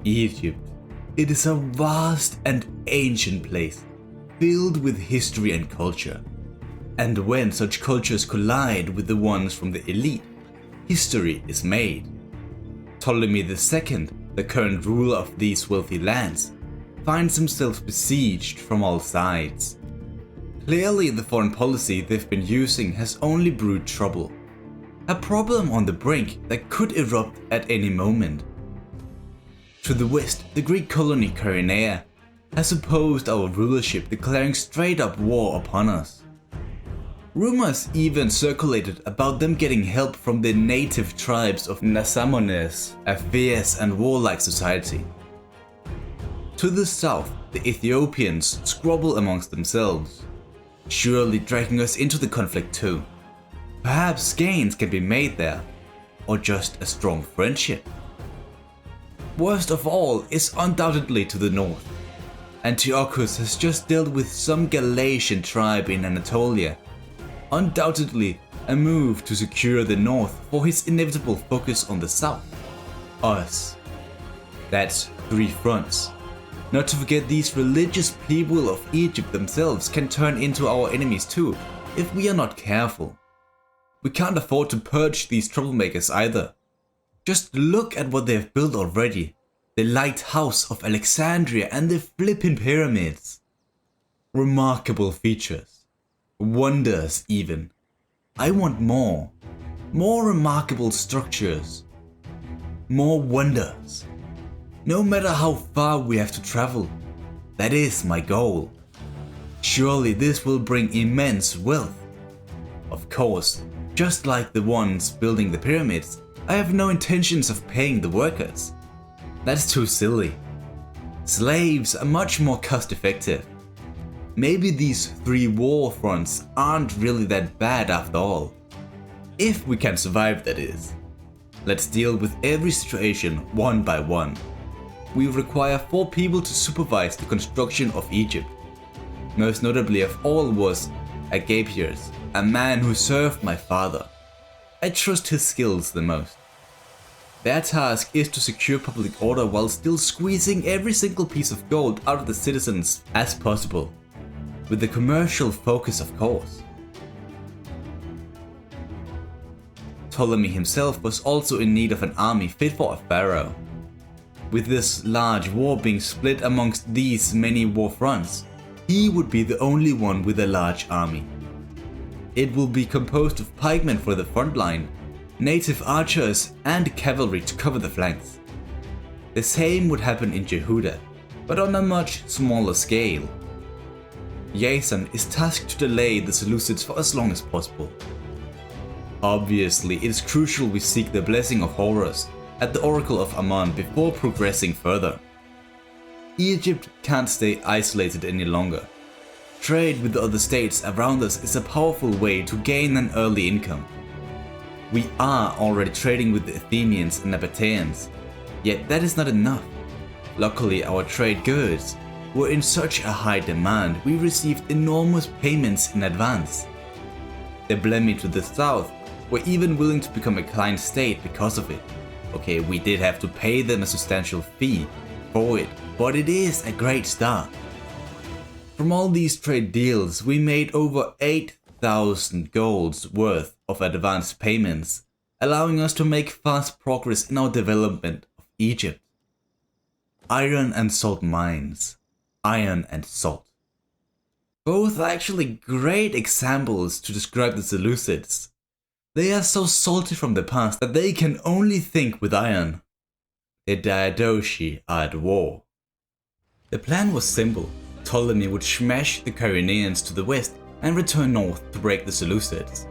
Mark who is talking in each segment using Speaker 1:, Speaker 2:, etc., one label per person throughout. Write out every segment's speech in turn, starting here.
Speaker 1: Egypt. It is a vast and ancient place, filled with history and culture. And when such cultures collide with the ones from the elite, history is made. Ptolemy II, the current ruler of these wealthy lands, finds himself besieged from all sides. Clearly, the foreign policy they've been using has only brewed trouble. A problem on the brink that could erupt at any moment. To the west, the Greek colony Cyrene has opposed our rulership, declaring straight up war upon us. Rumors even circulated about them getting help from the native tribes of Nasamones, a fierce and warlike society. To the south, the Ethiopians squabble amongst themselves, surely dragging us into the conflict too. Perhaps gains can be made there, or just a strong friendship. Worst of all is undoubtedly to the north. Antiochus has just dealt with some Galatian tribe in Anatolia. Undoubtedly a move to secure the north for his inevitable focus on the south. Us. That's 3 fronts. Not to forget these religious people of Egypt themselves can turn into our enemies too, if we are not careful. We can't afford to purge these troublemakers either. Just look at what they have built already. The lighthouse of Alexandria and the flippin' pyramids. Remarkable features. Wonders even. I want more. More remarkable structures. More wonders. No matter how far we have to travel. That is my goal. Surely this will bring immense wealth. Of course, just like the ones building the pyramids, I have no intentions of paying the workers. That's too silly. Slaves are much more cost effective. Maybe these 3 war fronts aren't really that bad after all. If we can survive, that is. Let's deal with every situation one by one. We require 4 people to supervise the construction of Egypt. Most notably of all was Agapius, a man who served my father. I trust his skills the most. Their task is to secure public order while still squeezing every single piece of gold out of the citizens as possible. With a commercial focus, of course. Ptolemy himself was also in need of an army fit for a pharaoh. With this large war being split amongst these many war fronts, he would be the only one with a large army. It will be composed of pikemen for the front line, native archers and cavalry to cover the flanks. The same would happen in Jehuda, but on a much smaller scale. Jason is tasked to delay the Seleucids for as long as possible. Obviously, it is crucial we seek the blessing of Horus at the Oracle of Ammon before progressing further. Egypt can't stay isolated any longer. Trade with the other states around us is a powerful way to gain an early income. We are already trading with the Athenians and Nabateans, yet that is not enough. Luckily, our trade goods were in such a high demand we received enormous payments in advance. The Blemi to the south were even willing to become a client state because of it. Okay, we did have to pay them a substantial fee for it, but it is a great start. From all these trade deals, we made over 8,000 golds worth of advance payments, allowing us to make fast progress in our development of Egypt. Iron and salt mines. Iron and salt. Both are actually great examples to describe the Seleucids. They are so salty from the past that they can only think with iron. The diadochi are at war. The plan was simple. Ptolemy would smash the Cyreneans to the west and return north to break the Seleucids.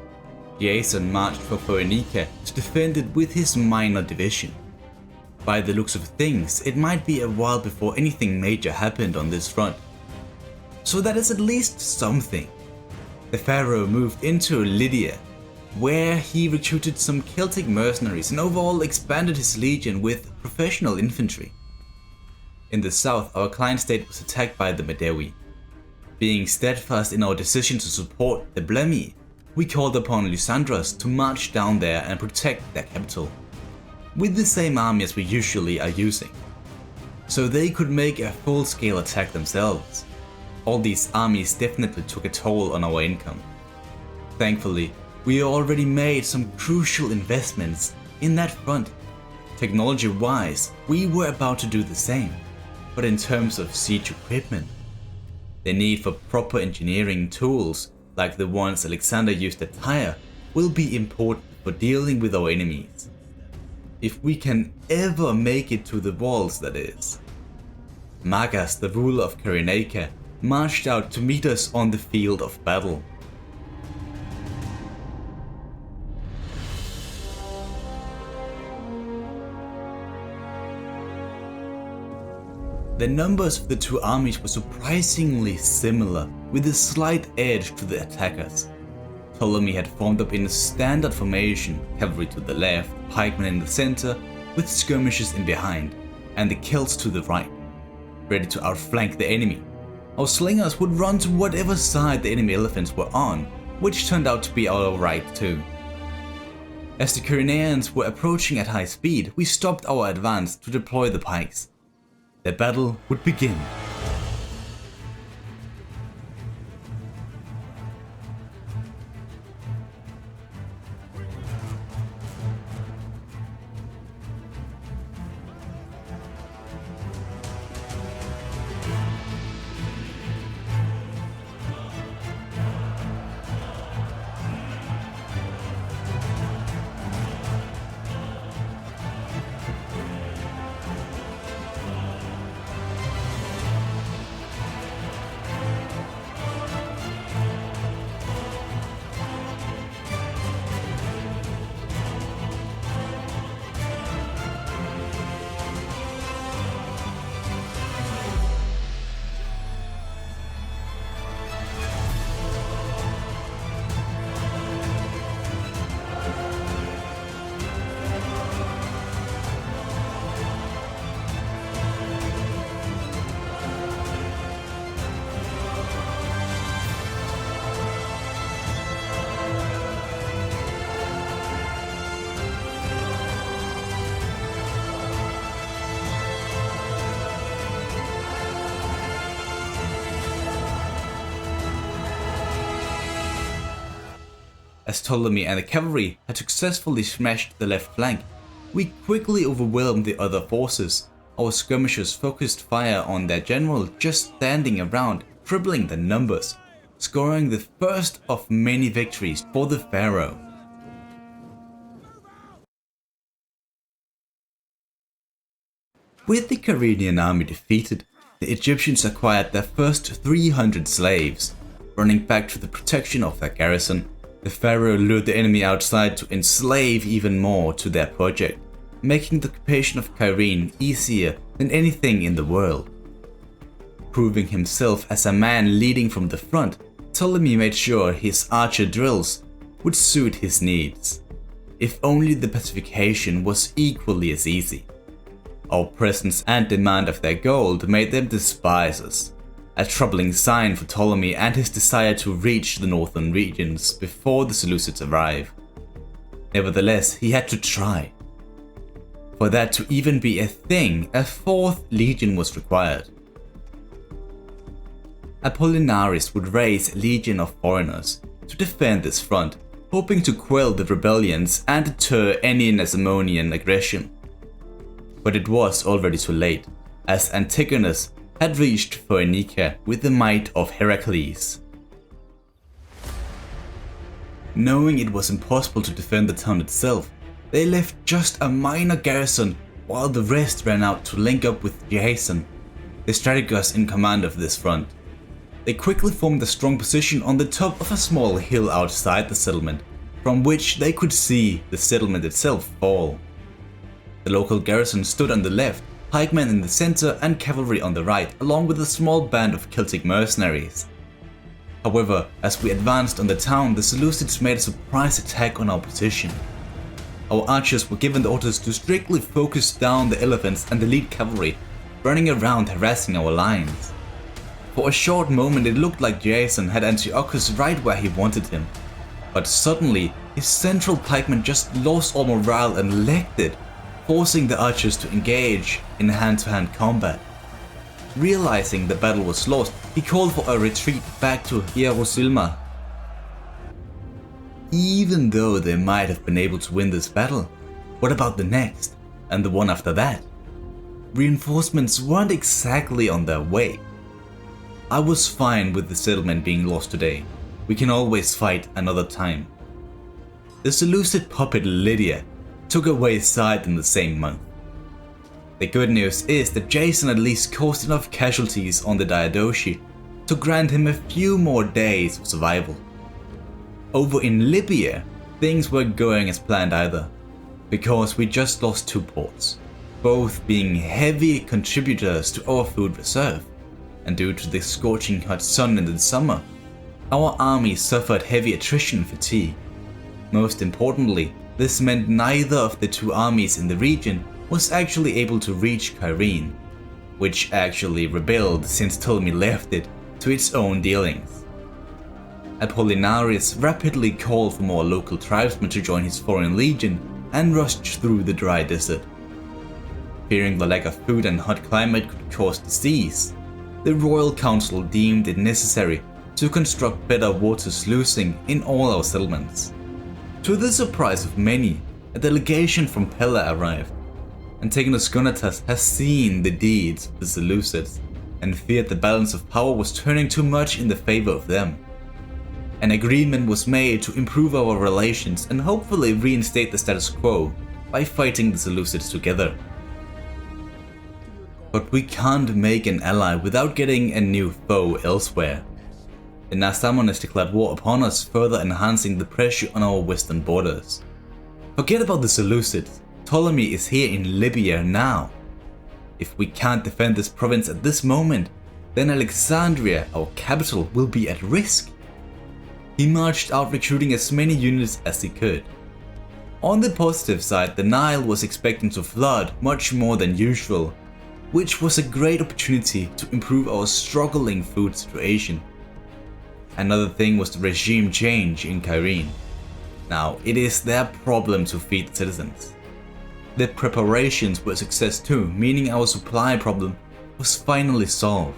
Speaker 1: Jason marched for Phoenicia to defend it with his minor division. By the looks of things, it might be a while before anything major happened on this front. So that is at least something. The pharaoh moved into Lydia, where he recruited some Celtic mercenaries and overall expanded his legion with professional infantry. In the south, our client state was attacked by the Medewi. Being steadfast in our decision to support the Blemi, we called upon Lysandras to march down there and protect their capital, with the same army as we usually are using. so they could make a full-scale attack themselves. All these armies definitely took a toll on our income. Thankfully, we already made some crucial investments in that front. Technology-wise, we were about to do the same, but in terms of siege equipment, the need for proper engineering tools like the ones Alexander used at Tyre will be important for dealing with our enemies. If we can ever make it to the walls, that is. Magas, the ruler of Cyrenaica, marched out to meet us on the field of battle. The numbers of the two armies were surprisingly similar, with a slight edge to the attackers. Ptolemy had formed up in a standard formation, cavalry to the left, pikemen in the center, with skirmishers in behind, and the Celts to the right, ready to outflank the enemy. Our slingers would run to whatever side the enemy elephants were on, which turned out to be our right too. As the Cyrenaeans were approaching at high speed, we stopped our advance to deploy the pikes. The battle would begin. As Ptolemy and the cavalry had successfully smashed the left flank, we quickly overwhelmed the other forces. Our skirmishers focused fire on their general just standing around, tripling the numbers, scoring the first of many victories for the pharaoh. With the Cyrenian army defeated, the Egyptians acquired their first 300 slaves. Running back to the protection of their garrison, the pharaoh lured the enemy outside to enslave even more to their project, making the occupation of Cyrene easier than anything in the world. Proving himself as a man leading from the front, Ptolemy made sure his archer drills would suit his needs. If only the pacification was equally as easy. Our presence and demand of their gold made them despise us, a troubling sign for Ptolemy and his desire to reach the northern regions before the Seleucids arrive. Nevertheless, he had to try. For that to even be a thing, a fourth legion was required. Apollinaris would raise a legion of foreigners to defend this front, hoping to quell the rebellions and deter any Nasamonian aggression. But it was already too late, as Antiochus had reached Phoenicia with the might of Heracles. Knowing it was impossible to defend the town itself, they left just a minor garrison while the rest ran out to link up with Jason, the strategist in command of this front. They quickly formed a strong position on the top of a small hill outside the settlement, from which they could see the settlement itself fall. The local garrison stood on the left, pikemen in the center and cavalry on the right, along with a small band of Celtic mercenaries. However, as we advanced on the town, the Seleucids made a surprise attack on our position. Our archers were given the orders to strictly focus down the elephants and the lead cavalry, running around harassing our lines. For a short moment it looked like Jason had Antiochus right where he wanted him, but suddenly his central pikemen just lost all morale and legged it, forcing the archers to engage in hand-to-hand combat. Realizing the battle was lost, he called for a retreat back to Jerusalem. Even though they might have been able to win this battle, what about the next, and the one after that? Reinforcements weren't exactly on their way. I was fine with the settlement being lost today. We can always fight another time. The Seleucid puppet Lydia took away side in the same month. The good news is that Jason at least caused enough casualties on the diadochi to grant him a few more days of survival. Over in Libya, things weren't going as planned either, because we just lost 2 ports, both being heavy contributors to our food reserve, and due to the scorching hot sun in the summer, our army suffered heavy attrition fatigue. Most importantly, this meant neither of the 2 armies in the region was actually able to reach Cyrene, which actually rebelled since Ptolemy left it to its own dealings. Apollinaris rapidly called for more local tribesmen to join his foreign legion and rushed through the dry desert. Fearing the lack of food and hot climate could cause disease, the Royal Council deemed it necessary to construct better water sluicing in all our settlements. To the surprise of many, a delegation from Pella arrived. Antigonus Gonatas has seen the deeds of the Seleucids and feared the balance of power was turning too much in the favor of them. An agreement was made to improve our relations and hopefully reinstate the status quo by fighting the Seleucids together. But we can't make an ally without getting a new foe elsewhere. The Nasamones declared war upon us, further enhancing the pressure on our western borders. Forget about the Seleucids. Ptolemy is here in Libya now. If we can't defend this province at this moment, then Alexandria, our capital, will be at risk. He marched out recruiting as many units as he could. On the positive side, the Nile was expecting to flood much more than usual, which was a great opportunity to improve our struggling food situation. Another thing was the regime change in Cyrene. Now, it is their problem to feed the citizens. The preparations were a success too, meaning our supply problem was finally solved.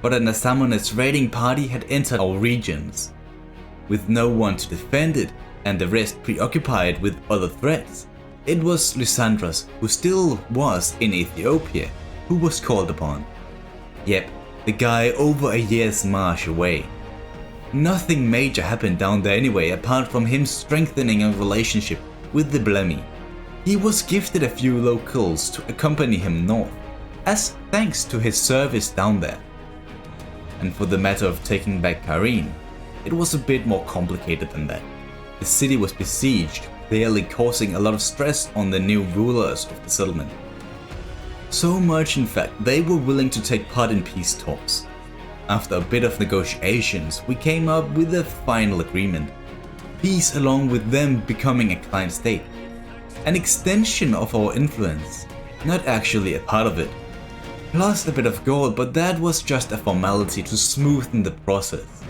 Speaker 1: But a Nasamones raiding party had entered our regions. With no one to defend it and the rest preoccupied with other threats, it was Lysandras, who still was in Ethiopia, who was called upon. Yep, the guy over a year's march away. Nothing major happened down there anyway, apart from him strengthening a relationship with the Blemi. He was gifted a few locals to accompany him north, as thanks to his service down there. And for the matter of taking back Cyrene, it was a bit more complicated than that. The city was besieged, clearly causing a lot of stress on the new rulers of the settlement. So much in fact, they were willing to take part in peace talks. After a bit of negotiations, we came up with a final agreement. Peace along with them becoming a client state. An extension of our influence, not actually a part of it. Plus a bit of gold, but that was just a formality to smoothen the process.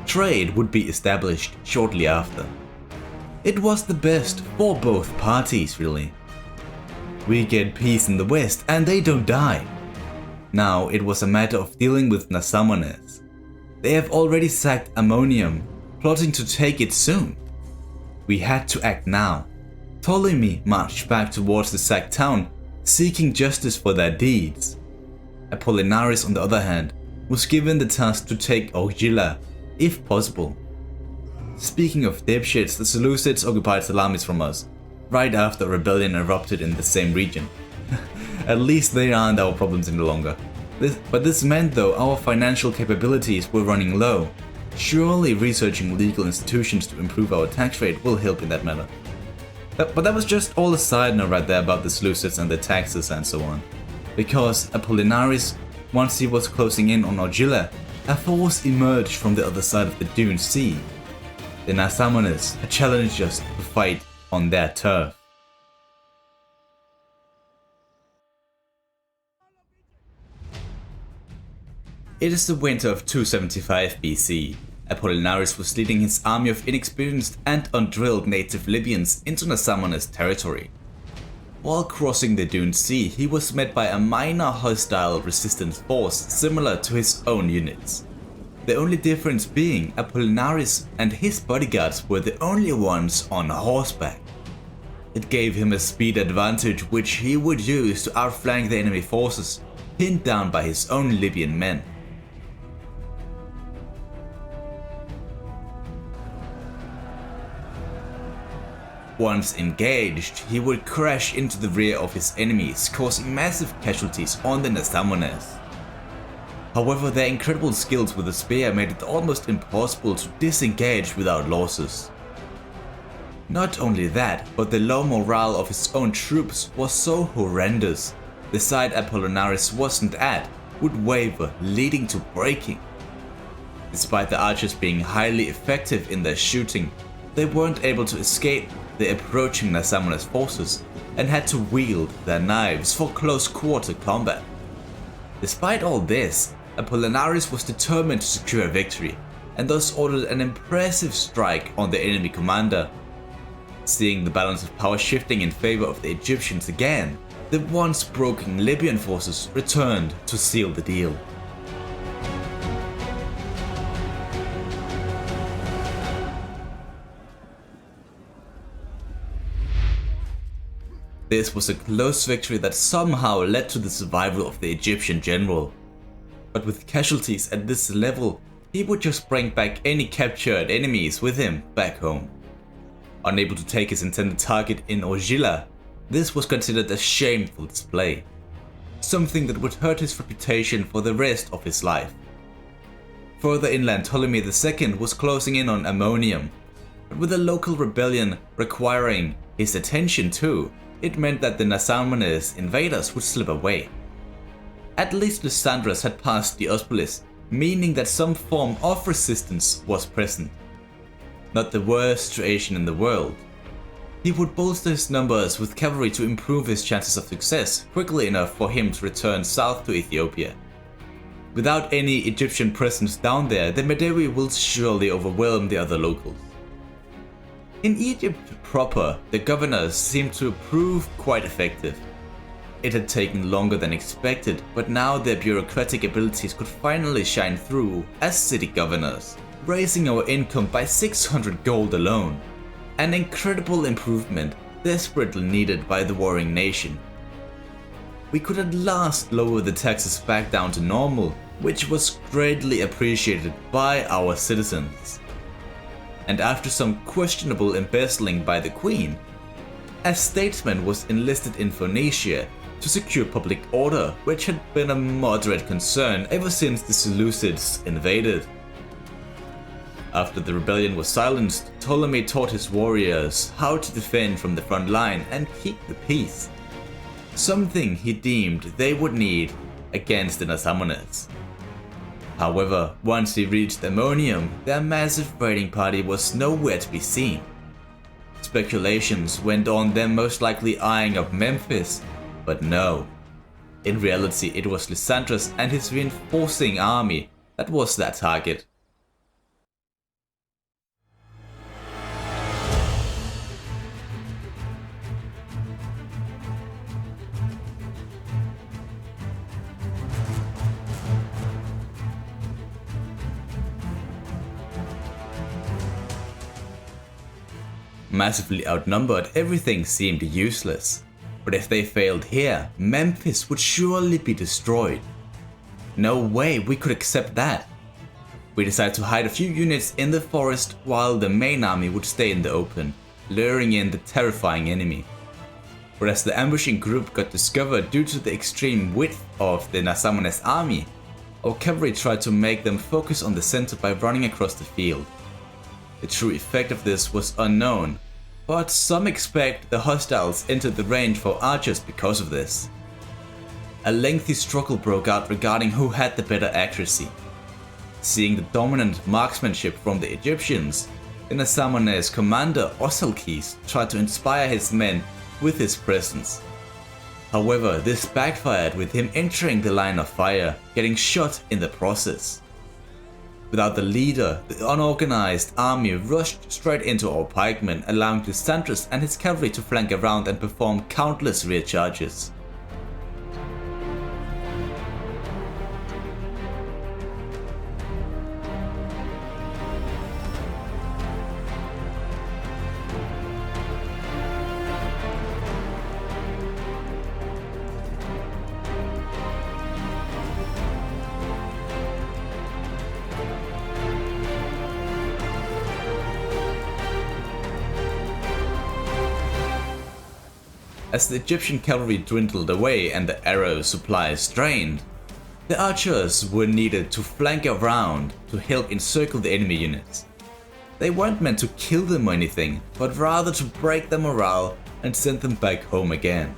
Speaker 1: Trade would be established shortly after. It was the best for both parties, really. We get peace in the west and they don't die. Now it was a matter of dealing with Nasamones. They have already sacked Ammonium, plotting to take it soon. We had to act now. Ptolemy marched back towards the sacked town, seeking justice for their deeds. Apollinaris, on the other hand, was given the task to take Argilla, if possible. Speaking of dipshits, the Seleucids occupied Salamis from us, right after a rebellion erupted in the same region. At least they aren't our problems any longer. But this meant though our financial capabilities were running low. Surely researching legal institutions to improve our tax rate will help in that matter. But that was just all a side note right there about the Seleucids and their taxes and so on. Because Apollinaris, once he was closing in on Argilla, a force emerged from the other side of the Dune Sea. The Nasamones had challenged us to fight on their turf. It is the winter of 275 BC. Apollinaris was leading his army of inexperienced and undrilled native Libyans into Nasamones territory. While crossing the Dune Sea, he was met by a minor hostile resistance force similar to his own units. The only difference being Apollinaris and his bodyguards were the only ones on horseback. It gave him a speed advantage which he would use to outflank the enemy forces, pinned down by his own Libyan men. Once engaged, he would crash into the rear of his enemies, causing massive casualties on the Nasamones. However, their incredible skills with the spear made it almost impossible to disengage without losses. Not only that, but the low morale of his own troops was so horrendous, the side Apollinaris wasn't at would waver, leading to breaking. Despite the archers being highly effective in their shooting, they weren't able to escape the approaching Nasamones forces and had to wield their knives for close quarter combat. Despite all this, Apollinaris was determined to secure a victory, and thus ordered an impressive strike on the enemy commander. Seeing the balance of power shifting in favor of the Egyptians again, the once broken Libyan forces returned to seal the deal. This was a close victory that somehow led to the survival of the Egyptian general. But with casualties at this level, he would just bring back any captured enemies with him back home. Unable to take his intended target in Ogila, this was considered a shameful display, something that would hurt his reputation for the rest of his life. Further inland, Ptolemy II was closing in on Ammonium, but with a local rebellion requiring his attention too, it meant that the Nasamones invaders would slip away. At least Lysandras had passed the Ospolis, meaning that some form of resistance was present. Not the worst situation in the world. He would bolster his numbers with cavalry to improve his chances of success quickly enough for him to return south to Ethiopia. Without any Egyptian presence down there, the Medewi will surely overwhelm the other locals. In Egypt proper, the governors seemed to prove quite effective. It had taken longer than expected, but now their bureaucratic abilities could finally shine through as city governors, raising our income by 600 gold alone. An incredible improvement desperately needed by the warring nation. We could at last lower the taxes back down to normal, which was greatly appreciated by our citizens. And after some questionable embezzling by the queen, a statesman was enlisted in Phoenicia to secure public order, which had been a moderate concern ever since the Seleucids invaded. After the rebellion was silenced, Ptolemy taught his warriors how to defend from the front line and keep the peace, something he deemed they would need against the Nasamones. However, once he reached Ammonium, their massive raiding party was nowhere to be seen. Speculations went on them most likely eyeing up Memphis, but no. In reality, it was Lysandras and his reinforcing army that was their target. Massively outnumbered, everything seemed useless. But if they failed here, Memphis would surely be destroyed. No way we could accept that. We decided to hide a few units in the forest while the main army would stay in the open, luring in the terrifying enemy. But as the ambushing group got discovered due to the extreme width of the Nasamones army, our cavalry tried to make them focus on the center by running across the field. The true effect of this was unknown, but some expect the hostiles entered the range for archers because of this. A lengthy struggle broke out regarding who had the better accuracy. Seeing the dominant marksmanship from the Egyptians, the Nasamones commander Osalkes tried to inspire his men with his presence. However, this backfired with him entering the line of fire, getting shot in the process. Without the leader, the unorganized army rushed straight into our pikemen, allowing Lysandros and his cavalry to flank around and perform countless rear charges. As the Egyptian cavalry dwindled away and the arrow supplies drained, the archers were needed to flank around to help encircle the enemy units. They weren't meant to kill them or anything, but rather to break their morale and send them back home again.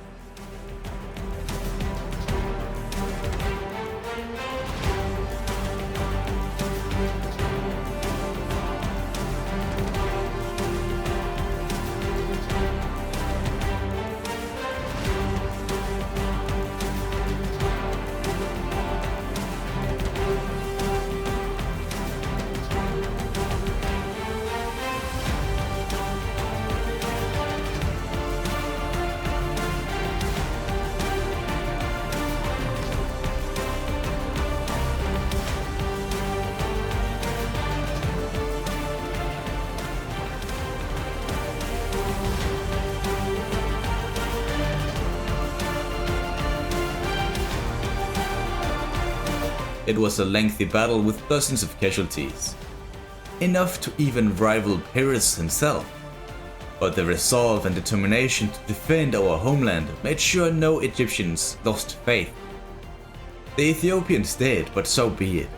Speaker 1: It was a lengthy battle with dozens of casualties, enough to even rival Pyrrhus himself. But the resolve and determination to defend our homeland made sure no Egyptians lost faith. The Ethiopians did, but so be it.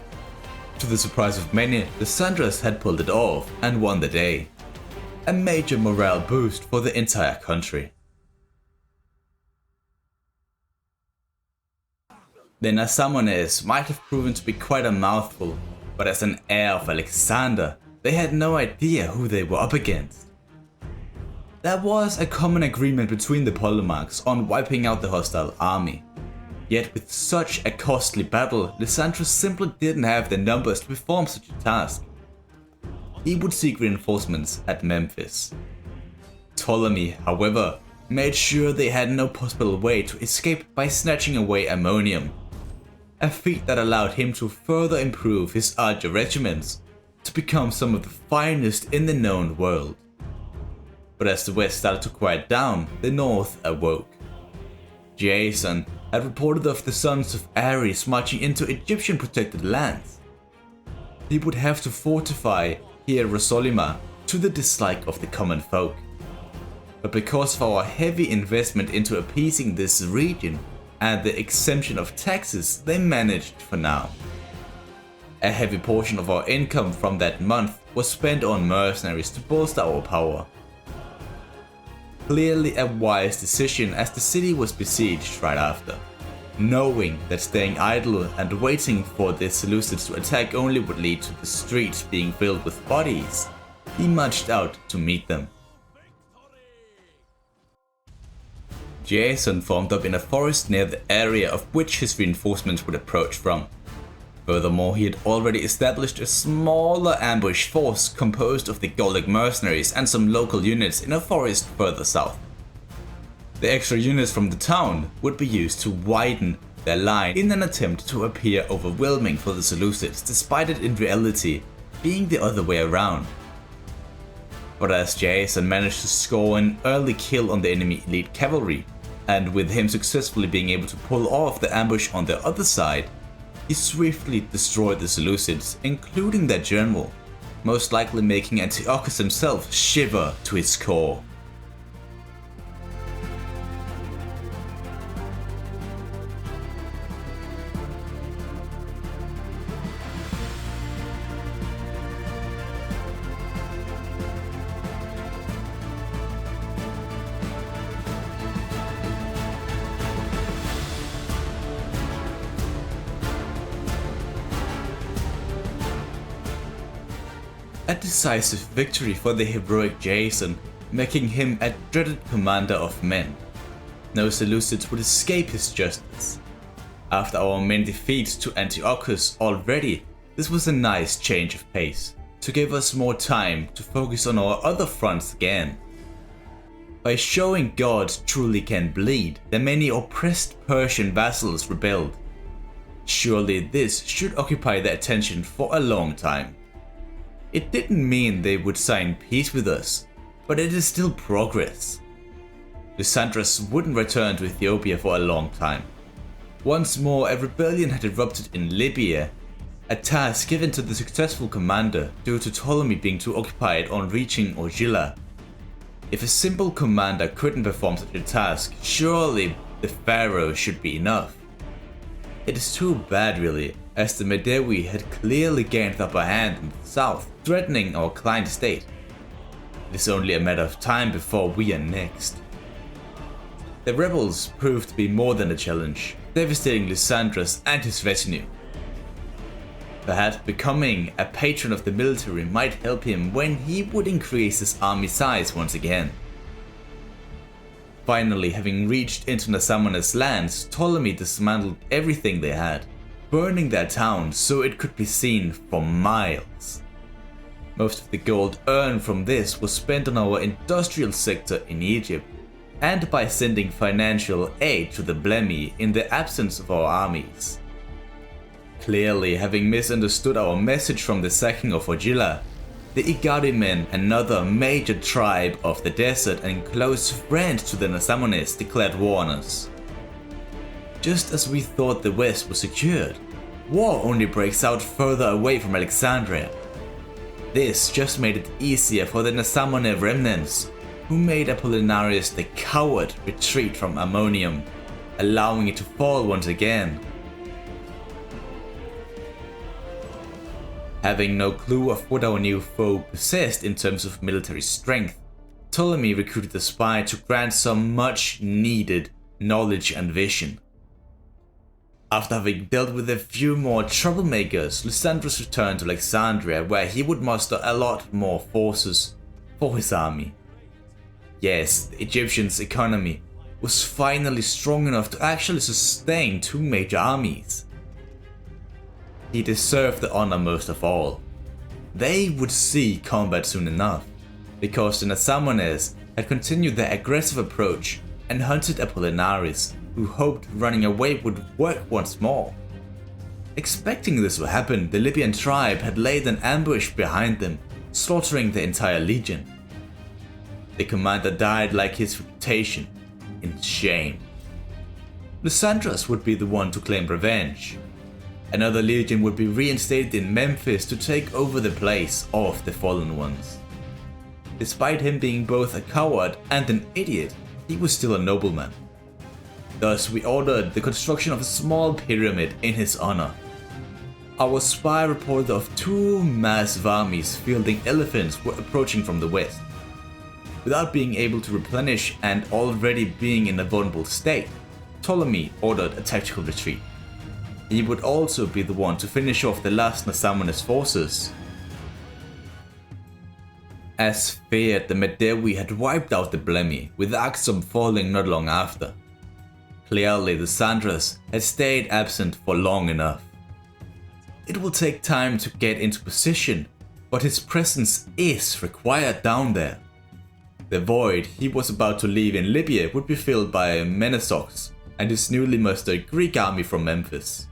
Speaker 1: To the surprise of many, Lysandros had pulled it off and won the day. A major morale boost for the entire country. The Nasamones might have proven to be quite a mouthful, but as an heir of Alexander, they had no idea who they were up against. There was a common agreement between the polemarchs on wiping out the hostile army. Yet with such a costly battle, Lysandros simply didn't have the numbers to perform such a task. He would seek reinforcements at Memphis. Ptolemy, however, made sure they had no possible way to escape by snatching away ammonium, a feat that allowed him to further improve his archer regiments to become some of the finest in the known world. But as the west started to quiet down, the north awoke. Jason had reported of the sons of Ares marching into Egyptian protected lands. He would have to fortify Hierosolima to the dislike of the common folk. But because of our heavy investment into appeasing this region and the exemption of taxes, they managed for now. A heavy portion of our income from that month was spent on mercenaries to bolster our power. Clearly a wise decision, as the city was besieged right after. Knowing that staying idle and waiting for the Seleucids to attack only would lead to the streets being filled with bodies, he marched out to meet them. Jason formed up in a forest near the area of which his reinforcements would approach from. Furthermore, he had already established a smaller ambush force composed of the Gallic mercenaries and some local units in a forest further south. The extra units from the town would be used to widen their line in an attempt to appear overwhelming for the Seleucids, despite it in reality being the other way around. But as Jason managed to score an early kill on the enemy elite cavalry, and with him successfully being able to pull off the ambush on the other side, he swiftly destroyed the Seleucids, including their general, most likely making Antiochus himself shiver to his core. A decisive victory for the heroic Jason, making him a dreaded commander of men. No Seleucids would escape his justice. After our many defeats to Antiochus already, This was a nice change of pace, to give us more time to focus on our other fronts again. By showing God truly can bleed, the many oppressed Persian vassals rebelled. Surely this should occupy their attention for a long time. It didn't mean they would sign peace with us, but it is still progress. Lysandras wouldn't return to Ethiopia for a long time. Once more, a rebellion had erupted in Libya, a task given to the successful commander due to Ptolemy being too occupied on reaching Ogygia. If a simple commander couldn't perform such a task, surely the pharaoh should be enough. It is too bad really, as the Medewi had clearly gained the upper hand in the south, threatening our client state. It is only a matter of time before we are next. The rebels proved to be more than a challenge, devastating Lysandras and his retinue. Perhaps becoming a patron of the military might help him when he would increase his army size once again. Finally, having reached into Nasamones lands, Ptolemy dismantled everything they had, burning their town so it could be seen for miles. Most of the gold earned from this was spent on our industrial sector in Egypt, and by sending financial aid to the Blemi in the absence of our armies. Clearly, having misunderstood our message from the sacking of Ogygia, the Igari men, another major tribe of the desert and close friend to the Nasamones, declared war on us. Just as we thought the west was secured, war only breaks out further away from Alexandria. This just made it easier for the Nasamone remnants, who made Apollinaris the coward retreat from Ammonium, allowing it to fall once again. Having no clue of what our new foe possessed in terms of military strength, Ptolemy recruited a spy to grant some much needed knowledge and vision. After having dealt with a few more troublemakers, Lysandras returned to Alexandria, where he would muster a lot more forces for his army. Yes, the Egyptians' economy was finally strong enough to actually sustain two major armies. He deserved the honor most of all. They would see combat soon enough, because the Nasamones had continued their aggressive approach and hunted Apollinaris, who hoped running away would work once more. Expecting this to happen, the Libyan tribe had laid an ambush behind them, slaughtering the entire legion. The commander died like his reputation, in shame. Lysandras would be the one to claim revenge. Another legion would be reinstated in Memphis to take over the place of the fallen ones. Despite him being both a coward and an idiot, he was still a nobleman. Thus, we ordered the construction of a small pyramid in his honor. Our spy reported of two massive armies fielding elephants were approaching from the west. Without being able to replenish and already being in a vulnerable state, Ptolemy ordered a tactical retreat. He would also be the one to finish off the last Nasamones forces. As feared, the Medewi had wiped out the Blemi, with Axum falling not long after. Clearly, Lysandras had stayed absent for long enough. It will take time to get into position, but his presence is required down there. The void he was about to leave in Libya would be filled by Menesox and his newly mustered Greek army from Memphis.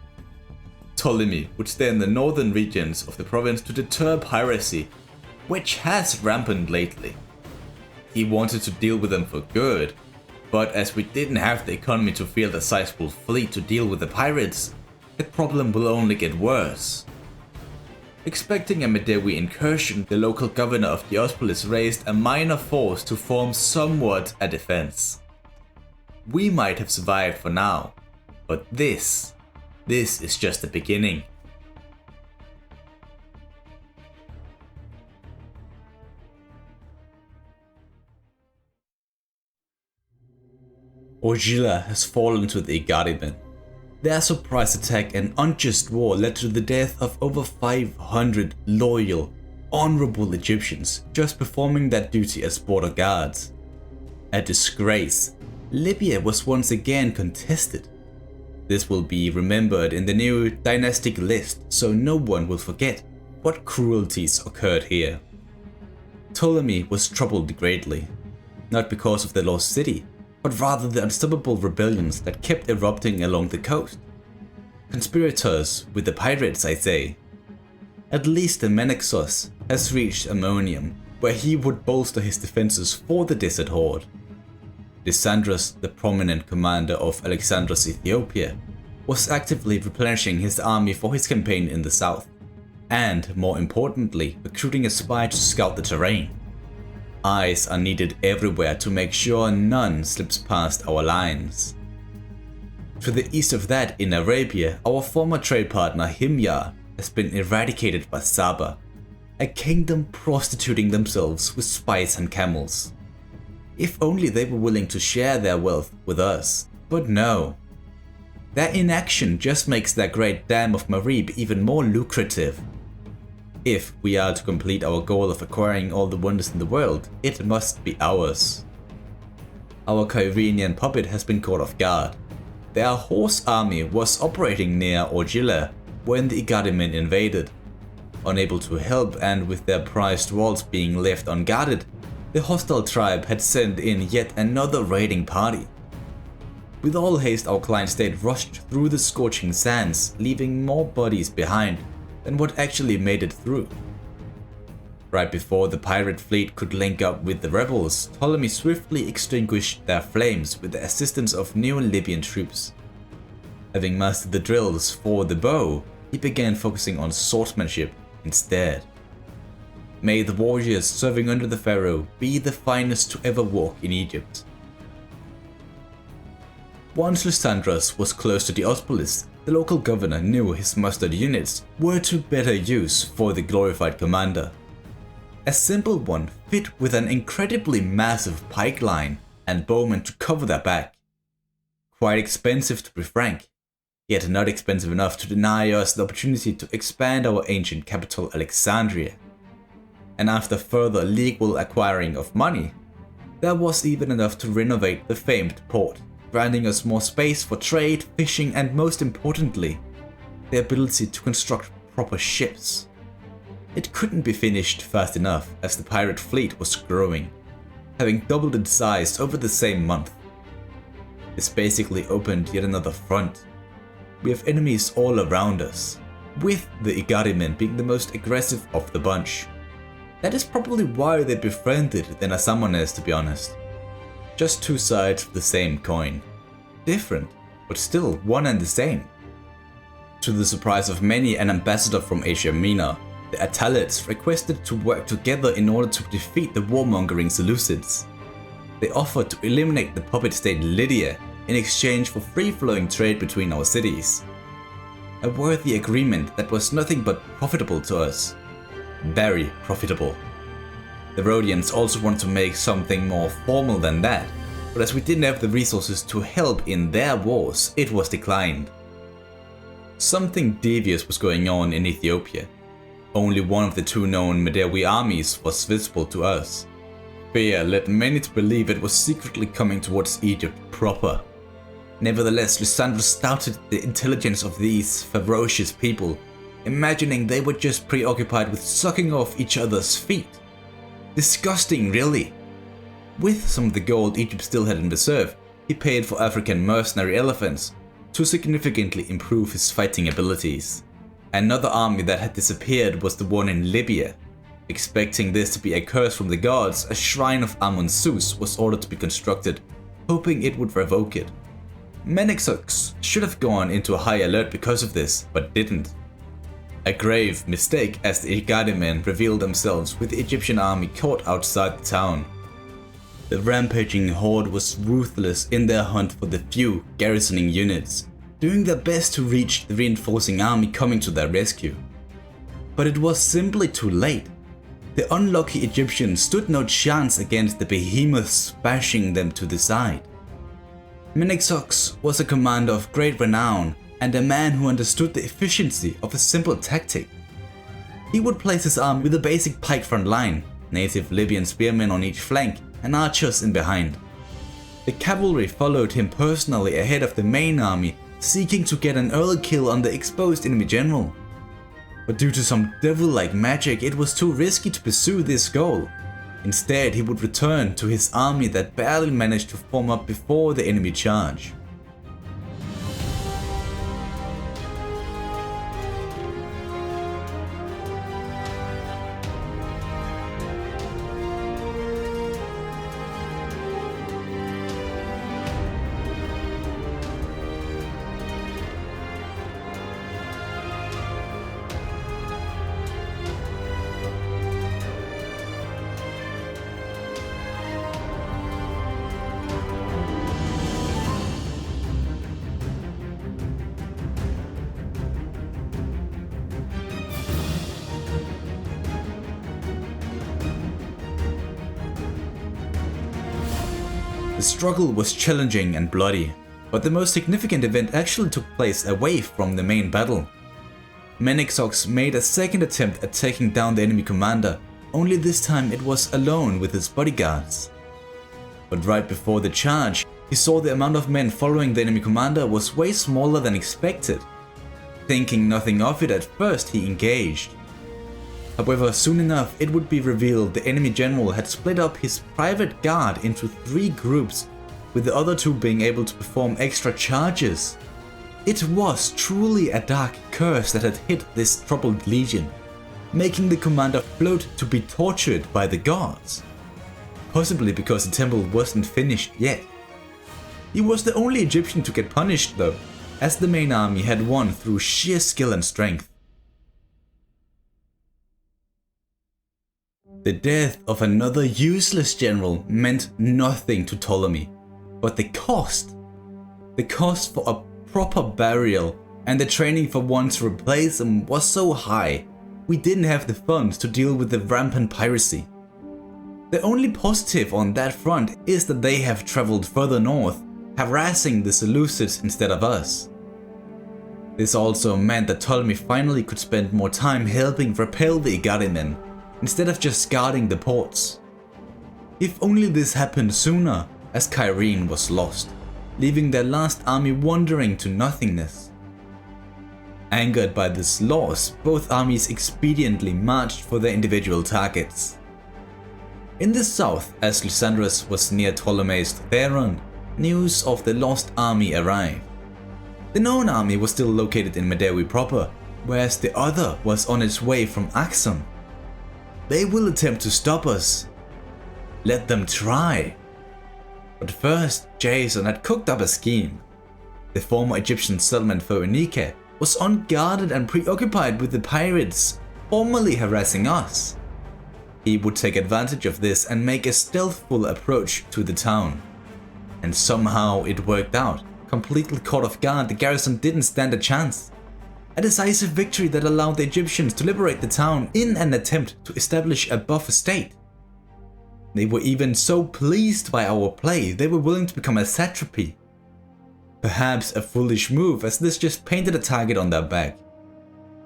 Speaker 1: Ptolemy would stay in the northern regions of the province to deter piracy, which has rampant lately. He wanted to deal with them for good, but as we didn't have the economy to field a sizable fleet to deal with the pirates, the problem will only get worse. Expecting a Medewi incursion, the local governor of Diospolis raised a minor force to form somewhat a defense. We might have survived for now, but this is just the beginning. Ogygia has fallen to the Igari men. Their surprise attack and unjust war led to the death of over 500 loyal, honorable Egyptians just performing their duty as border guards. A disgrace. Libya was once again contested. This will be remembered in the new dynastic list, so no one will forget what cruelties occurred here. Ptolemy was troubled greatly, not because of the lost city, but rather the unstoppable rebellions that kept erupting along the coast. Conspirators with the pirates, I say. At least the Menexos has reached Ammonium, where he would bolster his defenses for the desert horde. Lysandras, the prominent commander of Alexander's Ethiopia, was actively replenishing his army for his campaign in the south, and more importantly, recruiting a spy to scout the terrain. Eyes are needed everywhere to make sure none slips past our lines. To the east of that, in Arabia, our former trade partner Himyar has been eradicated by Saba, a kingdom prostituting themselves with spice and camels. If only they were willing to share their wealth with us, but no. Their inaction just makes their great dam of Marib even more lucrative. If we are to complete our goal of acquiring all the wonders in the world, it must be ours. Our Cyrenian puppet has been caught off guard. Their horse army was operating near Orgilla when the Igadimen invaded. Unable to help and with their prized walls being left unguarded, the hostile tribe had sent in yet another raiding party. With all haste, our client state rushed through the scorching sands, leaving more bodies behind than what actually made it through. Right before the pirate fleet could link up with the rebels, Ptolemy swiftly extinguished their flames with the assistance of new Libyan troops. Having mastered the drills for the bow, he began focusing on swordsmanship instead. May the warriors serving under the pharaoh be the finest to ever walk in Egypt. Once Lysandras was close to Diospolis, the local governor knew his mustered units were to better use for the glorified commander. A simple one fit with an incredibly massive pike line and bowmen to cover their back. Quite expensive to be frank, yet not expensive enough to deny us the opportunity to expand our ancient capital Alexandria. And after further legal acquiring of money, there was even enough to renovate the famed port, granting us more space for trade, fishing, and most importantly, the ability to construct proper ships. It couldn't be finished fast enough as the pirate fleet was growing, having doubled in size over the same month. This basically opened yet another front. We have enemies all around us, with the Igadimen being the most aggressive of the bunch. That is probably why they befriended the Nasamones, to be honest. Just two sides of the same coin. Different, but still one and the same. To the surprise of many, an ambassador from Asia Minor, the Attalids requested to work together in order to defeat the warmongering Seleucids. They offered to eliminate the puppet state Lydia in exchange for free-flowing trade between our cities. A worthy agreement that was nothing but profitable to us. Very profitable. The Rhodians also wanted to make something more formal than that, but as we didn't have the resources to help in their wars, it was declined. Something devious was going on in Ethiopia. Only one of the two known Medewi armies was visible to us. Fear led many to believe it was secretly coming towards Egypt proper. Nevertheless, Lysandras doubted the intelligence of these ferocious people, imagining they were just preoccupied with sucking off each other's feet. Disgusting, really. With some of the gold Egypt still had in reserve, he paid for African mercenary elephants to significantly improve his fighting abilities. Another army that had disappeared was the one in Libya. Expecting this to be a curse from the gods, a shrine of Amun Zeus was ordered to be constructed, hoping it would revoke it. Menexos should have gone into a high alert because of this, but didn't. A grave mistake as the Igadimen revealed themselves with the Egyptian army caught outside the town. The rampaging horde was ruthless in their hunt for the few garrisoning units, doing their best to reach the reinforcing army coming to their rescue. But it was simply too late. The unlucky Egyptians stood no chance against the behemoths bashing them to the side. Menexos was a commander of great renown and a man who understood the efficiency of a simple tactic. He would place his army with a basic pike front line, native Libyan spearmen on each flank and archers in behind. The cavalry followed him personally ahead of the main army, seeking to get an early kill on the exposed enemy general. But due to some devil-like magic, it was too risky to pursue this goal. Instead, he would return to his army that barely managed to form up before the enemy charge. The struggle was challenging and bloody, but the most significant event actually took place away from the main battle. Menexox made a second attempt at taking down the enemy commander, only this time it was alone with his bodyguards. But right before the charge, he saw the amount of men following the enemy commander was way smaller than expected. Thinking nothing of it at first, he engaged. However, soon enough it would be revealed the enemy general had split up his private guard into 3 groups, with the other 2 being able to perform extra charges. It was truly a dark curse that had hit this troubled legion, making the commander float to be tortured by the gods. Possibly because the temple wasn't finished yet. He was the only Egyptian to get punished though, as the main army had won through sheer skill and strength. The death of another useless general meant nothing to Ptolemy, but the cost for a proper burial and the training for one to replace him was so high, we didn't have the funds to deal with the rampant piracy. The only positive on that front is that they have traveled further north, harassing the Seleucids instead of us. This also meant that Ptolemy finally could spend more time helping repel the Igari men, instead of just guarding the ports. If only this happened sooner, as Cyrene was lost, leaving their last army wandering to nothingness. Angered by this loss, both armies expediently marched for their individual targets. In the south, as Lysandras was near Ptolemy's Theron, news of the lost army arrived. The known army was still located in Medewi proper, whereas the other was on its way from Axum. They will attempt to stop us. Let them try. But first, Jason had cooked up a scheme. The former Egyptian settlement Phoenicia was unguarded and preoccupied with the pirates, formerly harassing us. He would take advantage of this and make a stealthful approach to the town. And somehow it worked out. Completely caught off guard, the garrison didn't stand a chance. A decisive victory that allowed the Egyptians to liberate the town in an attempt to establish a buffer state. They were even so pleased by our play, they were willing to become a satrapy. Perhaps a foolish move, as this just painted a target on their back.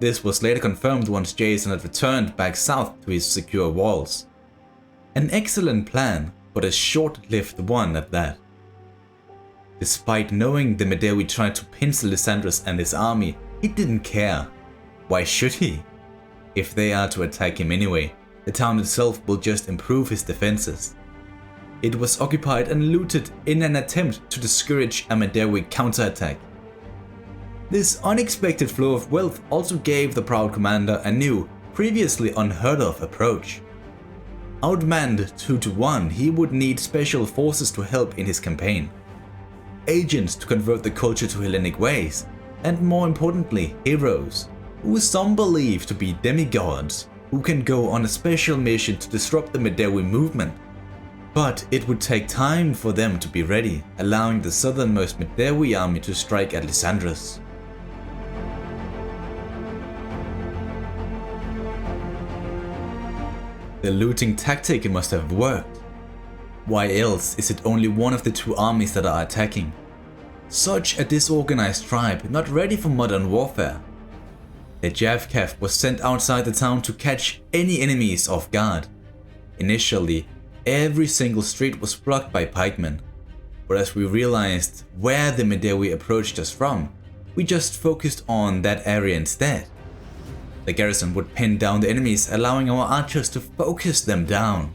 Speaker 1: This was later confirmed once Jason had returned back south to his secure walls. An excellent plan, but a short-lived one at that. Despite knowing the Medewi tried to pinch Lysandras and his army, he didn't care. Why should he? If they are to attack him anyway, the town itself will just improve his defenses. It was occupied and looted in an attempt to discourage a Medewi counterattack. This unexpected flow of wealth also gave the proud commander a new, previously unheard of approach. Outmanned 2-1, he would need special forces to help in his campaign. Agents to convert the culture to Hellenic ways, and more importantly, heroes, who some believe to be demigods, who can go on a special mission to disrupt the Medewi movement. But it would take time for them to be ready, allowing the southernmost Medewi army to strike at Lysandras. The looting tactic must have worked. Why else is it only one of the 2 armies that are attacking? Such a disorganized tribe, not ready for modern warfare. The Javkaf was sent outside the town to catch any enemies off guard. Initially, every single street was blocked by pikemen, but as we realized where the Medewi approached us from, we just focused on that area instead. The garrison would pin down the enemies, allowing our archers to focus them down.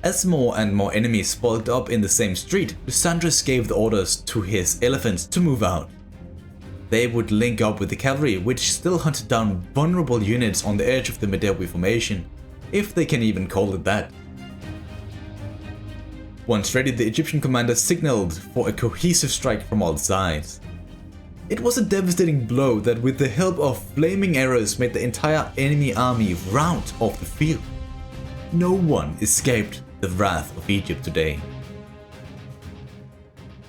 Speaker 1: As more and more enemies bulked up in the same street, Lysandros gave the orders to his elephants to move out. They would link up with the cavalry, which still hunted down vulnerable units on the edge of the Medewi formation, if they can even call it that. Once ready, the Egyptian commander signaled for a cohesive strike from all sides. It was a devastating blow that, with the help of flaming arrows, made the entire enemy army rout off the field. No one escaped the wrath of Egypt today.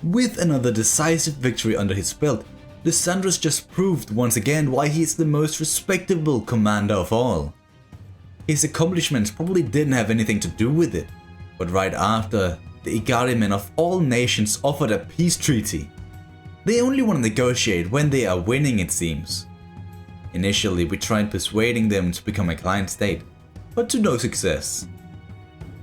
Speaker 1: With another decisive victory under his belt, Lysandros just proved once again why he is the most respectable commander of all. His accomplishments probably didn't have anything to do with it, but right after, the Igarimen of all nations offered a peace treaty. They only want to negotiate when they are winning, it seems. Initially, we tried persuading them to become a client state, but to no success.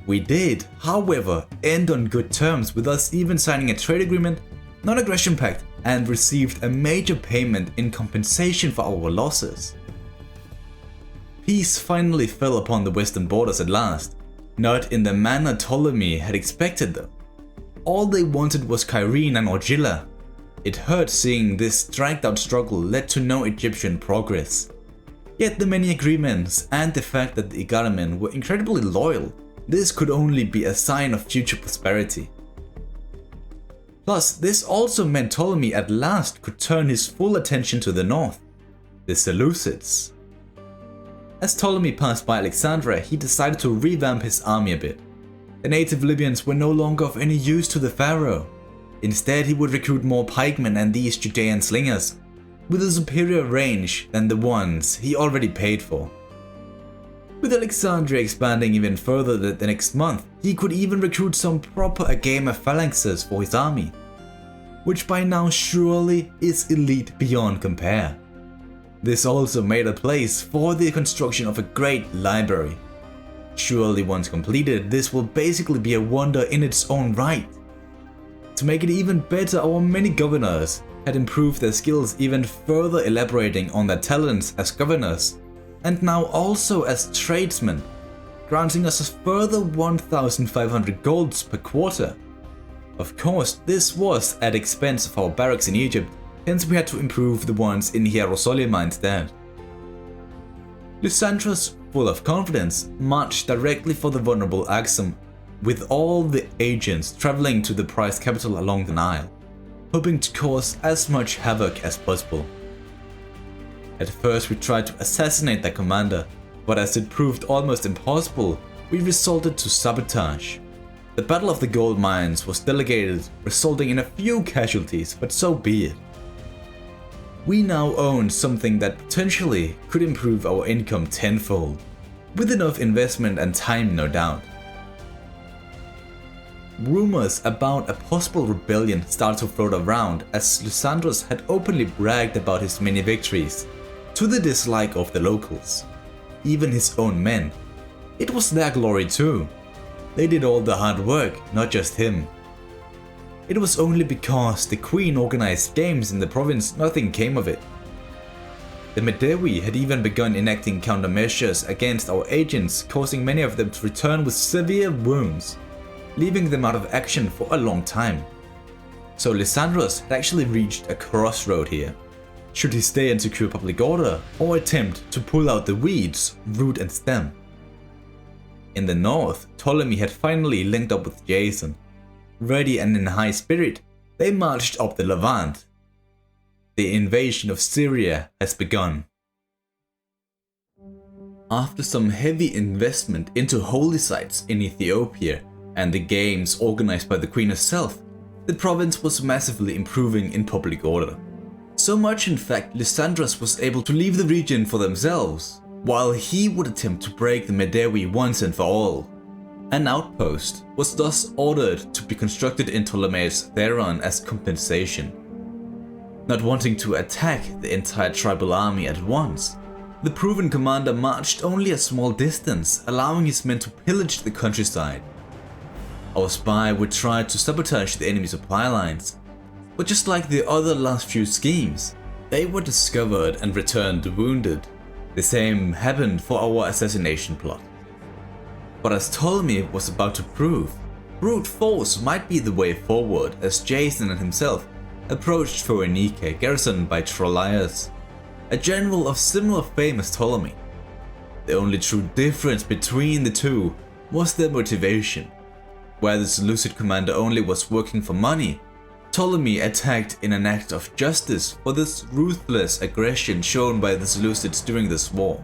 Speaker 1: We did, however, end on good terms, with us even signing a trade agreement, non-aggression pact, and received a major payment in compensation for our losses. Peace finally fell upon the western borders at last, not in the manner Ptolemy had expected though. All they wanted was Cyrene and Argilla. It hurt seeing this dragged out struggle led to no Egyptian progress. Yet the many agreements and the fact that the Igarimen were incredibly loyal, this could only be a sign of future prosperity. Plus, this also meant Ptolemy at last could turn his full attention to the north, the Seleucids. As Ptolemy passed by Alexandria, he decided to revamp his army a bit. The native Libyans were no longer of any use to the pharaoh. Instead, he would recruit more pikemen and these Judean slingers, with a superior range than the ones he already paid for. With Alexandria expanding even further the next month, he could even recruit some proper Agama phalanxes for his army, which by now surely is elite beyond compare. This also made a place for the construction of a great library. Surely once completed, this will basically be a wonder in its own right. To make it even better, our many governors had improved their skills, even further elaborating on their talents as governors, and now also as tradesmen, granting us a further 1,500 golds per quarter. Of course, this was at expense of our barracks in Egypt, hence we had to improve the ones in Hierosolyma instead. Lysandros, full of confidence, marched directly for the vulnerable Axum, with all the agents traveling to the prized capital along the Nile, hoping to cause as much havoc as possible. At first we tried to assassinate their commander, but as it proved almost impossible, we resorted to sabotage. The Battle of the Gold Mines was delegated, resulting in a few casualties, but so be it. We now own something that potentially could improve our income tenfold, with enough investment and time, no doubt. Rumors about a possible rebellion started to float around, as Lysandros had openly bragged about his many victories, to the dislike of the locals, even his own men. It was their glory too. They did all the hard work, not just him. It was only because the Queen organized games in the province nothing came of it. The Medewi had even begun enacting countermeasures against our agents, causing many of them to return with severe wounds, leaving them out of action for a long time. So Lysandros had actually reached a crossroad here. Should he stay and secure public order, or attempt to pull out the weeds, root and stem? In the north, Ptolemy had finally linked up with Jason. Ready and in high spirit, they marched up the Levant. The invasion of Syria has begun. After some heavy investment into holy sites in Ethiopia and the games organized by the Queen herself, the province was massively improving in public order. So much in fact, Lysandros was able to leave the region for themselves, while he would attempt to break the Medewi once and for all. An outpost was thus ordered to be constructed in Ptolemy's Theron as compensation. Not wanting to attack the entire tribal army at once, the proven commander marched only a small distance, allowing his men to pillage the countryside. Our spy would try to sabotage the enemy supply lines, but just like the other last few schemes, they were discovered and returned wounded. The same happened for our assassination plot. But as Ptolemy was about to prove, brute force might be the way forward as Jason and himself approached Phoenike, garrisoned by Troilus, a general of similar fame as Ptolemy. The only true difference between the two was their motivation. Where the Seleucid commander only was working for money, Ptolemy attacked in an act of justice for this ruthless aggression shown by the Seleucids during this war.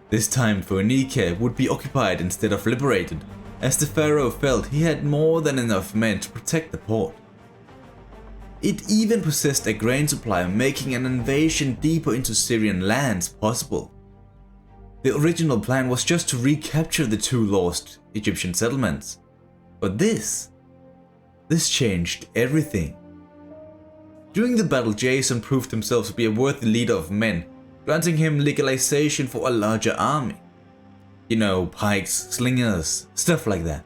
Speaker 1: This time Phoenike would be occupied instead of liberated, as the pharaoh felt he had more than enough men to protect the port. It even possessed a grain supply, making an invasion deeper into Syrian lands possible. The original plan was just to recapture the two lost Egyptian settlements, but this changed everything. During the battle, Jason proved himself to be a worthy leader of men, granting him legalization for a larger army. You know, pikes, slingers, stuff like that.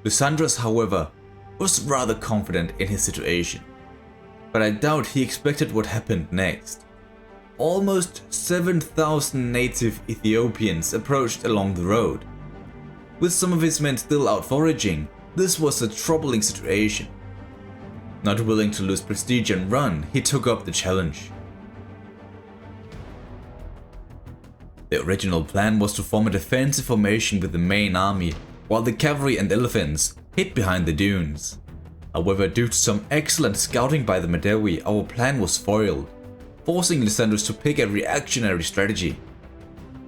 Speaker 1: Lysandras, however, was rather confident in his situation, but I doubt he expected what happened next. Almost 7,000 native Ethiopians approached along the road. With some of his men still out foraging, this was a troubling situation. Not willing to lose prestige and run, he took up the challenge. The original plan was to form a defensive formation with the main army, while the cavalry and elephants hid behind the dunes. However, due to some excellent scouting by the Medewi, our plan was foiled, forcing Lysandras to pick a reactionary strategy.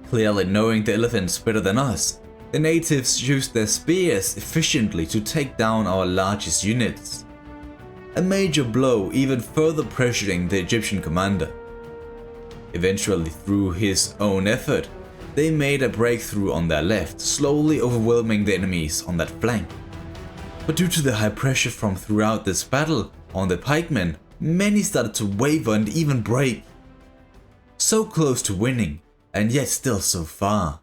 Speaker 1: Clearly knowing the elephants better than us, the natives used their spears efficiently to take down our largest units. A major blow, even further pressuring the Egyptian commander. Eventually, through his own effort, they made a breakthrough on their left, slowly overwhelming the enemies on that flank. But due to the high pressure from throughout this battle on the pikemen, many started to waver and even break. So close to winning, and yet still so far.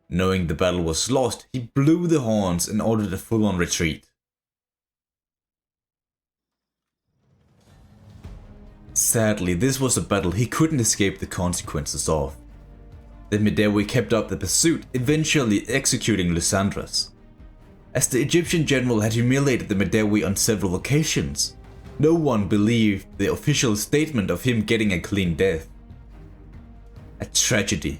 Speaker 1: Knowing the battle was lost, he blew the horns and ordered a full-on retreat. Sadly, this was a battle he couldn't escape the consequences of. The Medewi kept up the pursuit, eventually executing Lysandras. As the Egyptian general had humiliated the Medewi on several occasions, no one believed the official statement of him getting a clean death. A tragedy.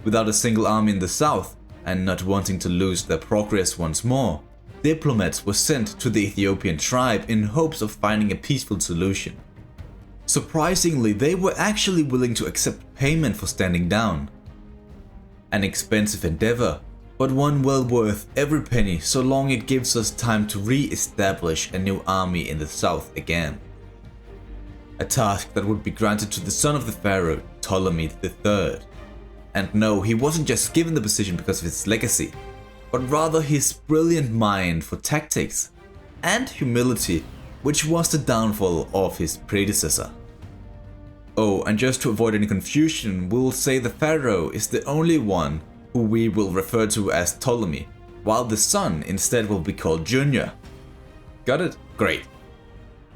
Speaker 1: Without a single army in the south, and not wanting to lose their progress once more, diplomats were sent to the Ethiopian tribe in hopes of finding a peaceful solution. Surprisingly, they were actually willing to accept payment for standing down. An expensive endeavor, but one well worth every penny so long it gives us time to re-establish a new army in the south again. A task that would be granted to the son of the pharaoh, Ptolemy III. And no, he wasn't just given the position because of his legacy, but rather his brilliant mind for tactics and humility, which was the downfall of his predecessor. Oh, and just to avoid any confusion, we'll say the pharaoh is the only one who we will refer to as Ptolemy, while the son instead will be called Junior. Got it? Great.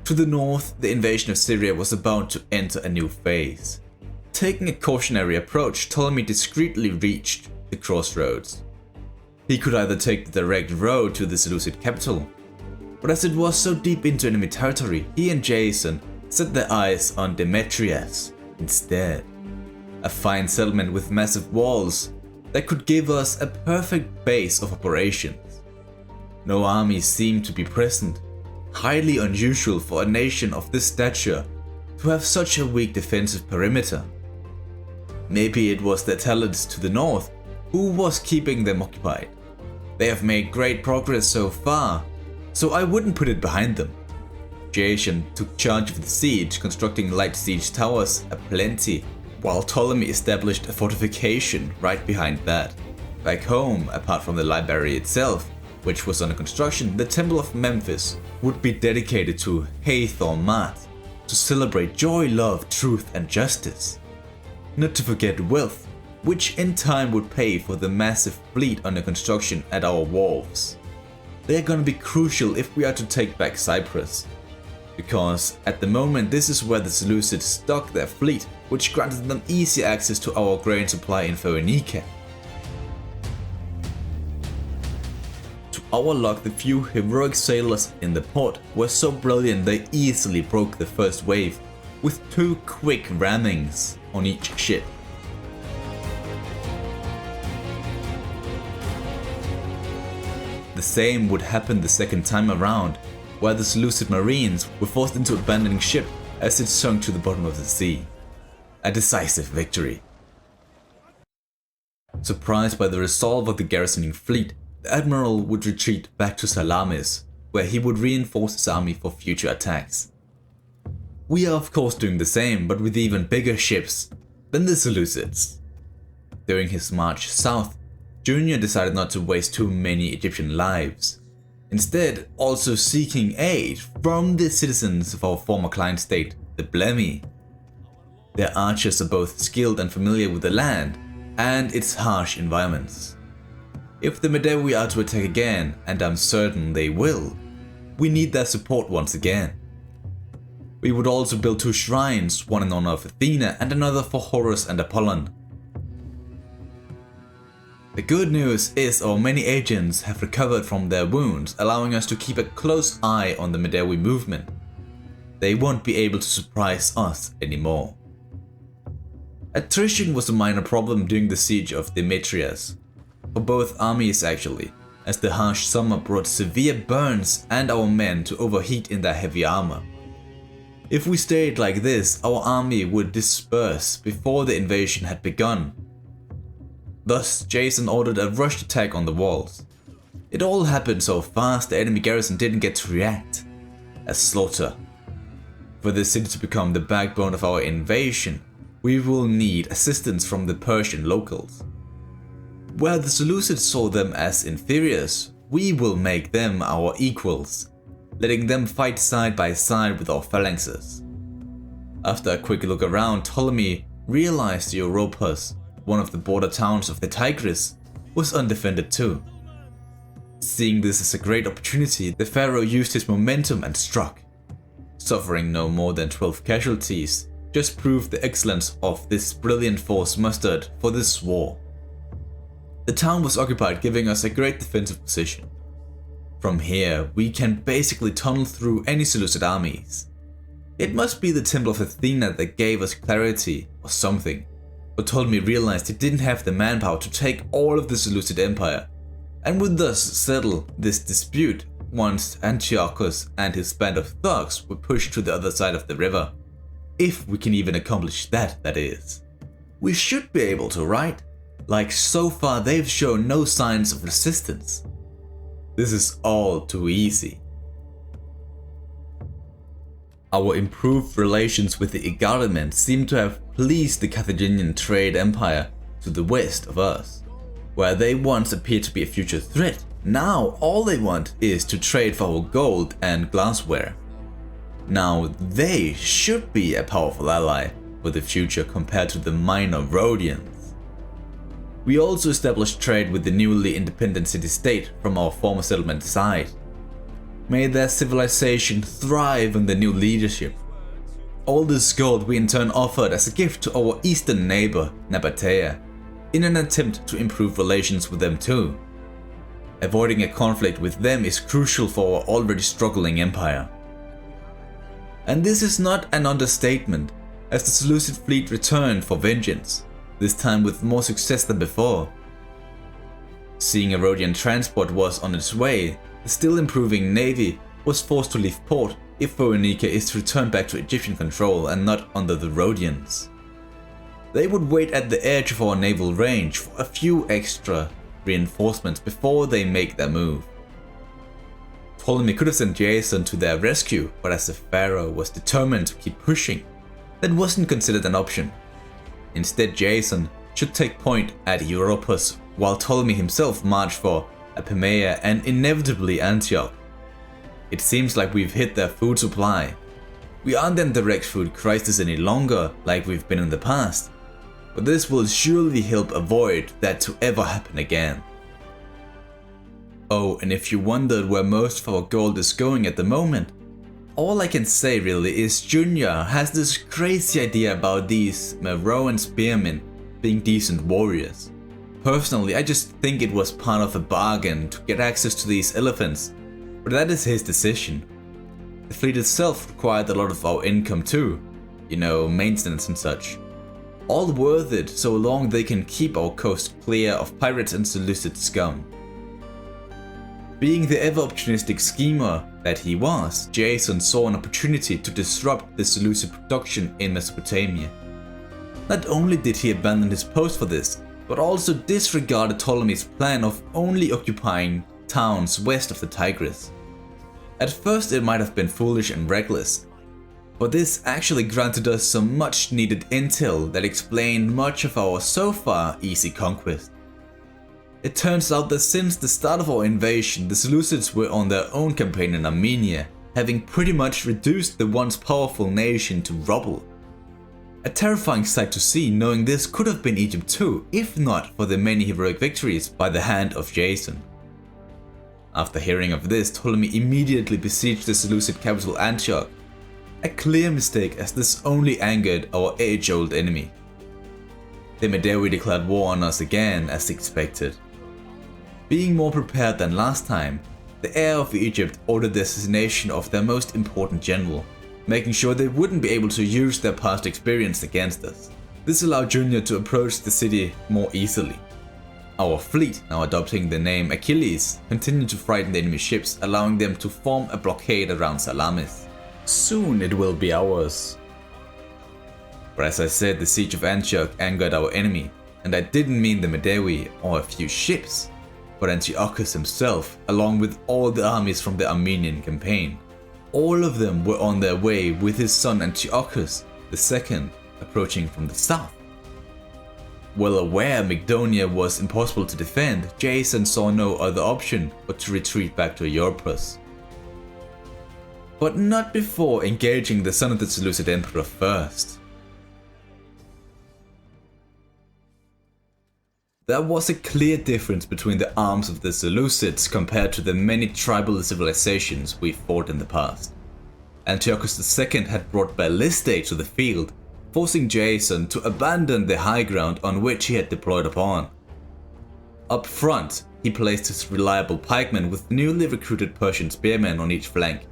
Speaker 1: To the north, the invasion of Syria was about to enter a new phase. Taking a cautionary approach, Ptolemy discreetly reached the crossroads. He could either take the direct road to the Seleucid capital, but as it was so deep into enemy territory, he and Jason set their eyes on Demetrius instead. A fine settlement with massive walls that could give us a perfect base of operations. No army seemed to be present, highly unusual for a nation of this stature to have such a weak defensive perimeter. Maybe it was their talents to the north who was keeping them occupied. They have made great progress so far, so I wouldn't put it behind them. Jason took charge of the siege, constructing light siege towers aplenty, while Ptolemy established a fortification right behind that. Back home, apart from the library itself, which was under construction, the Temple of Memphis would be dedicated to Hathor Mat, to celebrate joy, love, truth and justice. Not to forget wealth, which in time would pay for the massive fleet under construction at our wharves. They are gonna be crucial if we are to take back Cyprus. because at the moment this is where the Seleucids stocked their fleet, which granted them easy access to our grain supply in Phoenicia. To our luck, the few heroic sailors in the port were so brilliant they easily broke the first wave with 2 quick rammings on each ship. The same would happen the second time around, where the Seleucid marines were forced into abandoning ship as it sunk to the bottom of the sea. A decisive victory. Surprised by the resolve of the garrisoning fleet, the admiral would retreat back to Salamis, where he would reinforce his army for future attacks. We are of course doing the same, but with even bigger ships than the Seleucids. During his march south, Junior decided not to waste too many Egyptian lives, instead also seeking aid from the citizens of our former client state, the Blemi. Their archers are both skilled and familiar with the land and its harsh environments. If the Medewi are to attack again, and I'm certain they will, we need their support once again. We would also build 2 shrines, one in honor of Athena and another for Horus and Apollon. The good news is our many agents have recovered from their wounds, allowing us to keep a close eye on the Medewi movement. They won't be able to surprise us anymore. Attrition was a minor problem during the siege of Demetrius, for both armies actually, as the harsh summer brought severe burns and our men to overheat in their heavy armor. If we stayed like this, our army would disperse before the invasion had begun. Thus, Jason ordered a rushed attack on the walls. It all happened so fast the enemy garrison didn't get to react. A slaughter. For the city to become the backbone of our invasion, we will need assistance from the Persian locals. Where the Seleucids saw them as inferiors, we will make them our equals, letting them fight side by side with our phalanxes. After a quick look around, Ptolemy realized Europus, one of the border towns of the Tigris, was undefended too. Seeing this as a great opportunity, the pharaoh used his momentum and struck. Suffering no more than 12 casualties just proved the excellence of this brilliant force mustered for this war. The town was occupied, giving us a great defensive position. From here, we can basically tunnel through any Seleucid armies. It must be the temple of Athena that gave us clarity or something, but Ptolemy realized he didn't have the manpower to take all of the Seleucid Empire, and would thus settle this dispute once Antiochus and his band of thugs were pushed to the other side of the river. If we can even accomplish that, that is. We should be able to, right? Like so far they've shown no signs of resistance. This is all too easy. Our improved relations with the government seem to have pleased the Carthaginian trade empire to the west of us. Where they once appeared to be a future threat, now all they want is to trade for our gold and glassware. Now they should be a powerful ally for the future compared to the minor Rhodians. We also established trade with the newly independent city-state from our former settlement side. May their civilization thrive under new leadership. All this gold we in turn offered as a gift to our eastern neighbor, Nabatea, in an attempt to improve relations with them too. Avoiding a conflict with them is crucial for our already struggling empire. And this is not an understatement, as the Seleucid fleet returned for vengeance, this time with more success than before. Seeing a Rhodian transport was on its way, the still improving navy was forced to leave port if Phoenicia is to return back to Egyptian control and not under the Rhodians. They would wait at the edge of our naval range for a few extra reinforcements before they make their move. Ptolemy could have sent Jason to their rescue, but as the pharaoh was determined to keep pushing, that wasn't considered an option. Instead, Jason should take point at Europus, while Ptolemy himself marched for Apamea and inevitably Antioch. It seems like we've hit their food supply. We aren't in direct food crisis any longer like we've been in the past, but this will surely help avoid that to ever happen again. Oh, and if you wondered where most of our gold is going at the moment, All I can say really is Junior has this crazy idea about these Meroan spearmen being decent warriors. Personally, I just think it was part of a bargain to get access to these elephants, but that is his decision. The fleet itself required a lot of our income too, maintenance and such. All worth it so long they can keep our coast clear of pirates and Seleucid scum. Being the ever-opportunistic schemer that he was, Jason saw an opportunity to disrupt the Seleucid production in Mesopotamia. Not only did he abandon his post for this, but also disregarded Ptolemy's plan of only occupying towns west of the Tigris. At first it might have been foolish and reckless, but this actually granted us some much needed intel that explained much of our so far easy conquest. It turns out that since the start of our invasion, the Seleucids were on their own campaign in Armenia, having pretty much reduced the once powerful nation to rubble. A terrifying sight to see, knowing this could have been Egypt too, if not for the many heroic victories by the hand of Jason. After hearing of this, Ptolemy immediately besieged the Seleucid capital Antioch, a clear mistake as this only angered our age-old enemy. The Medewi declared war on us again as expected. Being more prepared than last time, the heir of Egypt ordered the assassination of their most important general, making sure they wouldn't be able to use their past experience against us. This allowed Junior to approach the city more easily. Our fleet, now adopting the name Achilles, continued to frighten the enemy ships, allowing them to form a blockade around Salamis. Soon it will be ours. But as I said, the siege of Antioch angered our enemy, and I didn't mean the Medewi or a few ships, but Antiochus himself, along with all the armies from the Armenian campaign. All of them were on their way with his son Antiochus II approaching from the south. Well aware Mygdonia was impossible to defend, Jason saw no other option but to retreat back to Europus. But not before engaging the son of the Seleucid emperor first. There was a clear difference between the arms of the Seleucids compared to the many tribal civilizations we fought in the past. Antiochus II had brought ballistae to the field, forcing Jason to abandon the high ground on which he had deployed upon. Up front, he placed his reliable pikemen with newly recruited Persian spearmen on each flank.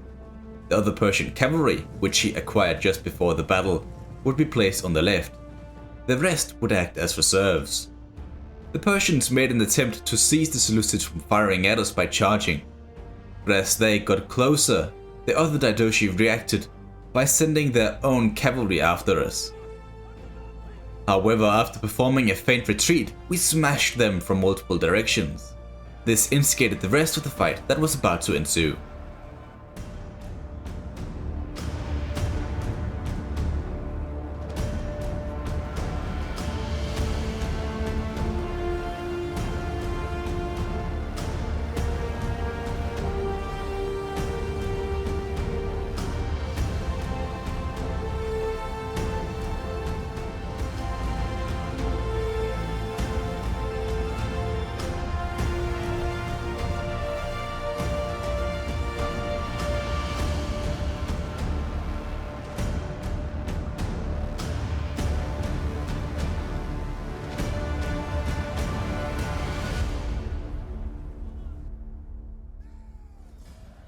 Speaker 1: The other Persian cavalry, which he acquired just before the battle, would be placed on the left. The rest would act as reserves. The Persians made an attempt to seize the Seleucids from firing at us by charging, but as they got closer, the other diadochi reacted by sending their own cavalry after us. However, after performing a feint retreat, we smashed them from multiple directions. This instigated the rest of the fight that was about to ensue.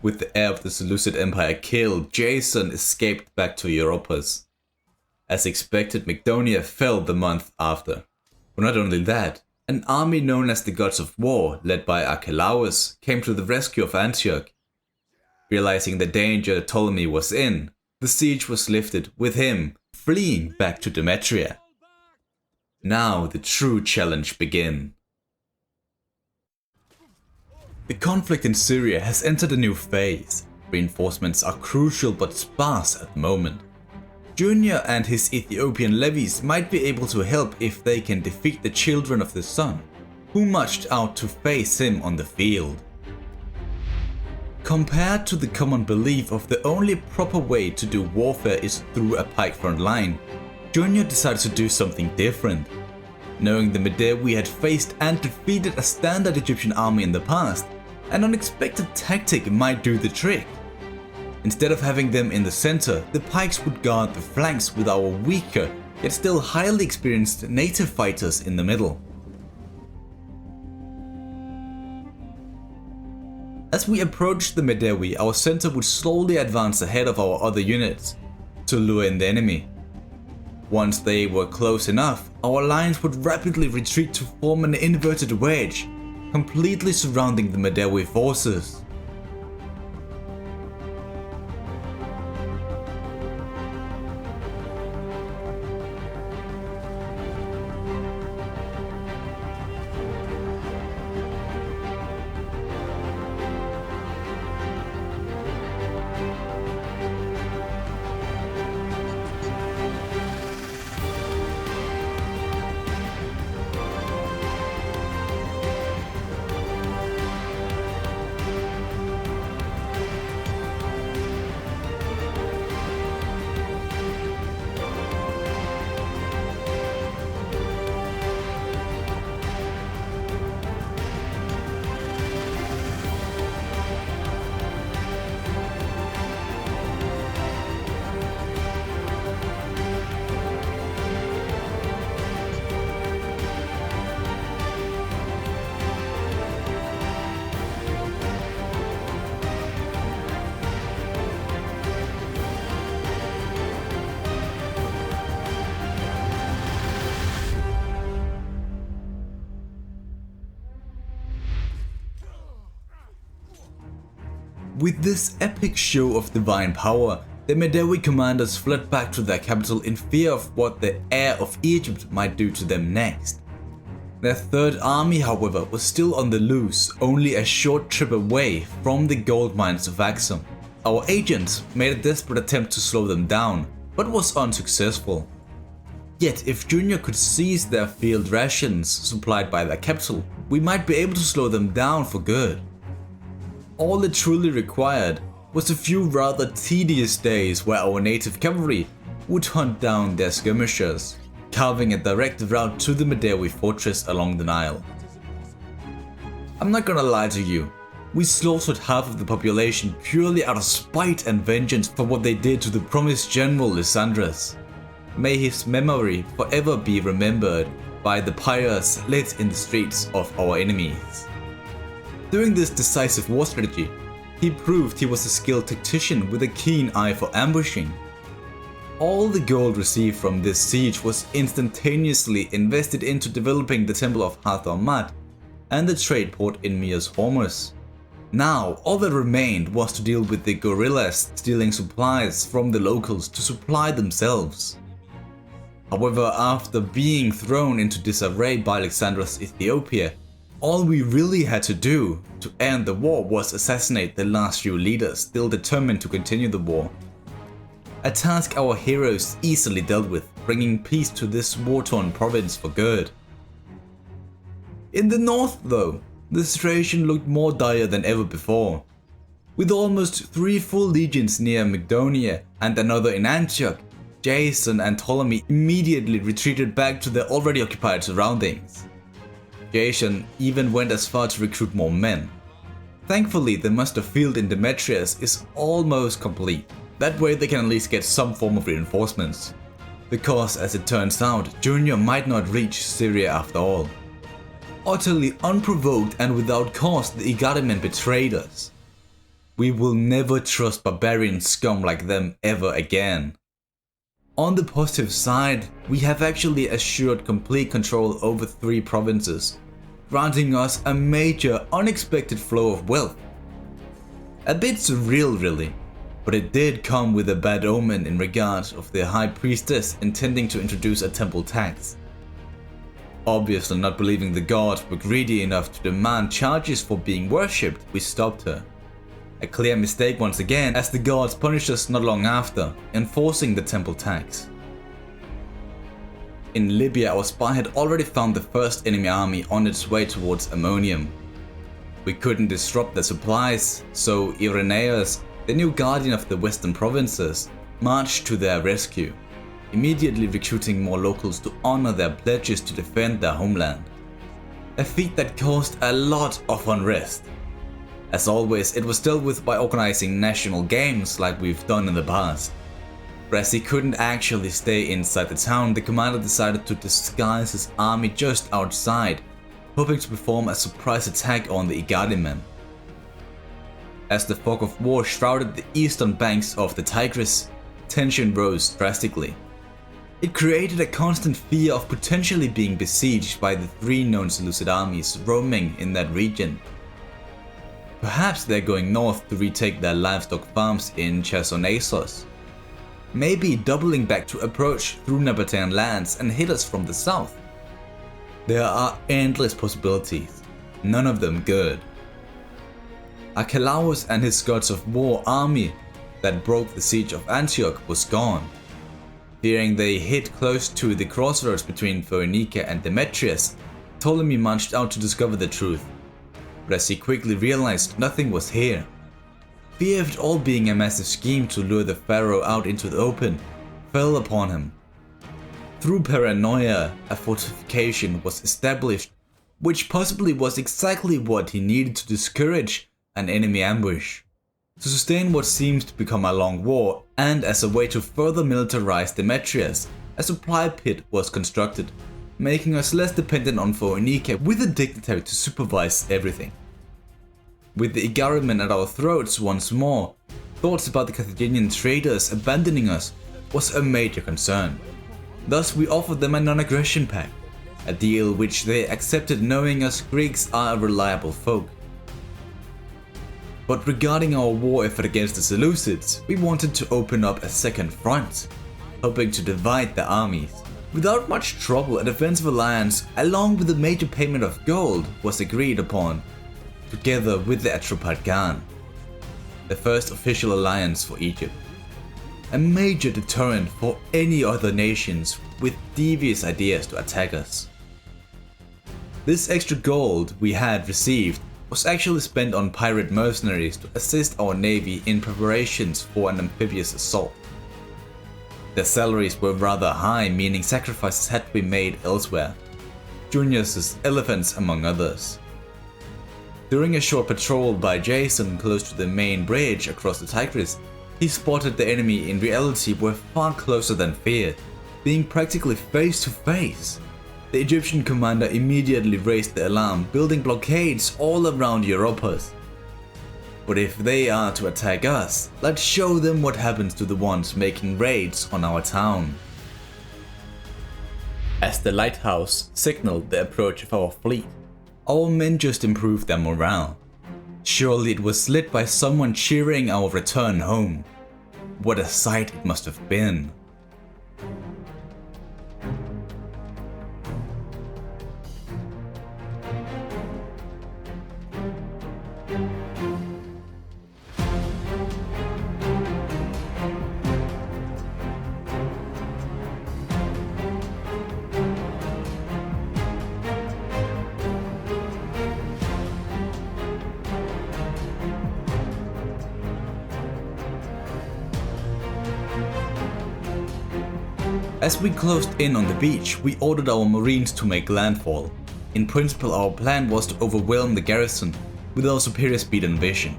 Speaker 1: With the heir of the Seleucid Empire killed, Jason escaped back to Europus. As expected, Mygdonia fell the month after. But not only that, an army known as the Gods of War, led by Archelaus, came to the rescue of Antioch. Realizing the danger Ptolemy was in, the siege was lifted with him fleeing back to Demetria. Now the true challenge began. The conflict in Syria has entered a new phase. Reinforcements are crucial but sparse at the moment. Junior and his Ethiopian levies might be able to help if they can defeat the children of the sun, who marched out to face him on the field. Compared to the common belief of the only proper way to do warfare is through a pike front line, Junior decided to do something different. Knowing the Medewi had faced and defeated a standard Egyptian army in the past, an unexpected tactic might do the trick. Instead of having them in the center, the pikes would guard the flanks with our weaker, yet still highly experienced native fighters in the middle. As we approached the Medewi, our center would slowly advance ahead of our other units to lure in the enemy. Once they were close enough, our lines would rapidly retreat to form an inverted wedge, completely surrounding the Medewi forces. With this epic show of divine power, the Medewi commanders fled back to their capital in fear of what the heir of Egypt might do to them next. Their third army, however, was still on the loose, only a short trip away from the gold mines of Axum. Our agents made a desperate attempt to slow them down, but was unsuccessful. Yet if Junior could seize their field rations supplied by their capital, we might be able to slow them down for good. All it truly required was a few rather tedious days where our native cavalry would hunt down their skirmishers, carving a direct route to the Medewi fortress along the Nile. I'm not gonna lie to you, we slaughtered half of the population purely out of spite and vengeance for what they did to the promised general Lysandras. May his memory forever be remembered by the pyres lit in the streets of our enemies. During this decisive war strategy, he proved he was a skilled tactician with a keen eye for ambushing. All the gold received from this siege was instantaneously invested into developing the Temple of Hathor-Mat and the trade port in Myos Hormuz. Now, all that remained was to deal with the guerrillas stealing supplies from the locals to supply themselves. However, after being thrown into disarray by Alexandra's Ethiopia, all we really had to do to end the war was assassinate the last few leaders still determined to continue the war. A task our heroes easily dealt with, bringing peace to this war-torn province for good. In the north though, the situation looked more dire than ever before. With almost 3 full legions near Mygdonia and another in Antioch, Jason and Ptolemy immediately retreated back to their already occupied surroundings. Jason even went as far to recruit more men. Thankfully, the muster field in Demetrius is almost complete. That way they can at least get some form of reinforcements. Because as it turns out, Junior might not reach Syria after all. Utterly unprovoked and without cause, the Igarimen betrayed us. We will never trust barbarian scum like them ever again. On the positive side, we have actually assured complete control over 3 provinces, granting us a major unexpected flow of wealth. A bit surreal really, but it did come with a bad omen in regard of the high priestess intending to introduce a temple tax. Obviously not believing the gods were greedy enough to demand charges for being worshipped, we stopped her. A clear mistake once again, as the gods punished us not long after, enforcing the temple tax. In Libya, our spy had already found the first enemy army on its way towards Ammonium. We couldn't disrupt their supplies, so Irenaeus, the new guardian of the western provinces, marched to their rescue, immediately recruiting more locals to honor their pledges to defend their homeland. A feat that caused a lot of unrest. As always, it was dealt with by organizing national games like we've done in the past. But as he couldn't actually stay inside the town, the commander decided to disguise his army just outside, hoping to perform a surprise attack on the Igari men. As the fog of war shrouded the eastern banks of the Tigris, tension rose drastically. It created a constant fear of potentially being besieged by the 3 known Seleucid armies roaming in that region. Perhaps they're going north to retake their livestock farms in Chersonesos. Maybe doubling back to approach through Nabatean lands and hit us from the south. There are endless possibilities, none of them good. Archelaus and his gods of war army that broke the siege of Antioch was gone. Fearing they hit close to the crossroads between Phoenicia and Demetrius, Ptolemy marched out to discover the truth. But as he quickly realized, nothing was here. Fear of it all being a massive scheme to lure the pharaoh out into the open fell upon him. Through paranoia, a fortification was established, which possibly was exactly what he needed to discourage an enemy ambush. To sustain what seems to become a long war, and as a way to further militarize Demetrius, a supply pit was constructed, making us less dependent on Phoenicia with a dignitary to supervise everything. With the Igari men at our throats once more, thoughts about the Carthaginian traders abandoning us was a major concern. Thus we offered them a non-aggression pact, a deal which they accepted knowing us Greeks are a reliable folk. But regarding our war effort against the Seleucids, we wanted to open up a second front, hoping to divide the armies. Without much trouble, a defensive alliance along with a major payment of gold was agreed upon, together with the Atropatgan, the first official alliance for Egypt. A major deterrent for any other nations with devious ideas to attack us. This extra gold we had received was actually spent on pirate mercenaries to assist our navy in preparations for an amphibious assault. Their salaries were rather high, meaning sacrifices had to be made elsewhere, Junius's elephants among others. During a short patrol by Jason close to the main bridge across the Tigris, he spotted the enemy in reality were far closer than feared, being practically face to face. The Egyptian commander immediately raised the alarm, building blockades all around Europos. But if they are to attack us, let's show them what happens to the ones making raids on our town. As the lighthouse signaled the approach of our fleet, our men just improved their morale. Surely it was lit by someone cheering our return home. What a sight it must have been. As we closed in on the beach, we ordered our marines to make landfall. In principle, our plan was to overwhelm the garrison with our superior speed and vision.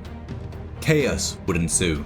Speaker 1: Chaos would ensue.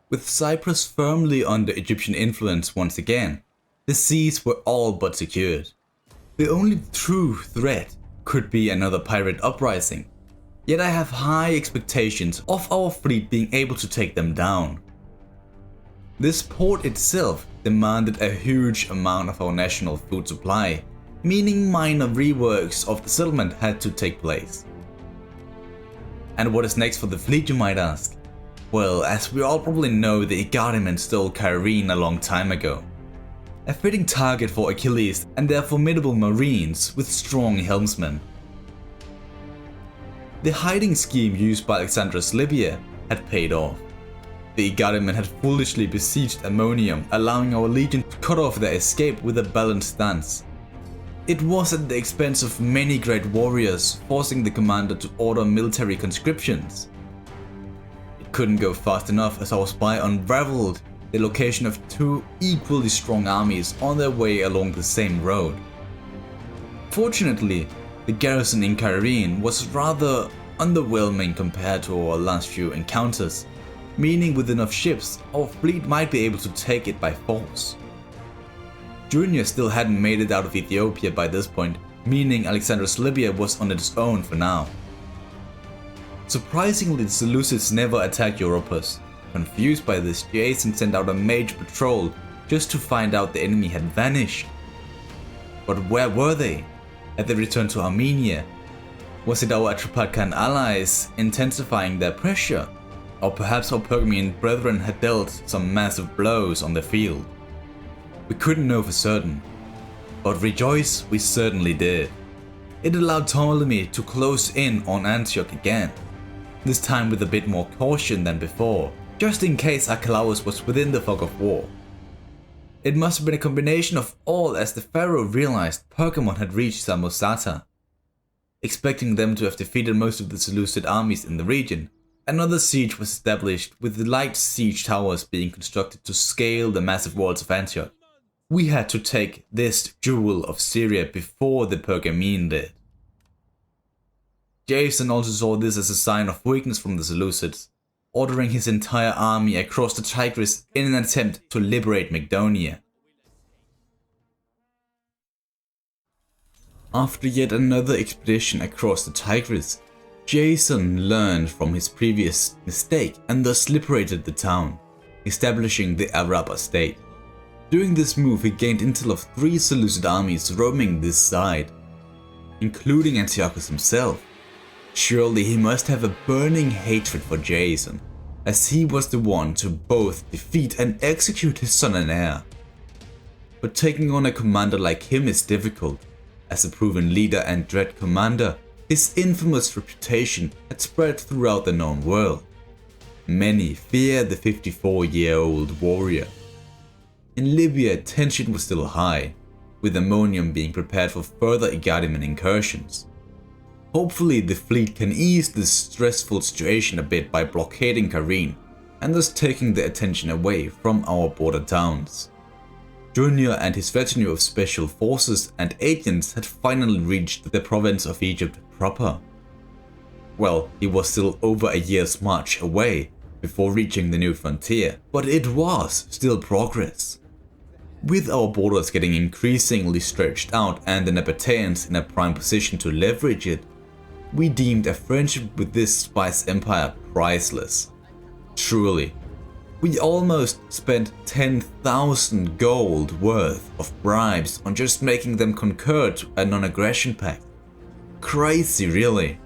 Speaker 1: With Cyprus firmly under Egyptian influence once again, the seas were all but secured. The only true threat could be another pirate uprising, yet I have high expectations of our fleet being able to take them down. This port itself demanded a huge amount of our national food supply, meaning minor reworks of the settlement had to take place. And what is next for the fleet, you might ask? Well, as we all probably know, the Agarimen stole Cyrene a long time ago. A fitting target for Achilles and their formidable marines with strong helmsmen. The hiding scheme used by Alexander's Libya had paid off. The Agarimen had foolishly besieged Ammonium, allowing our legion to cut off their escape with a balanced stance. It was at the expense of many great warriors, forcing the commander to order military conscriptions. It couldn't go fast enough as our spy unraveled the location of two equally strong armies on their way along the same road. Fortunately, the garrison in Cyrene was rather underwhelming compared to our last few encounters, meaning with enough ships, our fleet might be able to take it by force. Junior still hadn't made it out of Ethiopia by this point, meaning Alexander's Libya was on its own for now. Surprisingly, the Seleucids never attacked Europus. Confused by this, Jason sent out a major patrol just to find out the enemy had vanished. But where were they? Had they returned to Armenia? Was it our Atropacan allies intensifying their pressure? Or perhaps our Pergamene brethren had dealt some massive blows on the field? We couldn't know for certain, but rejoice we certainly did. It allowed Ptolemy to close in on Antioch again, this time with a bit more caution than before, just in case Archelaus was within the fog of war. It must have been a combination of all, as the pharaoh realized Pergamon had reached Samosata. Expecting them to have defeated most of the Seleucid armies in the region, another siege was established with the light siege towers being constructed to scale the massive walls of Antioch. We had to take this jewel of Syria before the Pergamene did. Jason also saw this as a sign of weakness from the Seleucids, ordering his entire army across the Tigris in an attempt to liberate Macedonia. After yet another expedition across the Tigris, Jason learned from his previous mistake and thus liberated the town, establishing the Araba state. During this move, he gained intel of 3 Seleucid armies roaming this side, including Antiochus himself. Surely he must have a burning hatred for Jason, as he was the one to both defeat and execute his son and heir. But taking on a commander like him is difficult. As a proven leader and dread commander, his infamous reputation had spread throughout the known world. Many feared the 54-year-old warrior. In Libya, tension was still high, with Ammonium being prepared for further Agarimen incursions. Hopefully the fleet can ease this stressful situation a bit by blockading Cyrene, and thus taking the attention away from our border towns. Junior and his retinue of special forces and agents had finally reached the province of Egypt proper. Well, he was still over a year's march away before reaching the new frontier, but it was still progress. With our borders getting increasingly stretched out and the Nabateans in a prime position to leverage it, we deemed a friendship with this spice empire priceless. Truly, we almost spent 10,000 gold worth of bribes on just making them concur to a non-aggression pact. Crazy, really.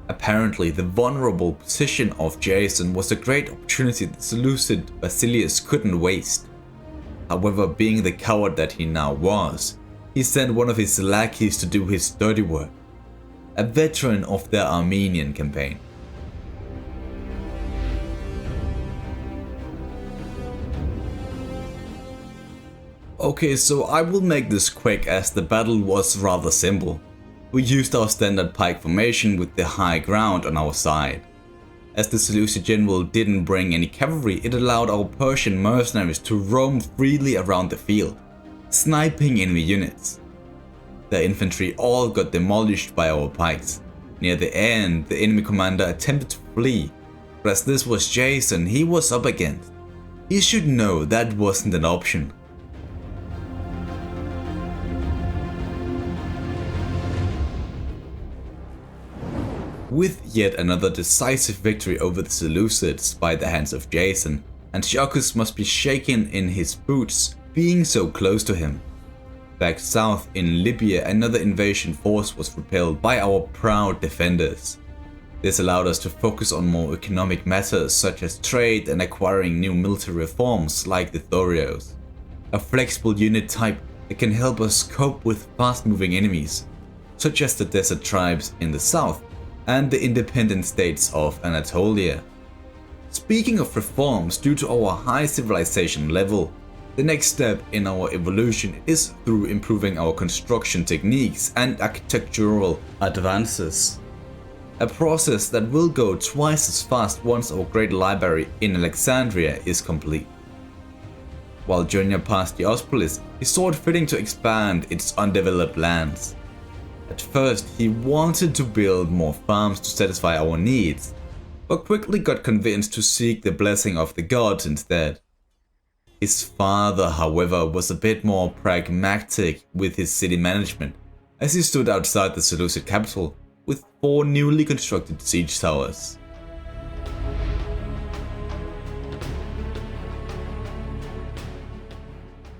Speaker 1: Apparently, the vulnerable position of Jason was a great opportunity the Seleucid Basilius couldn't waste. However, being the coward that he now was, he sent one of his lackeys to do his dirty work, a veteran of their Armenian campaign. Okay, so I will make this quick as the battle was rather simple. We used our standard pike formation with the high ground on our side. As the Seleucid general didn't bring any cavalry, it allowed our Persian mercenaries to roam freely around the field, sniping enemy units. Their infantry all got demolished by our pikes. Near the end, the enemy commander attempted to flee, But as this was Jason he was up against, he should know that wasn't an option. With yet another decisive victory over the Seleucids by the hands of Jason, Antiochus must be shaken in his boots being so close to him. Back south in Libya, another invasion force was repelled by our proud defenders. This allowed us to focus on more economic matters such as trade and acquiring new military reforms like the Thorios, a flexible unit type that can help us cope with fast-moving enemies, such as the desert tribes in the south and the independent states of Anatolia. Speaking of reforms, due to our high civilization level, the next step in our evolution is through improving our construction techniques and architectural advances. A process that will go twice as fast once our great library in Alexandria is complete. While Junior passed the Ospolis, he saw it fitting to expand its undeveloped lands. At first, he wanted to build more farms to satisfy our needs, but quickly got convinced to seek the blessing of the gods instead. His father, however, was a bit more pragmatic with his city management, as he stood outside the Seleucid capital with 4 newly constructed siege towers.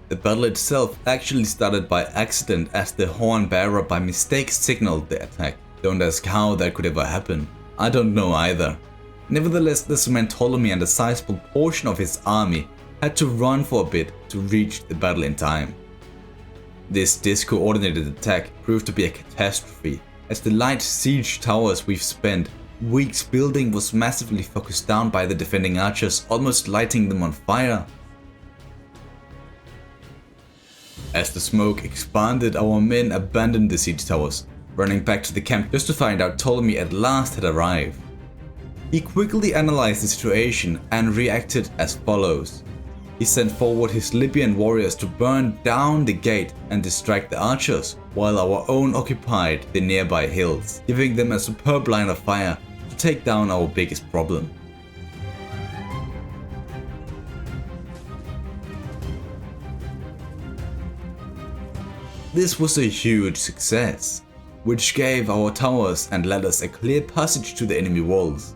Speaker 1: The battle itself actually started by accident, as the horn bearer by mistake signaled the attack. Don't ask how that could ever happen. I don't know either. Nevertheless, this meant Ptolemy and a sizable portion of his army had to run for a bit to reach the battle in time. This discoordinated attack proved to be a catastrophe, as the light siege towers we've spent weeks building was massively focused down by the defending archers, almost lighting them on fire. As the smoke expanded, our men abandoned the siege towers, running back to the camp just to find out Ptolemy at last had arrived. He quickly analyzed the situation and reacted as follows. He sent forward his Libyan warriors to burn down the gate and distract the archers, while our own occupied the nearby hills, giving them a superb line of fire to take down our biggest problem. This was a huge success, which gave our towers and ladders a clear passage to the enemy walls.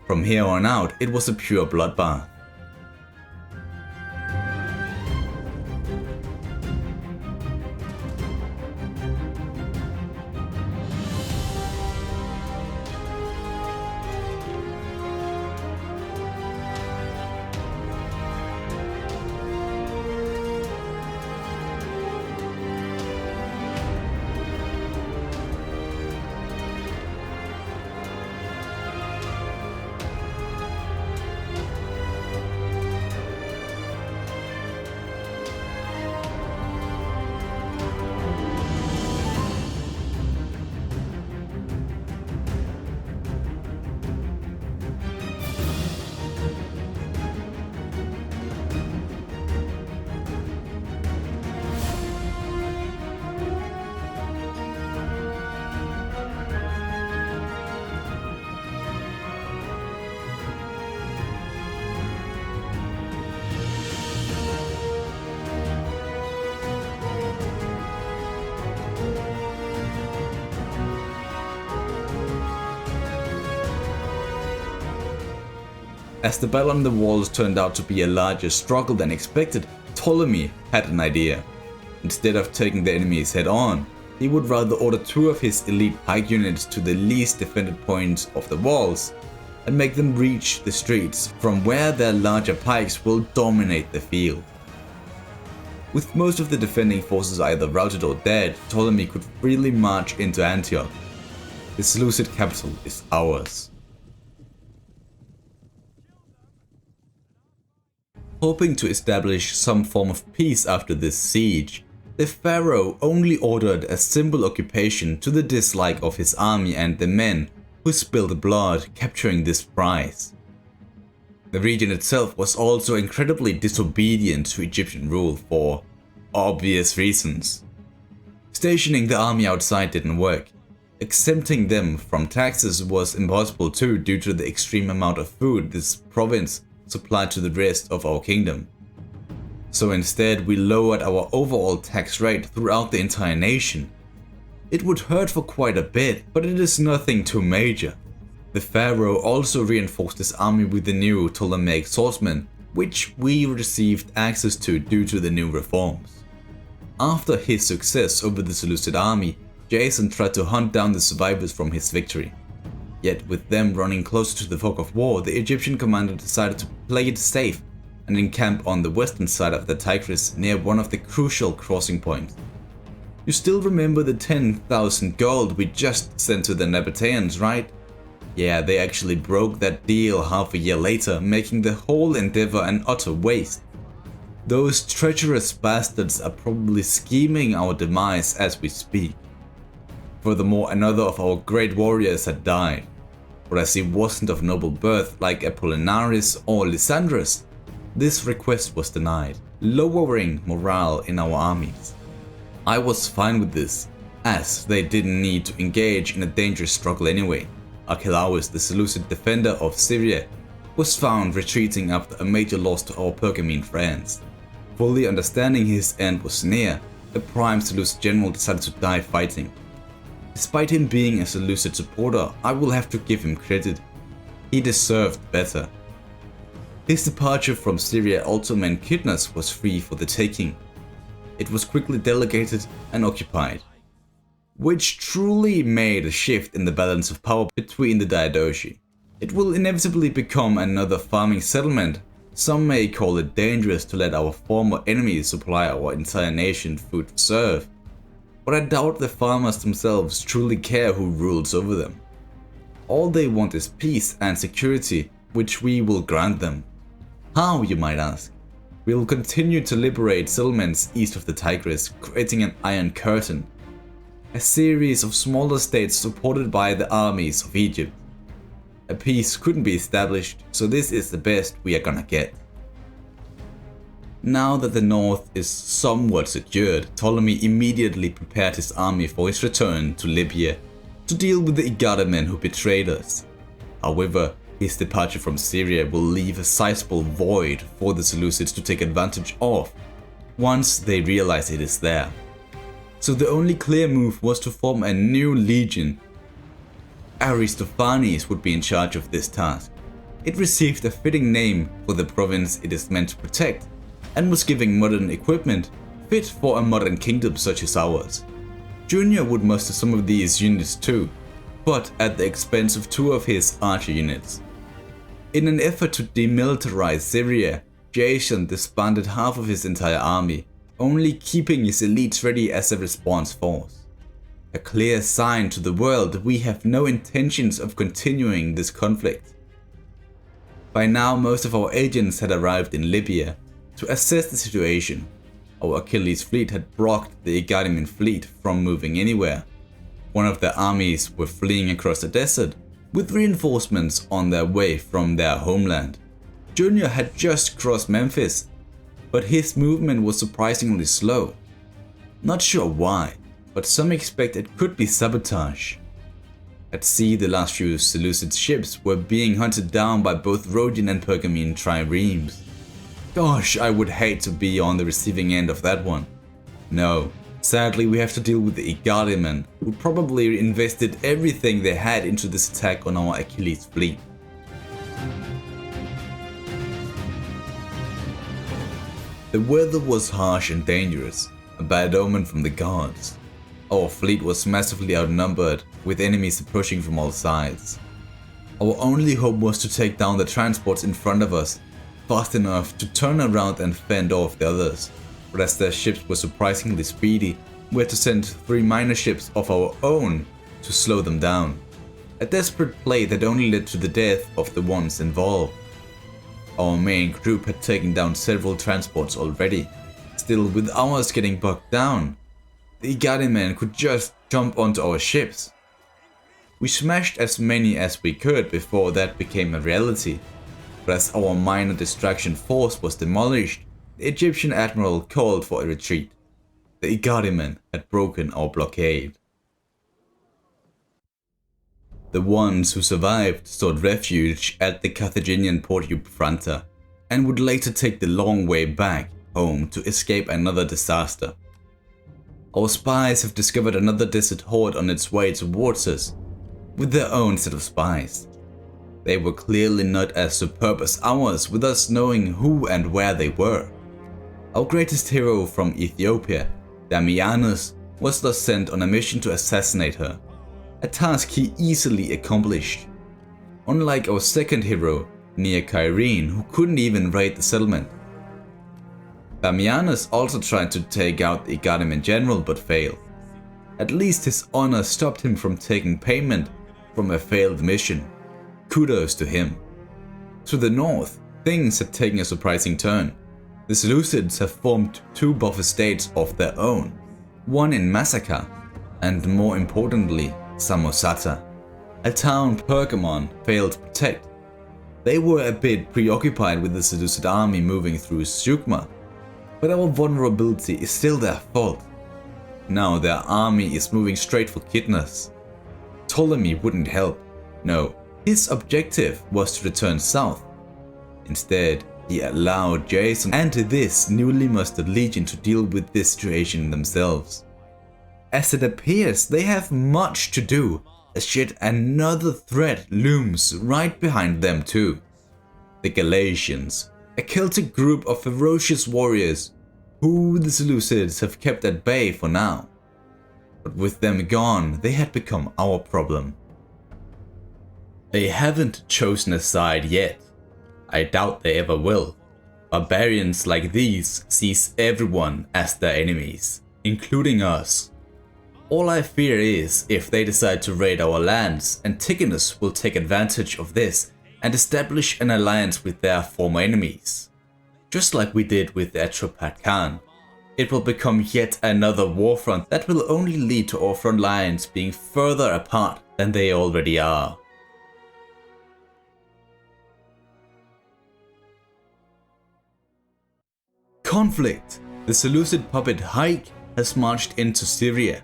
Speaker 1: From here on out, it was a pure bloodbath. As the battle on the walls turned out to be a larger struggle than expected, Ptolemy had an idea. Instead of taking the enemies head on, he would rather order 2 of his elite pike units to the least defended points of the walls and make them reach the streets, from where their larger pikes will dominate the field. With most of the defending forces either routed or dead, Ptolemy could freely march into Antioch. The Seleucid capital is ours. Hoping to establish some form of peace after this siege, the pharaoh only ordered a simple occupation to the dislike of his army and the men who spilled blood capturing this prize. The region itself was also incredibly disobedient to Egyptian rule for obvious reasons. Stationing the army outside didn't work. Exempting them from taxes was impossible too due to the extreme amount of food this province supplied to the rest of our kingdom. So instead we lowered our overall tax rate throughout the entire nation. It would hurt for quite a bit, but it is nothing too major. The pharaoh also reinforced his army with the new Ptolemaic swordsmen, which we received access to due to the new reforms. After his success over the Seleucid army, Jason tried to hunt down the survivors from his victory. Yet with them running closer to the fog of war, the Egyptian commander decided to play it safe and encamp on the western side of the Tigris near one of the crucial crossing points. You still remember the 10,000 gold we just sent to the Nabateans, right? Yeah, they actually broke that deal half a year later, making the whole endeavor an utter waste. Those treacherous bastards are probably scheming our demise as we speak. Furthermore, another of our great warriors had died, but as he wasn't of noble birth like Apollinaris or Lysandrus, this request was denied, lowering morale in our armies. I was fine with this, as they didn't need to engage in a dangerous struggle anyway. Archelaus, the Seleucid defender of Syria, was found retreating after a major loss to our Pergamene friends. Fully understanding his end was near, the prime Seleucid general decided to die fighting. Despite him being a Seleucid supporter, I will have to give him credit. He deserved better. His departure from Syria also meant Kidnas was free for the taking. It was quickly delegated and occupied, which truly made a shift in the balance of power between the diadochi. It will inevitably become another farming settlement. Some may call it dangerous to let our former enemies supply our entire nation food to serve, but I doubt the farmers themselves truly care who rules over them. All they want is peace and security, which we will grant them. How, you might ask? We will continue to liberate settlements east of the Tigris, creating an Iron Curtain, a series of smaller states supported by the armies of Egypt. A peace couldn't be established, so this is the best we are gonna get. Now that the north is somewhat secured, Ptolemy immediately prepared his army for his return to Libya to deal with the Igadamen who betrayed us. However, his departure from Syria will leave a sizable void for the Seleucids to take advantage of once they realize it is there. So the only clear move was to form a new legion. Aristophanes would be in charge of this task. It received a fitting name for the province it is meant to protect, and was given modern equipment fit for a modern kingdom such as ours. Junior would muster some of these units too, but at the expense of 2 of his archer units. In an effort to demilitarize Syria, Jason disbanded half of his entire army, only keeping his elites ready as a response force. A clear sign to the world that we have no intentions of continuing this conflict. By now, most of our agents had arrived in Libya to assess the situation. Our Achilles fleet had blocked the Igadamen fleet from moving anywhere. One of their armies were fleeing across the desert, with reinforcements on their way from their homeland. Junior had just crossed Memphis, but his movement was surprisingly slow. Not sure why, but some expect it could be sabotage. At sea, the last few Seleucid ships were being hunted down by both Rhodian and Pergamene triremes. Gosh, I would hate to be on the receiving end of that one. No, sadly we have to deal with the Igadamen, who probably invested everything they had into this attack on our Achilles fleet. The weather was harsh and dangerous, a bad omen from the gods. Our fleet was massively outnumbered, with enemies approaching from all sides. Our only hope was to take down the transports in front of us fast enough to turn around and fend off the others, but as their ships were surprisingly speedy, we had to send 3 minor ships of our own to slow them down. A desperate play that only led to the death of the ones involved. Our main group had taken down several transports already. Still, with ours getting bogged down, the Igadamen could just jump onto our ships. We smashed as many as we could before that became a reality. But as our minor distraction force was demolished, the Egyptian admiral called for a retreat. The Igadamen had broken our blockade. The ones who survived sought refuge at the Carthaginian port Euphrantia and would later take the long way back home to escape another disaster. Our spies have discovered another desert horde on its way towards us, with their own set of spies. They were clearly not as superb as ours, with us knowing who and where they were. Our greatest hero from Ethiopia, Damianus, was thus sent on a mission to assassinate her, a task he easily accomplished. Unlike our second hero, near Cyrene, who couldn't even raid the settlement. Damianus also tried to take out the Agadem in general but failed. At least his honor stopped him from taking payment from a failed mission. Kudos to him. To the north, things had taken a surprising turn. The Seleucids have formed two buffer states of their own, one in Massacre, and more importantly, Samosata, a town Pergamon failed to protect. They were a bit preoccupied with the Seleucid army moving through Sukma, but our vulnerability is still their fault. Now their army is moving straight for Kidnas. Ptolemy wouldn't help. No, his objective was to return south. Instead, he allowed Jason and this newly mustered legion to deal with this situation themselves. As it appears, they have much to do, as yet another threat looms right behind them too. The Galatians, a Celtic group of ferocious warriors who the Seleucids have kept at bay for now. But with them gone, they had become our problem. They haven't chosen a side yet. I doubt they ever will. Barbarians like these sees everyone as their enemies, including us. All I fear is if they decide to raid our lands, Antiochus will take advantage of this and establish an alliance with their former enemies. Just like we did with Atropat Khan. It will become yet another war front that will only lead to our front lines being further apart than they already are. Conflict. The Seleucid puppet Haik has marched into Syria.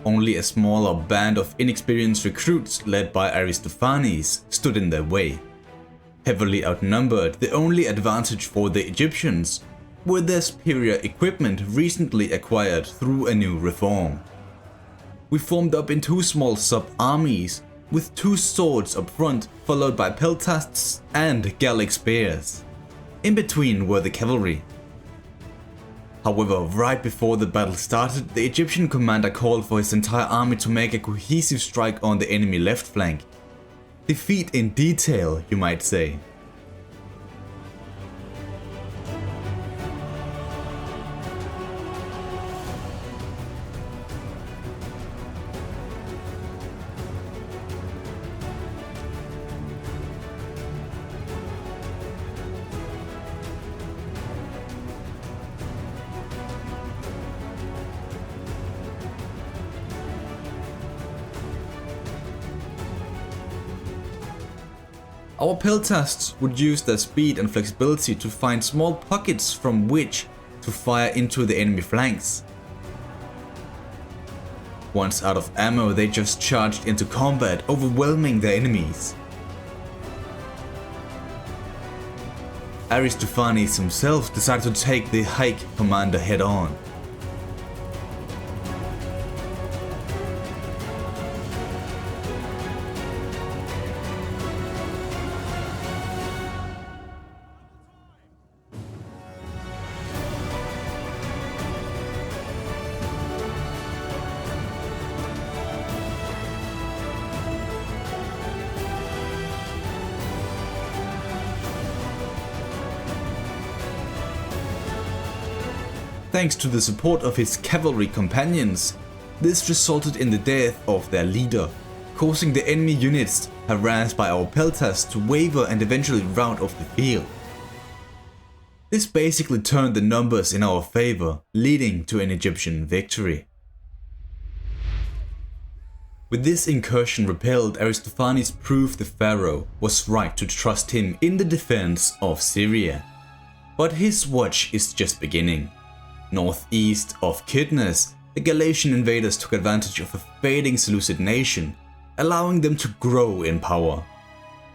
Speaker 1: Only a smaller band of inexperienced recruits led by Aristophanes stood in their way. Heavily outnumbered, the only advantage for the Egyptians were their superior equipment recently acquired through a new reform. We formed up in two small sub-armies with two swords up front, followed by peltasts and Gallic spears. In between were the cavalry. However, right before the battle started, the Egyptian commander called for his entire army to make a cohesive strike on the enemy left flank. Defeat in detail, you might say. Our peltasts would use their speed and flexibility to find small pockets from which to fire into the enemy flanks. Once out of ammo, they just charged into combat, overwhelming their enemies. Aristophanes himself decided to take the Haik commander head on. Thanks to the support of his cavalry companions, this resulted in the death of their leader, causing the enemy units harassed by our peltasts to waver and eventually rout off the field. This basically turned the numbers in our favor, leading to an Egyptian victory. With this incursion repelled, Aristophanes proved the pharaoh was right to trust him in the defense of Syria. But his watch is just beginning. Northeast of Kidnas, the Galatian invaders took advantage of a fading Seleucid nation, allowing them to grow in power.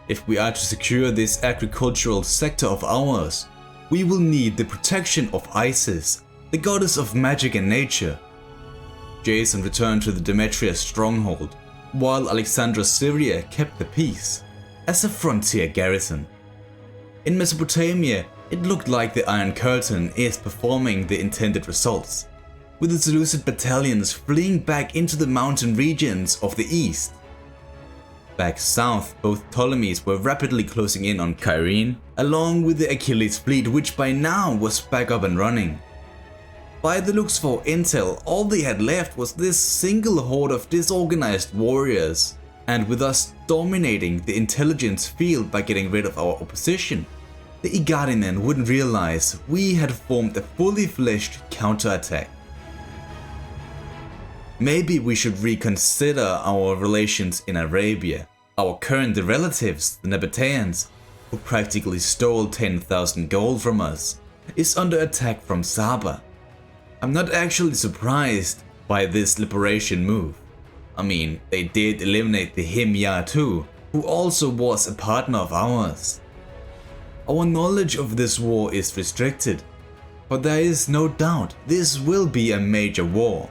Speaker 1: If we are to secure this agricultural sector of ours, we will need the protection of Isis, the goddess of magic and nature. Jason returned to the Demetrius stronghold, while Alexander's Syria kept the peace, as a frontier garrison. In Mesopotamia, it looked like the Iron Curtain is performing the intended results, with the Seleucid battalions fleeing back into the mountain regions of the east. Back south, both Ptolemies were rapidly closing in on Cyrene, along with the Achilles fleet, which by now was back up and running. By the looks for intel, all they had left was this single horde of disorganized warriors, and with us dominating the intelligence field by getting rid of our opposition, the Igadimen wouldn't realize we had formed a fully fledged counterattack. Maybe we should reconsider our relations in Arabia. Our current relatives, the Nabateans, who practically stole 10,000 gold from us, is under attack from Saba. I'm not actually surprised by this liberation move. I mean, they did eliminate the Himyar too, who also was a partner of ours. Our knowledge of this war is restricted, but there is no doubt this will be a major war,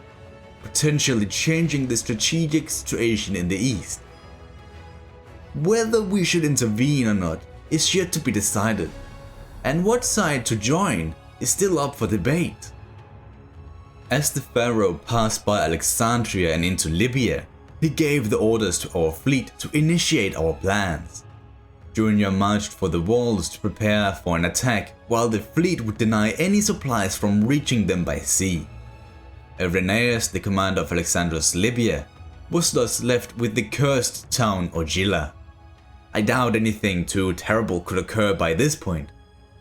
Speaker 1: potentially changing the strategic situation in the east. Whether we should intervene or not is yet to be decided, and what side to join is still up for debate. As the pharaoh passed by Alexandria and into Libya, he gave the orders to our fleet to initiate our plans. Junior marched for the walls to prepare for an attack, while the fleet would deny any supplies from reaching them by sea. Irenaeus, the commander of Alexander's Libya, was thus left with the cursed town Ogila. I doubt anything too terrible could occur by this point,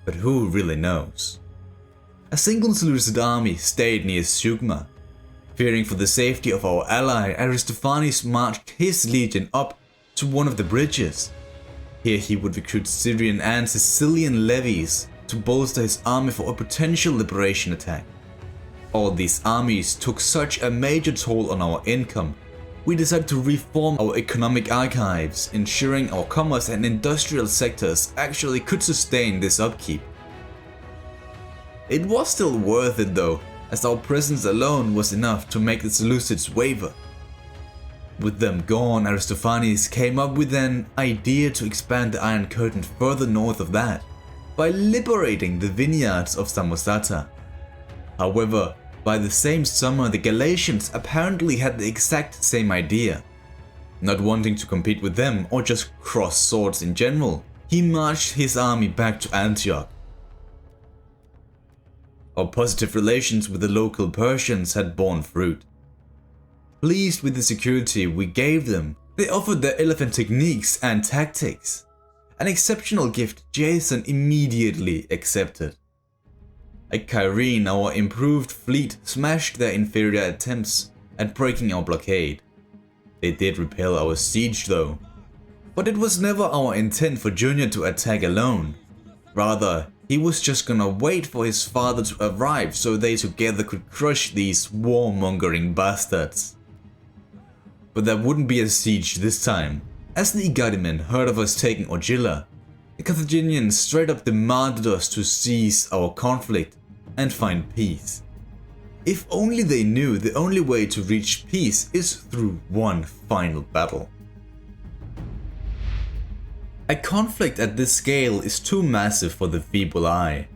Speaker 1: but who really knows? A single Seleucid army stayed near Sugma. Fearing for the safety of our ally, Aristophanes marched his legion up to one of the bridges. Here he would recruit Syrian and Sicilian levies to bolster his army for a potential liberation attack. All these armies took such a major toll on our income, we decided to reform our economic archives, ensuring our commerce and industrial sectors actually could sustain this upkeep. It was still worth it though, as our presence alone was enough to make the Seleucids waver. With them gone, Aristophanes came up with an idea to expand the Iron Curtain further north of that, by liberating the vineyards of Samosata. However, by the same summer, the Galatians apparently had the exact same idea. Not wanting to compete with them or just cross swords in general, he marched his army back to Antioch. Our positive relations with the local Persians had borne fruit. Pleased with the security we gave them, they offered their elephant techniques and tactics, an exceptional gift Jason immediately accepted. At Cyrene, our improved fleet smashed their inferior attempts at breaking our blockade. They did repel our siege though, but it was never our intent for Junior to attack alone. Rather, he was just gonna wait for his father to arrive so they together could crush these warmongering bastards. But there wouldn't be a siege this time. As the Igadimen heard of us taking Ogila, the Carthaginians straight up demanded us to cease our conflict and find peace. If only they knew the only way to reach peace is through one final battle. A conflict at this scale is too massive for the feeble eye.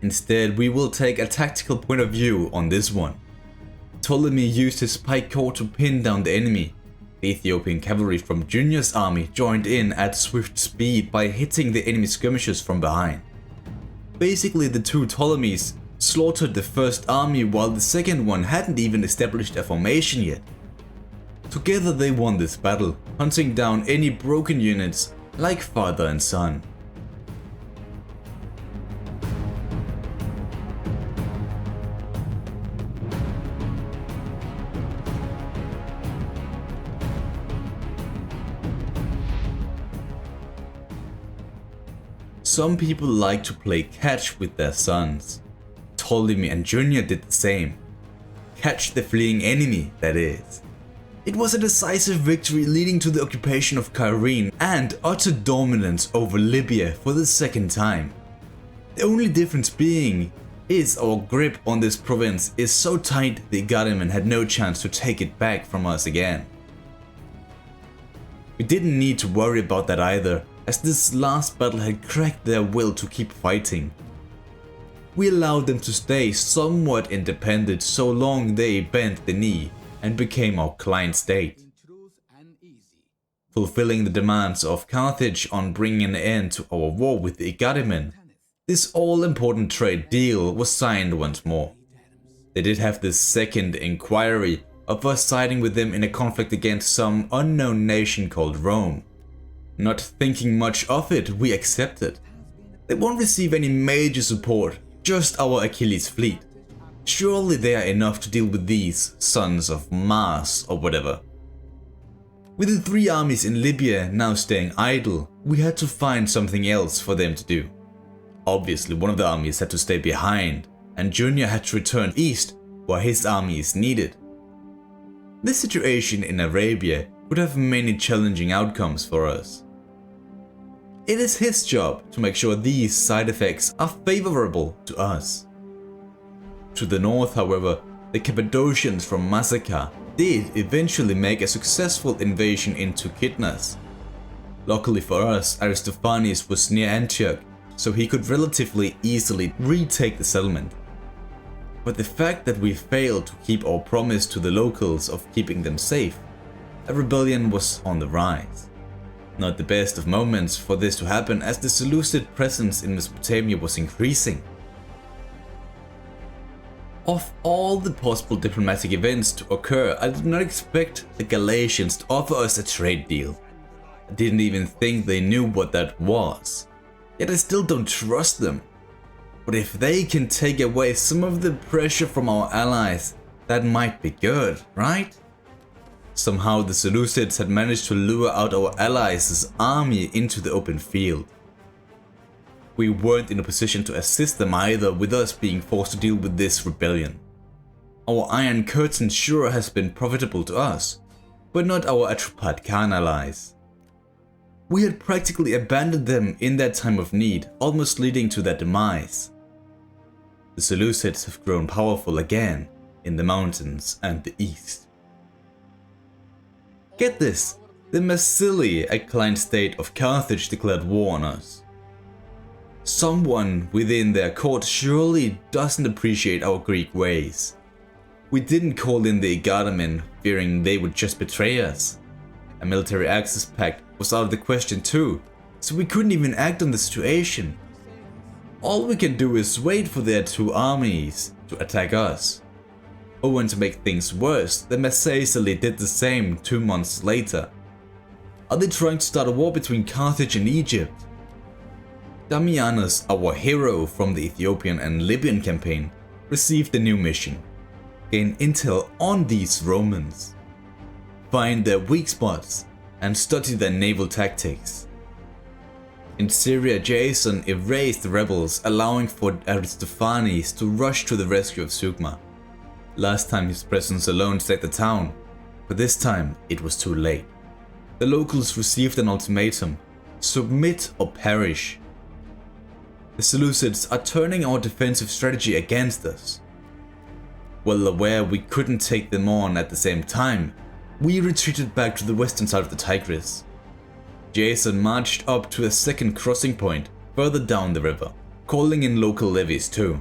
Speaker 1: Instead, we will take a tactical point of view on this one. Ptolemy used his pike corps to pin down the enemy. The Ethiopian cavalry from Junior's army joined in at swift speed by hitting the enemy skirmishers from behind. Basically, the two Ptolemies slaughtered the first army while the second one hadn't even established a formation yet. Together they won this battle, hunting down any broken units like father and son. Some people like to play catch with their sons. Ptolemy and Junior did the same. Catch the fleeing enemy, that is. It was a decisive victory leading to the occupation of Cyrene and utter dominance over Libya for the second time. The only difference being is our grip on this province is so tight the Agamemnon had no chance to take it back from us again. We didn't need to worry about that either, as this last battle had cracked their will to keep fighting. We allowed them to stay somewhat independent so long they bent the knee and became our client state. Fulfilling the demands of Carthage on bringing an end to our war with the Agamemnon, this all-important trade deal was signed once more. They did have this second inquiry of us siding with them in a conflict against some unknown nation called Rome. Not thinking much of it, we accepted. They won't receive any major support, just our Achilles fleet. Surely they are enough to deal with these sons of Mars or whatever. With the 3 armies in Libya now staying idle, we had to find something else for them to do. Obviously one of the armies had to stay behind, and Junior had to return east where his army is needed. This situation in Arabia would have many challenging outcomes for us. It is his job to make sure these side effects are favorable to us. To the north, however, the Cappadocians from Massacre did eventually make a successful invasion into Kidnas. Luckily for us, Aristophanes was near Antioch, so he could relatively easily retake the settlement. But the fact that we failed to keep our promise to the locals of keeping them safe, a rebellion was on the rise. Not the best of moments for this to happen, as the Seleucid presence in Mesopotamia was increasing. Of all the possible diplomatic events to occur, I did not expect the Galatians to offer us a trade deal. I didn't even think they knew what that was. Yet I still don't trust them. But if they can take away some of the pressure from our allies, that might be good, right? Somehow the Seleucids had managed to lure out our allies' army into the open field. We weren't in a position to assist them either, with us being forced to deal with this rebellion. Our Iron Curtain sure has been profitable to us, but not our Atropatene Khan allies. We had practically abandoned them in their time of need, almost leading to their demise. The Seleucids have grown powerful again in the mountains and the east. Get this, the Massili, a client state of Carthage, declared war on us. Someone within their court surely doesn't appreciate our Greek ways. We didn't call in the Agamemnon, fearing they would just betray us. A military access pact was out of the question too, so we couldn't even act on the situation. All we can do is wait for their 2 armies to attack us. Oh, and to make things worse, the Massili did the same 2 months later. Are they trying to start a war between Carthage and Egypt? Damianus, our hero from the Ethiopian and Libyan campaign, received a new mission: gain intel on these Romans, find their weak spots, and study their naval tactics. In Syria, Jason erased the rebels, allowing for Aristophanes to rush to the rescue of Sugma. Last time his presence alone saved the town, but this time it was too late. The locals received an ultimatum: submit or perish. The Seleucids are turning our defensive strategy against us. Well aware we couldn't take them on at the same time, we retreated back to the western side of the Tigris. Jason marched up to a second crossing point further down the river, calling in local levies too.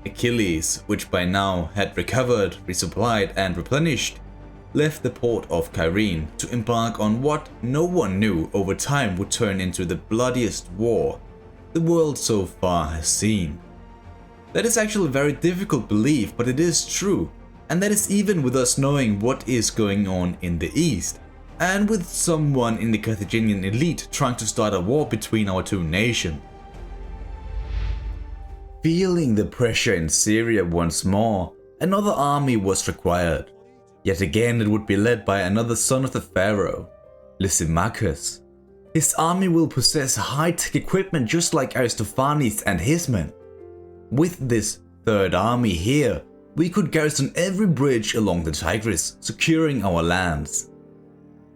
Speaker 1: Achilles, which by now had recovered, resupplied and replenished, left the port of Cyrene to embark on what no one knew over time would turn into the bloodiest war the world so far has seen. That is actually a very difficult belief, but it is true, and that is even with us knowing what is going on in the east, and with someone in the Carthaginian elite trying to start a war between our 2 nations. Feeling the pressure in Syria once more, another army was required. Yet again it would be led by another son of the pharaoh, Lysimachus. His army will possess high-tech equipment just like Aristophanes and his men. With this 3rd army here, we could garrison every bridge along the Tigris, securing our lands.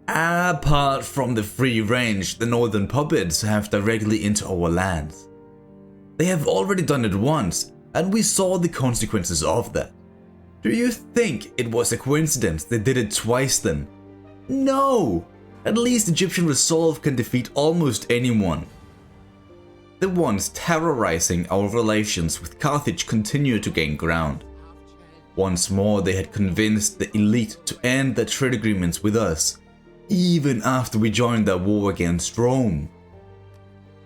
Speaker 1: Apart from the free range the northern puppets have directly into our lands. They have already done it once, and we saw the consequences of that. Do you think it was a coincidence they did it twice then? No! At least Egyptian resolve can defeat almost anyone. The ones terrorizing our relations with Carthage continue to gain ground. Once more they had convinced the elite to end their trade agreements with us, even after we joined their war against Rome.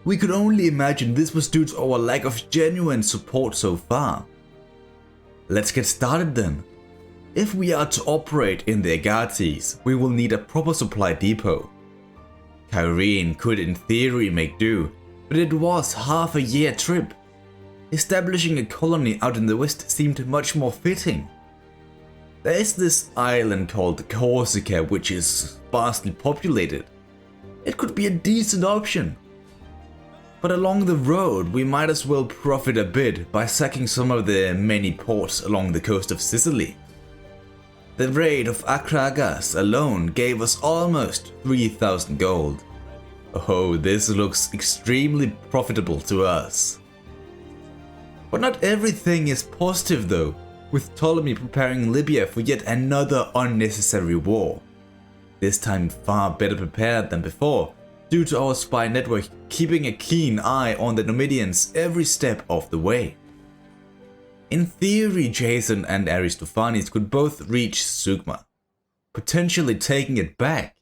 Speaker 1: We could only imagine this was due to our lack of genuine support so far. Let's get started then. If we are to operate in the Agates, we will need a proper supply depot. Cyrene could in theory make do, but it was half a year trip. Establishing a colony out in the west seemed much more fitting. There is this island called Corsica which is sparsely populated. It could be a decent option. But along the road we might as well profit a bit by sacking some of the many ports along the coast of Sicily. The raid of Akragas alone gave us almost 3,000 gold. Oh, this looks extremely profitable to us. But not everything is positive though, with Ptolemy preparing Libya for yet another unnecessary war. This time far better prepared than before, due to our spy network keeping a keen eye on the Numidians every step of the way. In theory, Jason and Aristophanes could both reach Sugma, potentially taking it back,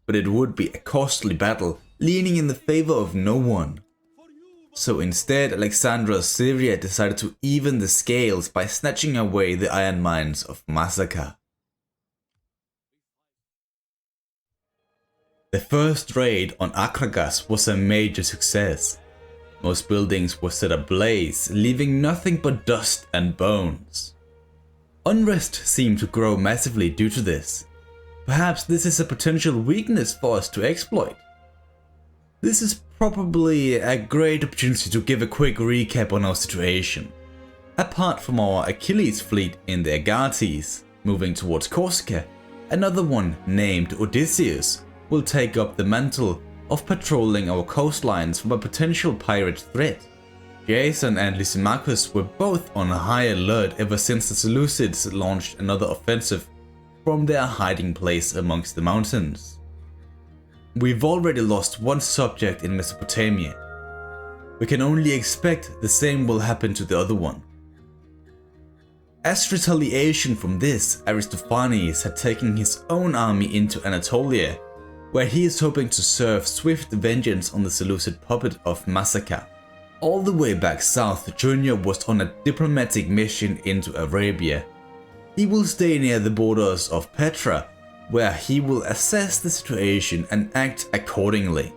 Speaker 1: but it would be a costly battle, leaning in the favor of no one. So instead, Alexandra of Syria decided to even the scales by snatching away the iron mines of Massacre. The first raid on Akragas was a major success. Most buildings were set ablaze, leaving nothing but dust and bones. Unrest seemed to grow massively due to this. Perhaps this is a potential weakness for us to exploit. This is probably a great opportunity to give a quick recap on our situation. Apart from our Achilles fleet in the Agates moving towards Corsica, another one named Odysseus will take up the mantle of patrolling our coastlines from a potential pirate threat. Jason and Lysimachus were both on high alert ever since the Seleucids launched another offensive from their hiding place amongst the mountains. We've already lost one subject in Mesopotamia. We can only expect the same will happen to the other one. As retaliation from this, Aristophanes had taken his own army into Anatolia, where he is hoping to serve swift vengeance on the Seleucid puppet of Massacre. All the way back south, Junior was on a diplomatic mission into Arabia. He will stay near the borders of Petra, where he will assess the situation and act accordingly.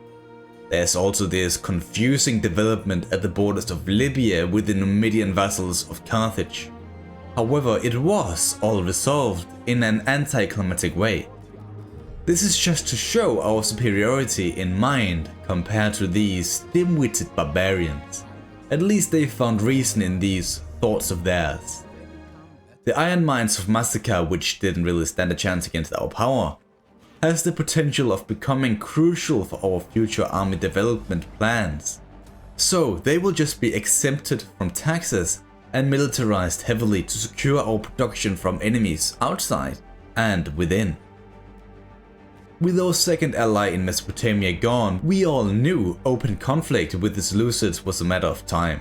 Speaker 1: There's also this confusing development at the borders of Libya with the Numidian vassals of Carthage. However, it was all resolved in an anticlimactic way. This is just to show our superiority in mind compared to these dim-witted barbarians. At least they found reason in these thoughts of theirs. The iron mines of Massacre, which didn't really stand a chance against our power, has the potential of becoming crucial for our future army development plans. So they will just be exempted from taxes and militarized heavily to secure our production from enemies outside and within. With our second ally in Mesopotamia gone, we all knew open conflict with the Seleucids was a matter of time.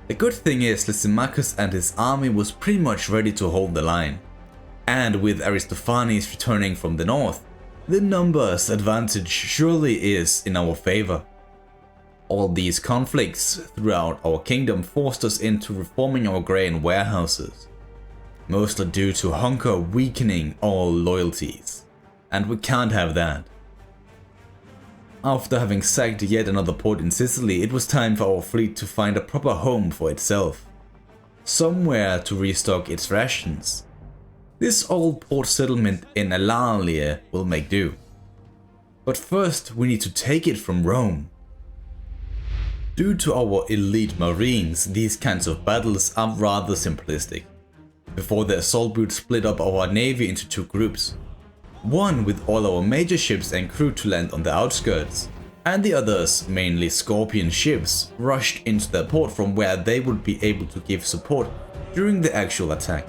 Speaker 1: The good thing is Lysimachus and his army was pretty much ready to hold the line. And with Aristophanes returning from the north, the numbers advantage surely is in our favor. All these conflicts throughout our kingdom forced us into reforming our grain warehouses, mostly due to hunger weakening all loyalties. And we can't have that. After having sacked yet another port in Sicily, it was time for our fleet to find a proper home for itself. Somewhere to restock its rations. This old port settlement in Alalia will make do. But first we need to take it from Rome. Due to our elite marines, these kinds of battles are rather simplistic. before the assault boot split up our navy into two groups. One with all our major ships and crew to land on the outskirts, and the others, mainly Scorpion ships, rushed into their port from where they would be able to give support during the actual attack.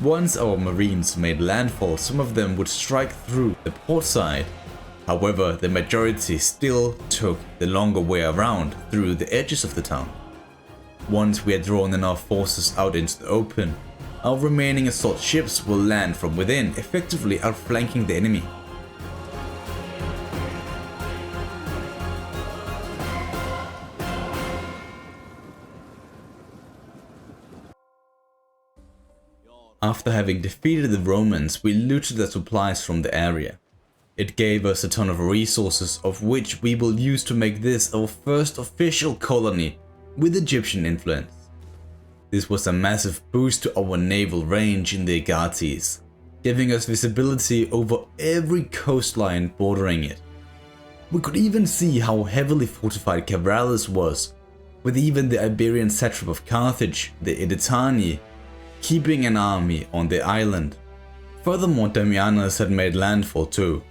Speaker 1: Once our marines made landfall, some of them would strike through the port side. However, the majority still took the longer way around through the edges of the town. Once we had drawn enough forces out into the open, our remaining assault ships will land from within, effectively outflanking the enemy. After having defeated the Romans, we looted the supplies from the area. It gave us a ton of resources, of which we will use to make this our first official colony with Egyptian influence. This was a massive boost to our naval range in the Agates, giving us visibility over every coastline bordering it. We could even see how heavily fortified Cavalis was, with even the Iberian satrap of Carthage, the Edetani, keeping an army on the island. Furthermore, Damianus had made landfall too.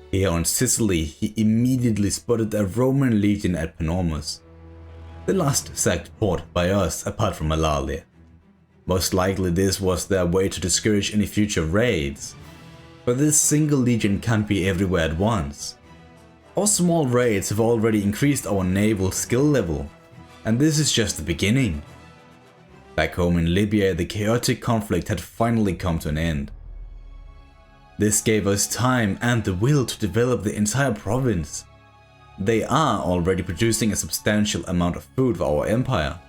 Speaker 1: Here on Sicily, he immediately spotted a Roman legion at Panormus, the last sacked port by us apart from Alalia. Most likely this was their way to discourage any future raids, but this single legion can't be everywhere at once. Our small raids have already increased our naval skill level, and this is just the beginning. Back home in Libya, the chaotic conflict had finally come to an end. This gave us time and the will to develop the entire province. They are already producing a substantial amount of food for our empire.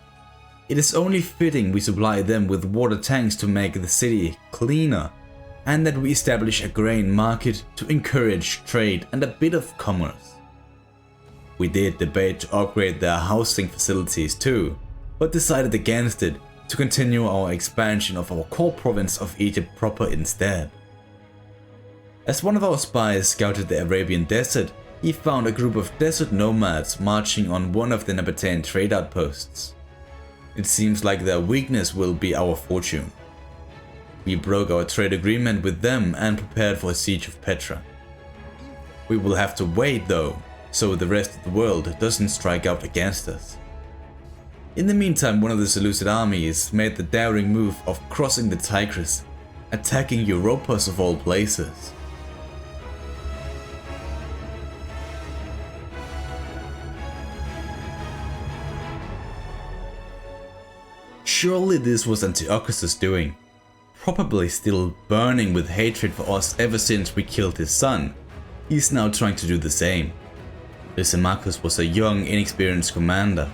Speaker 1: It is only fitting we supply them with water tanks to make the city cleaner, and that we establish a grain market to encourage trade and a bit of commerce. We did debate to upgrade their housing facilities too, but decided against it to continue our expansion of our core province of Egypt proper instead. As one of our spies scouted the Arabian desert, he found a group of desert nomads marching on one of the Nabatean trade outposts. It seems like their weakness will be our fortune. We broke our trade agreement with them and prepared for a siege of Petra. We will have to wait though, so the rest of the world doesn't strike out against us. In the meantime, one of the Seleucid armies made the daring move of crossing the Tigris, attacking Europos of all places. Surely this was Antiochus' doing, probably still burning with hatred for us ever since we killed his son. He's now trying to do the same. Lysimachus was a young, inexperienced commander.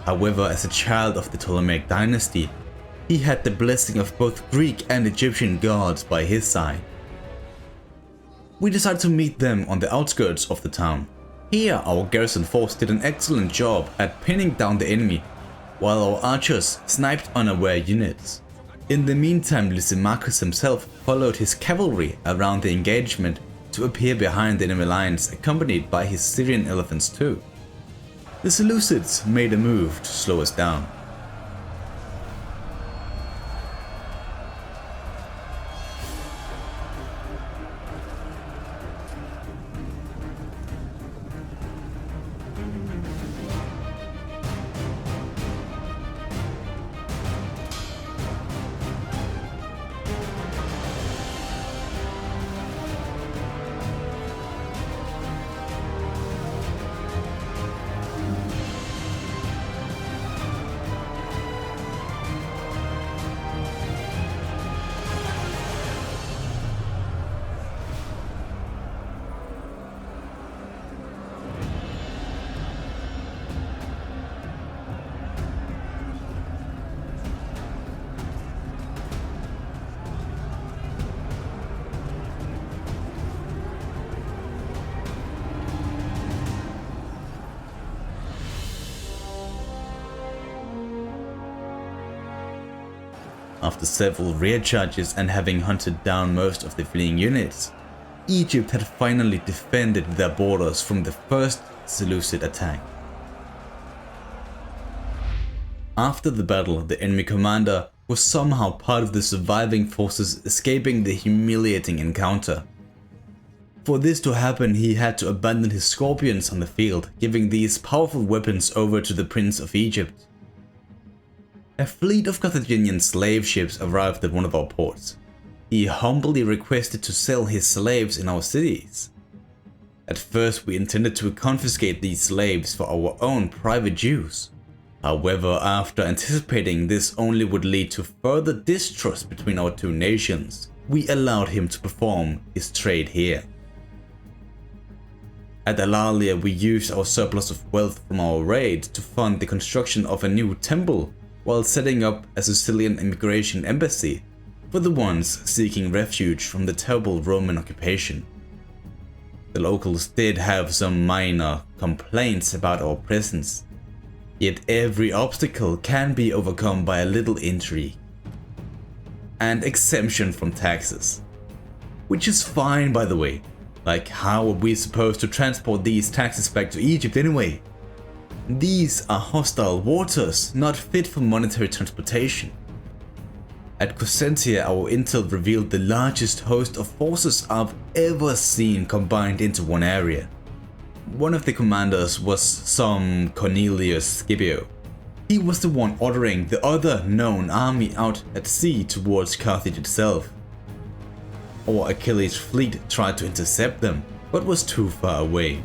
Speaker 1: However, as a child of the Ptolemaic dynasty, he had the blessing of both Greek and Egyptian gods by his side. We decided to meet them on the outskirts of the town. Here our garrison force did an excellent job at pinning down the enemy, while our archers sniped unaware units. In the meantime, Lysimachus himself followed his cavalry around the engagement to appear behind the enemy lines, accompanied by his Syrian elephants too. The Seleucids made a move to slow us down. After several rear charges and having hunted down most of the fleeing units, Egypt had finally defended their borders from the first Seleucid attack. After the battle, the enemy commander was somehow part of the surviving forces escaping the humiliating encounter. For this to happen, he had to abandon his scorpions on the field, giving these powerful weapons over to the Prince of Egypt. A fleet of Carthaginian slave ships arrived at one of our ports. He humbly requested to sell his slaves in our cities. At first we intended to confiscate these slaves for our own private use. However, after anticipating this only would lead to further distrust between our two nations, we allowed him to perform his trade here. At Alalia, we used our surplus of wealth from our raid to fund the construction of a new temple while setting up a Sicilian immigration embassy for the ones seeking refuge from the terrible Roman occupation. The locals did have some minor complaints about our presence, yet every obstacle can be overcome by a little intrigue and exemption from taxes. Which is fine, by the way. Like, how are we supposed to transport these taxes back to Egypt anyway? These are hostile waters, not fit for monetary transportation. At Cosentia, our intel revealed the largest host of forces I've ever seen combined into one area. One of the commanders was some Cornelius Scipio. He was the one ordering the other known army out at sea towards Carthage itself. Our Achilles fleet tried to intercept them, but was too far away.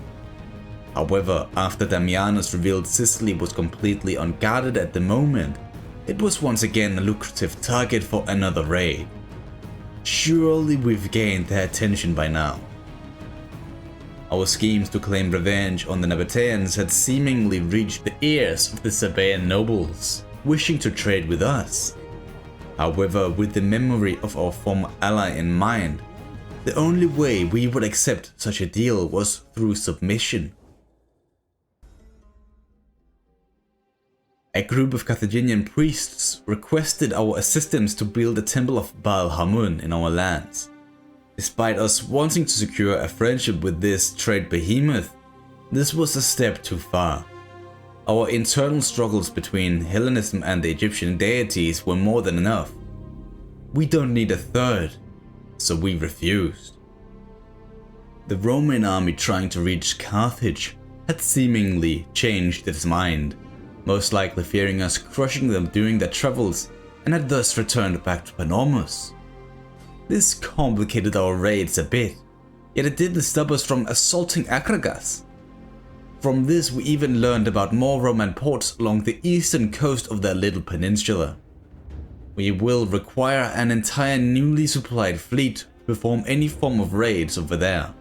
Speaker 1: However, after Damianus revealed Sicily was completely unguarded at the moment, it was once again a lucrative target for another raid. Surely we've gained their attention by now. Our schemes to claim revenge on the Nabateans had seemingly reached the ears of the Sabaean nobles, wishing to trade with us. However, with the memory of our former ally in mind, the only way we would accept such a deal was through submission. A group of Carthaginian priests requested our assistance to build a temple of Baal Hamun in our lands. Despite us wanting to secure a friendship with this trade behemoth, this was a step too far. Our internal struggles between Hellenism and the Egyptian deities were more than enough. We don't need a third, so we refused. The Roman army trying to reach Carthage had seemingly changed its mind, most likely fearing us crushing them during their travels, and had thus returned back to Panormus. This complicated our raids a bit, yet it didn't stop us from assaulting Akragas. From this we even learned about more Roman ports along the eastern coast of their little peninsula. We will require an entire newly supplied fleet to perform any form of raids over there.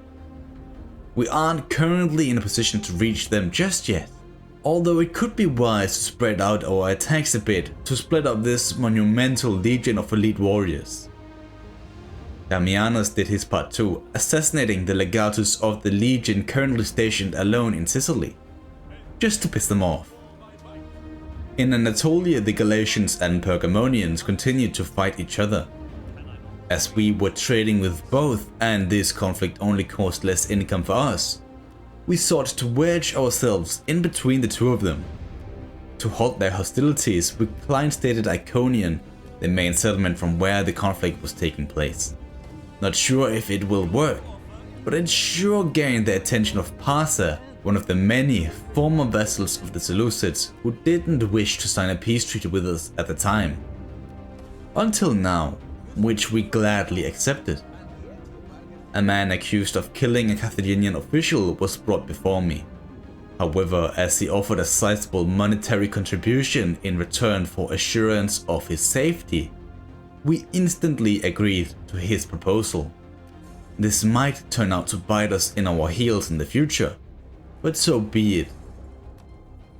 Speaker 1: We aren't currently in a position to reach them just yet, although it could be wise to spread out our attacks a bit to split up this monumental legion of elite warriors. Damianus did his part too, assassinating the legatus of the legion currently stationed alone in Sicily, just to piss them off. In Anatolia, the Galatians and Pergamonians continued to fight each other. As we were trading with both and this conflict only caused less income for us, we sought to wedge ourselves in between the two of them. To halt their hostilities, we client-stated Iconium, the main settlement from where the conflict was taking place. Not sure if it will work, but it sure gained the attention of Parsa, one of the many former vassals of the Seleucids who didn't wish to sign a peace treaty with us at the time. Until now, which we gladly accepted. A man accused of killing a Carthaginian official was brought before me. However, as he offered a sizable monetary contribution in return for assurance of his safety, we instantly agreed to his proposal. This might turn out to bite us in our heels in the future, but so be it.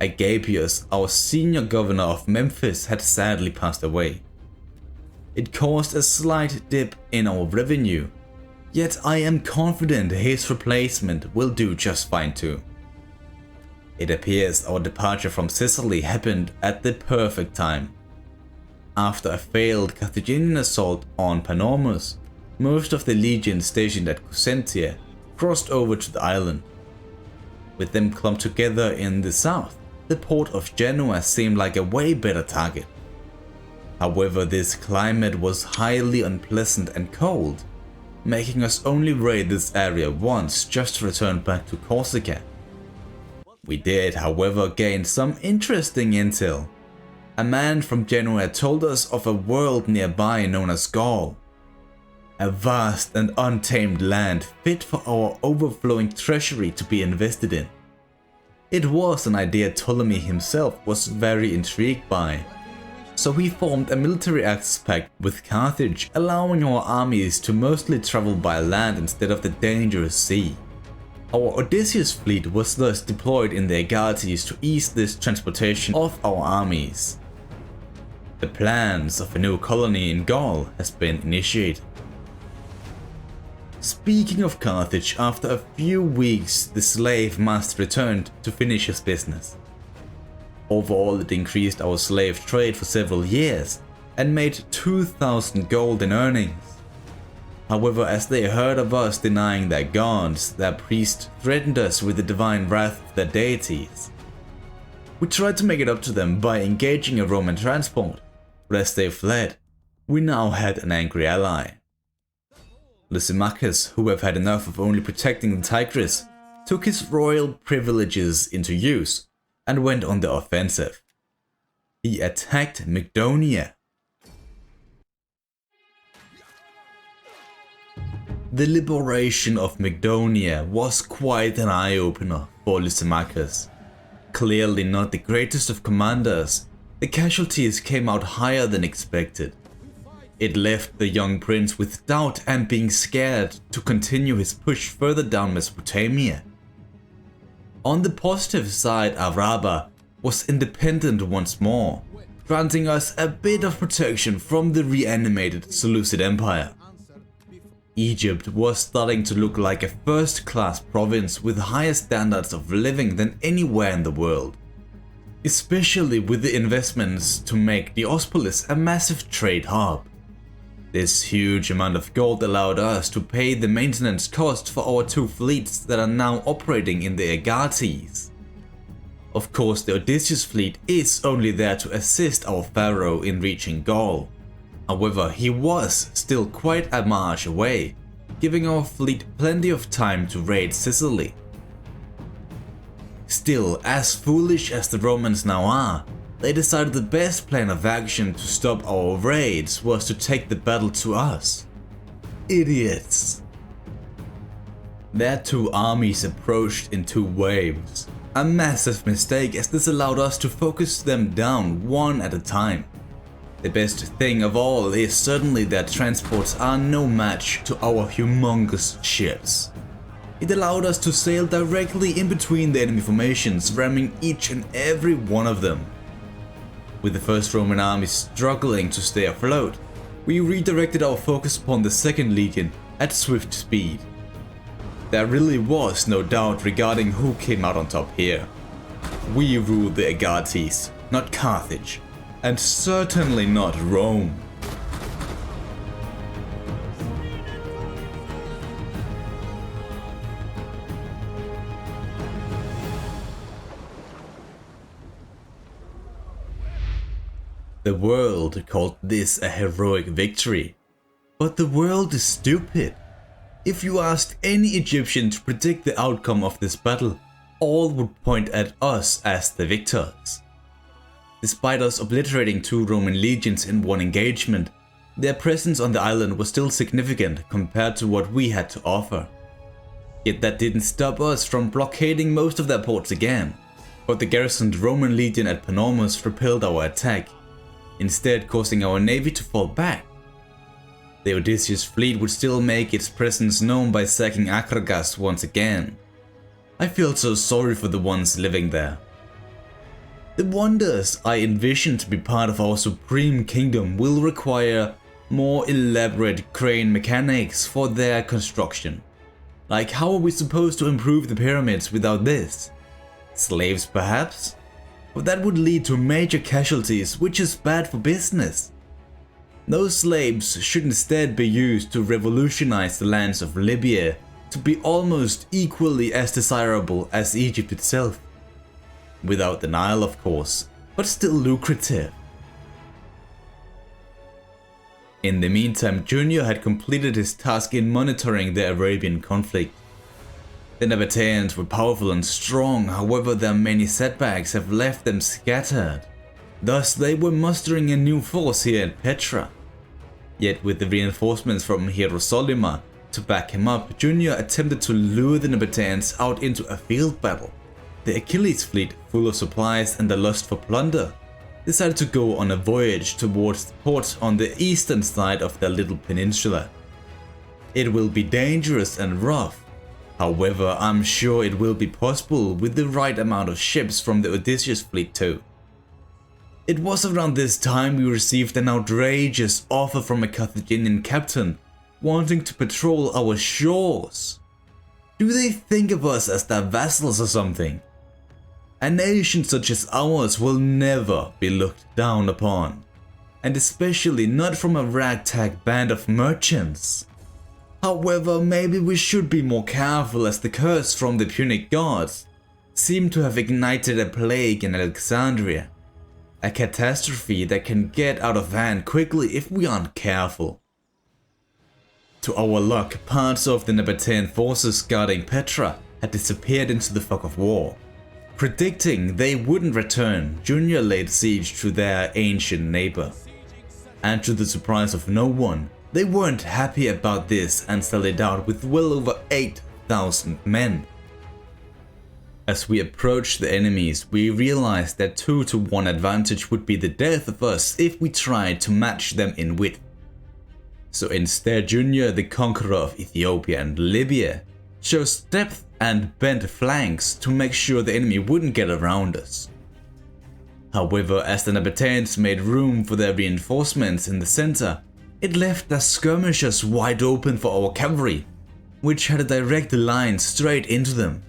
Speaker 1: Agapius, our senior governor of Memphis, had sadly passed away. It caused a slight dip in our revenue, yet I am confident his replacement will do just fine too. It appears our departure from Sicily happened at the perfect time. After a failed Carthaginian assault on Panormus, most of the legions stationed at Cosentia crossed over to the island. With them clumped together in the south, the port of Genoa seemed like a way better target. However, this climate was highly unpleasant and cold, making us only raid this area once just to return back to Corsica. We did, however, gain some interesting intel. A man from Genoa told us of a world nearby known as Gaul. A vast and untamed land fit for our overflowing treasury to be invested in. It was an idea Ptolemy himself was very intrigued by, so he formed a military access pact with Carthage, allowing our armies to mostly travel by land instead of the dangerous sea. Our Odysseus fleet was thus deployed in the Aegates to ease this transportation of our armies. The plans of a new colony in Gaul has been initiated. Speaking of Carthage, after a few weeks the slave master returned to finish his business. Overall, it increased our slave trade for several years and made 2,000 gold in earnings. However, as they heard of us denying their gods, their priests threatened us with the divine wrath of their deities. We tried to make it up to them by engaging a Roman transport, but as they fled, we now had an angry ally. Lysimachus, who have had enough of only protecting the Tigris, took his royal privileges into use and went on the offensive. He attacked Mygdonia. The liberation of Mygdonia was quite an eye-opener for Lysimachus. Clearly not the greatest of commanders, the casualties came out higher than expected. It left the young prince with doubt and being scared to continue his push further down Mesopotamia. On the positive side, Araba was independent once more, granting us a bit of protection from the reanimated Seleucid Empire. Egypt was starting to look like a first-class province with higher standards of living than anywhere in the world, especially with the investments to make Diospolis a massive trade hub. This huge amount of gold allowed us to pay the maintenance cost for our two fleets that are now operating in the Aegates. Of course, the Odysseus fleet is only there to assist our pharaoh in reaching Gaul. However, he was still quite a march away, giving our fleet plenty of time to raid Sicily. Still, as foolish as the Romans now are, they decided the best plan of action to stop our raids was to take the battle to us. Idiots! Their two armies approached in two waves. A massive mistake, as this allowed us to focus them down one at a time. The best thing of all is certainly that transports are no match to our humongous ships. It allowed us to sail directly in between the enemy formations, ramming each and every one of them. With the first Roman army struggling to stay afloat, we redirected our focus upon the second legion at swift speed. There really was no doubt regarding who came out on top here. We ruled the Aegates, not Carthage. And certainly not Rome. The world called this a heroic victory. But the world is stupid. If you asked any Egyptian to predict the outcome of this battle, all would point at us as the victors. Despite us obliterating two Roman legions in one engagement, their presence on the island was still significant compared to what we had to offer. Yet that didn't stop us from blockading most of their ports again, but the garrisoned Roman legion at Panormus repelled our attack, instead causing our navy to fall back. The Odysseus fleet would still make its presence known by sacking Akragas once again. I feel so sorry for the ones living there. The wonders I envision to be part of our supreme kingdom will require more elaborate crane mechanics for their construction. Like, how are we supposed to improve the pyramids without this? Slaves perhaps? But that would lead to major casualties, which is bad for business. Those slaves should instead be used to revolutionize the lands of Libya to be almost equally as desirable as Egypt itself. Without the Nile, of course, but still lucrative. In the meantime, Junior had completed his task in monitoring the Arabian conflict. The Nabateans were powerful and strong, however their many setbacks have left them scattered. Thus they were mustering a new force here at Petra. Yet with the reinforcements from Hierosolyma to back him up, Junior attempted to lure the Nabateans out into a field battle. The Achilles fleet, full of supplies and a lust for plunder, decided to go on a voyage towards the port on the eastern side of their little peninsula. It will be dangerous and rough, however I'm sure it will be possible with the right amount of ships from the Odysseus fleet too. It was around this time we received an outrageous offer from a Carthaginian captain wanting to patrol our shores. Do they think of us as their vassals or something? A nation such as ours will never be looked down upon, and especially not from a ragtag band of merchants. However, maybe we should be more careful, as the curse from the Punic gods seemed to have ignited a plague in Alexandria, a catastrophe that can get out of hand quickly if we aren't careful. To our luck, parts of the Nabatean forces guarding Petra had disappeared into the fog of war. Predicting they wouldn't return, Junior laid siege to their ancient neighbor. And to the surprise of no one, they weren't happy about this and sallied out with well over 8,000 men. As we approached the enemies, we realized that 2-to-1 advantage would be the death of us if we tried to match them in width. So instead, Junior, the conqueror of Ethiopia and Libya, chose depth and bent flanks to make sure the enemy wouldn't get around us. However, as the Nabateans made room for their reinforcements in the center, it left their skirmishers wide open for our cavalry, which had a direct line straight into them.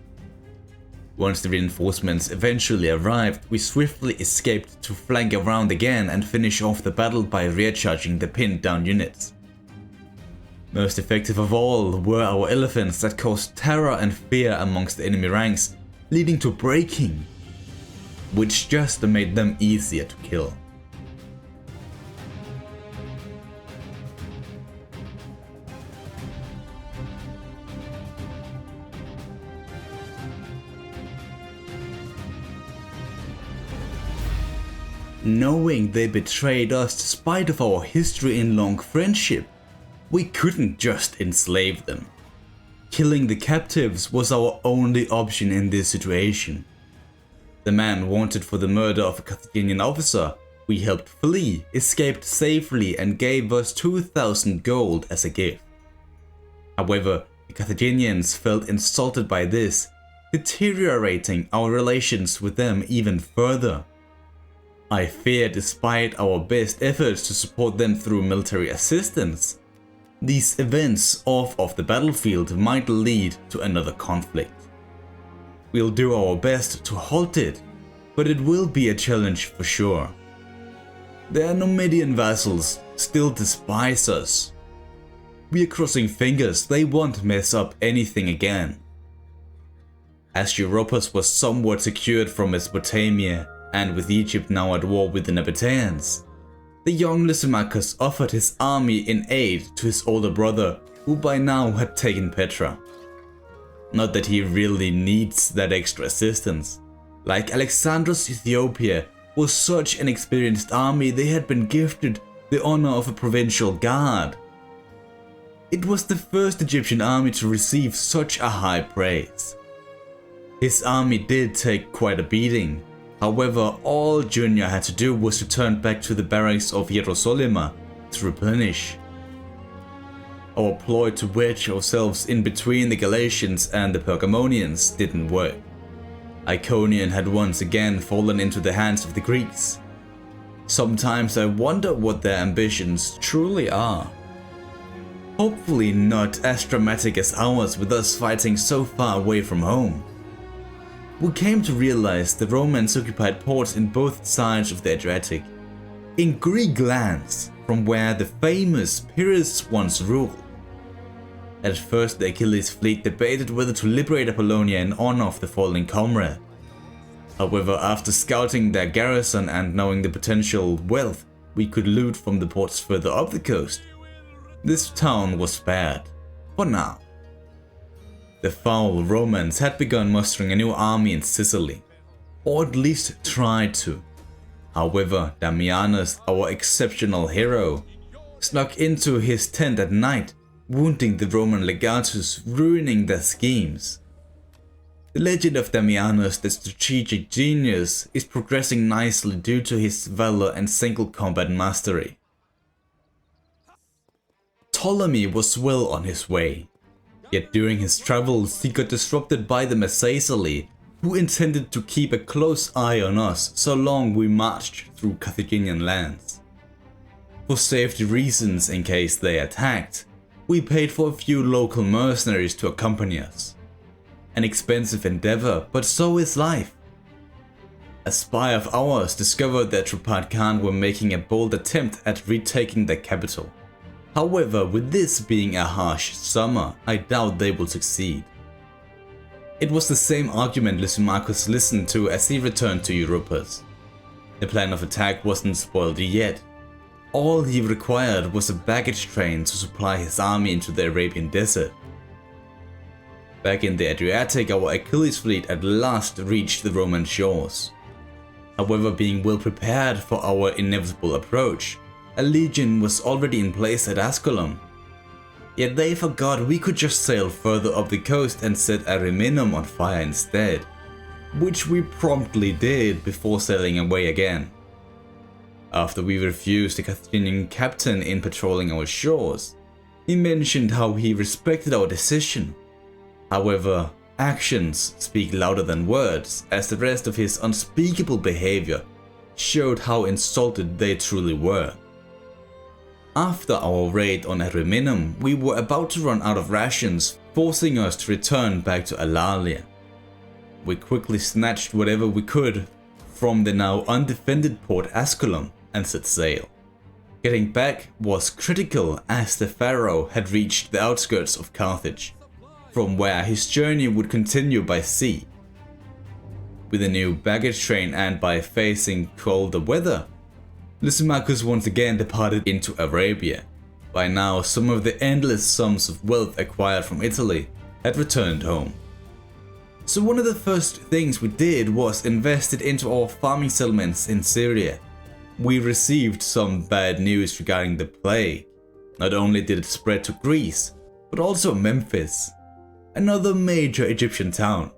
Speaker 1: Once the reinforcements eventually arrived, we swiftly escaped to flank around again and finish off the battle by rear-charging the pinned down units. Most effective of all were our elephants that caused terror and fear amongst the enemy ranks, leading to breaking, which just made them easier to kill. Knowing they betrayed us despite of our history and long friendship, we couldn't just enslave them. Killing the captives was our only option in this situation. The man wanted for the murder of a Carthaginian officer we helped flee, escaped safely and gave us 2,000 gold as a gift. However, the Carthaginians felt insulted by this, deteriorating our relations with them even further. I fear, despite our best efforts to support them through military assistance, these events off of the battlefield might lead to another conflict. We'll do our best to halt it, but it will be a challenge for sure. Their Numidian vassals still despise us. We are crossing fingers they won't mess up anything again. As Europus was somewhat secured from Mesopotamia, and with Egypt now at war with the Nabateans, the young Lysimachus offered his army in aid to his older brother, who by now had taken Petra. Not that he really needs that extra assistance. Like Alexander's Ethiopia was such an experienced army, they had been gifted the honor of a provincial guard. It was the first Egyptian army to receive such a high praise. His army did take quite a beating. However, all Junior had to do was return back to the barracks of Hierosolyma to replenish. Our ploy to wedge ourselves in between the Galatians and the Pergamonians didn't work. Iconium had once again fallen into the hands of the Greeks. Sometimes I wonder what their ambitions truly are. Hopefully not as dramatic as ours, with us fighting so far away from home. We came to realize the Romans occupied ports in both sides of the Adriatic. In Greek lands, from where the famous Pyrrhus once ruled. At first the Achilles fleet debated whether to liberate Apollonia in honor of the fallen comrade. However, after scouting their garrison and knowing the potential wealth we could loot from the ports further up the coast, this town was spared, for now. The foul Romans had begun mustering a new army in Sicily, or at least tried to. However, Damianus, our exceptional hero, snuck into his tent at night, wounding the Roman legatus, ruining their schemes. The legend of Damianus, the strategic genius, is progressing nicely due to his valor and single combat mastery. Ptolemy was well on his way, yet during his travels he got disrupted by the Messassili, who intended to keep a close eye on us so long we marched through Carthaginian lands. For safety reasons, in case they attacked, we paid for a few local mercenaries to accompany us. An expensive endeavor, but so is life. A spy of ours discovered that Tripad Khan were making a bold attempt at retaking the capital. However, with this being a harsh summer, I doubt they will succeed. It was the same argument Lysimachus listened to as he returned to Europus. The plan of attack wasn't spoiled yet. All he required was a baggage train to supply his army into the Arabian desert. Back in the Adriatic, our Achilles fleet at last reached the Roman shores. However, being well prepared for our inevitable approach, a legion was already in place at Asculum. Yet they forgot we could just sail further up the coast and set Ariminum on fire instead, which we promptly did before sailing away again. After we refused the Carthaginian captain in patrolling our shores, he mentioned how he respected our decision. However, actions speak louder than words, as the rest of his unspeakable behavior showed how insulted they truly were. After our raid on Ariminum, we were about to run out of rations, forcing us to return back to Alalia. We quickly snatched whatever we could from the now undefended port Asculum and set sail. Getting back was critical as the pharaoh had reached the outskirts of Carthage, from where his journey would continue by sea. With a new baggage train and by facing colder weather, Lysimachus once again departed into Arabia. By now, some of the endless sums of wealth acquired from Italy had returned home. So one of the first things we did was invested into our farming settlements in Syria. We received some bad news regarding the plague. Not only did it spread to Greece, but also Memphis, another major Egyptian town.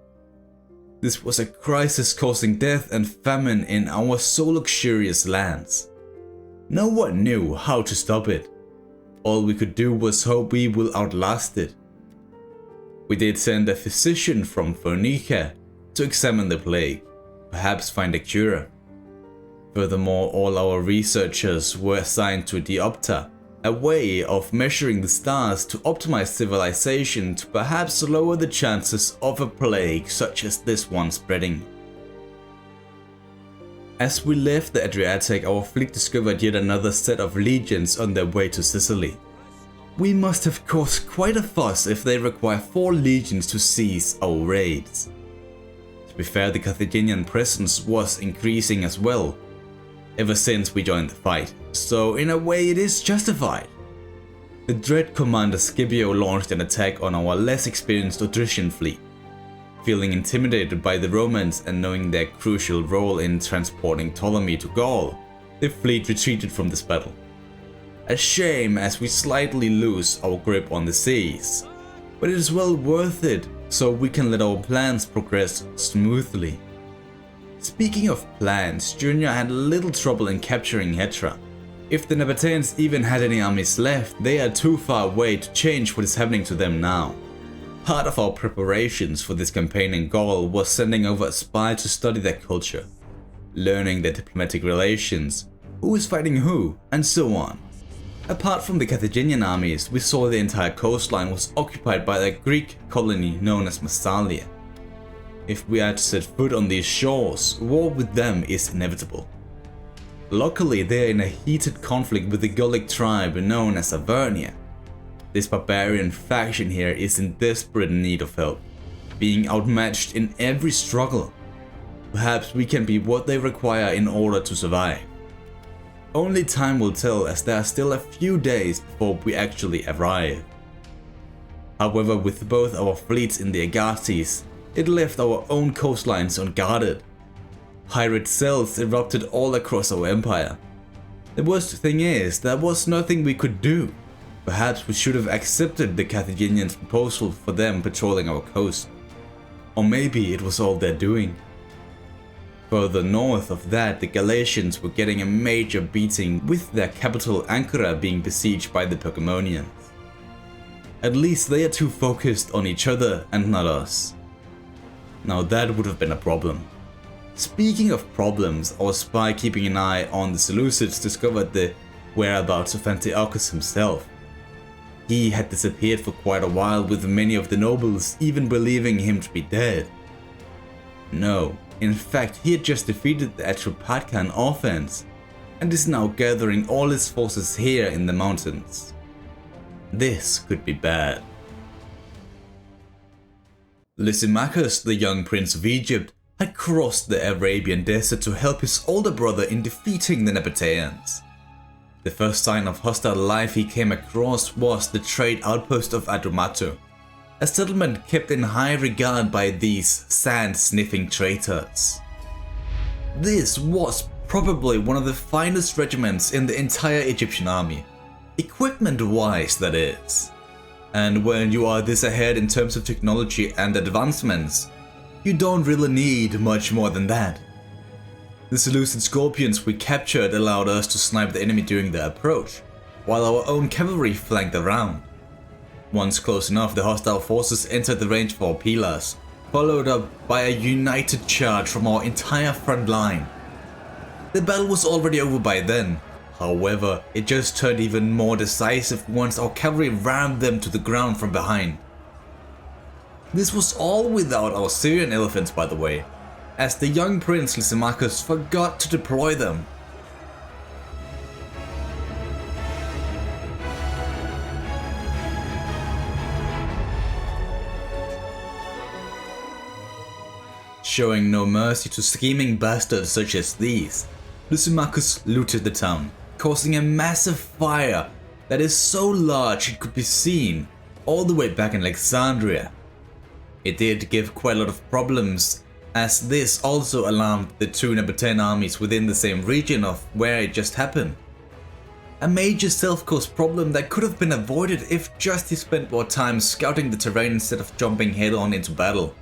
Speaker 1: This was a crisis causing death and famine in our so luxurious lands. No one knew how to stop it. All we could do was hope we will outlast it. We did send a physician from Phoenicia to examine the plague, perhaps find a cure. Furthermore, all our researchers were assigned to diopter, a way of measuring the stars to optimize civilization to perhaps lower the chances of a plague such as this one spreading. As we left the Adriatic, our fleet discovered yet another set of legions on their way to Sicily. We must have caused quite a fuss if they require 4 legions to seize our raids. To be fair, the Carthaginian presence was increasing as well, ever since we joined the fight, so in a way it is justified. The dread commander Scipio launched an attack on our less experienced Odrysian fleet. Feeling intimidated by the Romans and knowing their crucial role in transporting Ptolemy to Gaul, the fleet retreated from this battle. A shame, as we slightly lose our grip on the seas, but it is well worth it so we can let our plans progress smoothly. Speaking of plans, Junior had little trouble in capturing Hetra. If the Nabateans even had any armies left, they are too far away to change what is happening to them now. Part of our preparations for this campaign in Gaul was sending over a spy to study their culture, learning their diplomatic relations, who is fighting who, and so on. Apart from the Carthaginian armies, we saw the entire coastline was occupied by a Greek colony known as Massalia. If we are to set foot on these shores, war with them is inevitable. Luckily, they are in a heated conflict with the Gallic tribe known as Avernia. This barbarian faction here is in desperate need of help, being outmatched in every struggle. Perhaps we can be what they require in order to survive. Only time will tell, as there are still a few days before we actually arrive. However, with both our fleets in the Agathis, it left our own coastlines unguarded. Pirate cells erupted all across our empire. The worst thing is, there was nothing we could do. Perhaps we should have accepted the Carthaginians' proposal for them patrolling our coast. Or maybe it was all their doing. Further north of that, the Galatians were getting a major beating, with their capital Ankara being besieged by the Pergamonians. At least they are too focused on each other and not us. Now that would have been a problem. Speaking of problems, our spy keeping an eye on the Seleucids discovered the whereabouts of Antiochus himself. He had disappeared for quite a while, with many of the nobles even believing him to be dead. No, in fact he had just defeated the Atropatkan offense and is now gathering all his forces here in the mountains. This could be bad. Lysimachus, the young prince of Egypt, had crossed the Arabian desert to help his older brother in defeating the Nabateans. The first sign of hostile life he came across was the trade outpost of Adrumato, a settlement kept in high regard by these sand-sniffing traitors. This was probably one of the finest regiments in the entire Egyptian army, equipment-wise that is. And when you are this ahead in terms of technology and advancements, you don't really need much more than that. The Seleucid scorpions we captured allowed us to snipe the enemy during their approach, while our own cavalry flanked around. Once close enough, the hostile forces entered the range of our pillars, followed up by a united charge from our entire front line. The battle was already over by then. However, it just turned even more decisive once our cavalry rammed them to the ground from behind. This was all without our Syrian elephants, by the way, as the young prince Lysimachus forgot to deploy them. Showing no mercy to scheming bastards such as these, Lysimachus looted the town, causing a massive fire that is so large it could be seen all the way back in Alexandria. It did give quite a lot of problems, as this also alarmed the two Nabatean armies within the same region of where it just happened. A major self-caused problem that could have been avoided if just he spent more time scouting the terrain instead of jumping head-on into battle.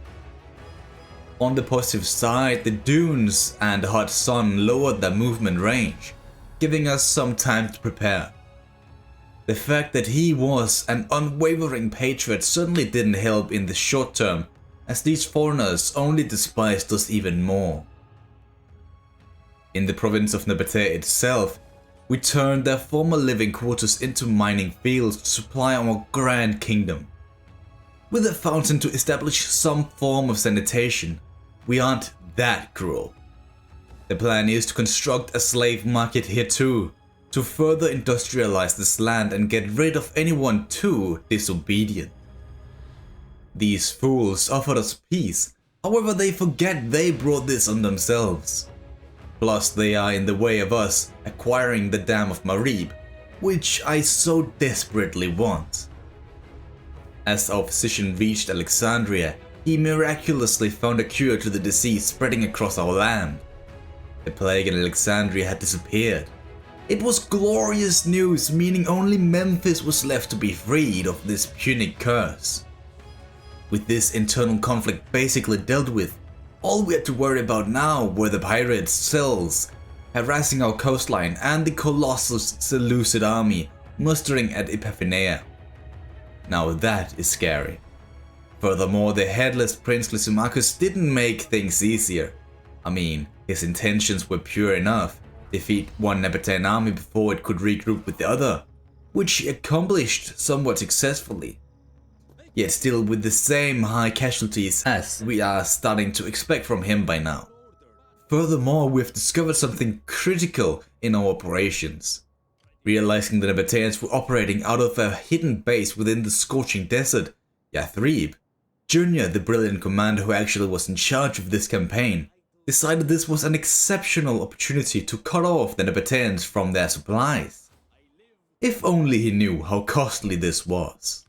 Speaker 1: On the positive side, the dunes and the hot sun lowered their movement range, giving us some time to prepare. The fact that he was an unwavering patriot certainly didn't help in the short term, as these foreigners only despised us even more. In the province of Nabatea itself, we turned their former living quarters into mining fields to supply our grand kingdom. With a fountain to establish some form of sanitation, we aren't that cruel. The plan is to construct a slave market here too, to further industrialize this land and get rid of anyone too disobedient. These fools offered us peace, however they forget they brought this on themselves. Plus they are in the way of us acquiring the Dam of Marib, which I so desperately want. As our physician reached Alexandria, he miraculously found a cure to the disease spreading across our land. The plague in Alexandria had disappeared. It was glorious news, meaning only Memphis was left to be freed of this Punic curse. With this internal conflict basically dealt with, all we had to worry about now were the pirates' cells harassing our coastline and the colossal Seleucid army mustering at Epiphaneia. Now that is scary. Furthermore, the headless Prince Lysimachus didn't make things easier. I mean, his intentions were pure enough: defeat one Nabatean army before it could regroup with the other, which he accomplished somewhat successfully. Yet still with the same high casualties as we are starting to expect from him by now. Furthermore, we have discovered something critical in our operations. Realizing the Nabateans were operating out of a hidden base within the scorching desert, Yathrib, Junior, the brilliant commander who actually was in charge of this campaign, decided this was an exceptional opportunity to cut off the Nabateans from their supplies. If only he knew how costly this was.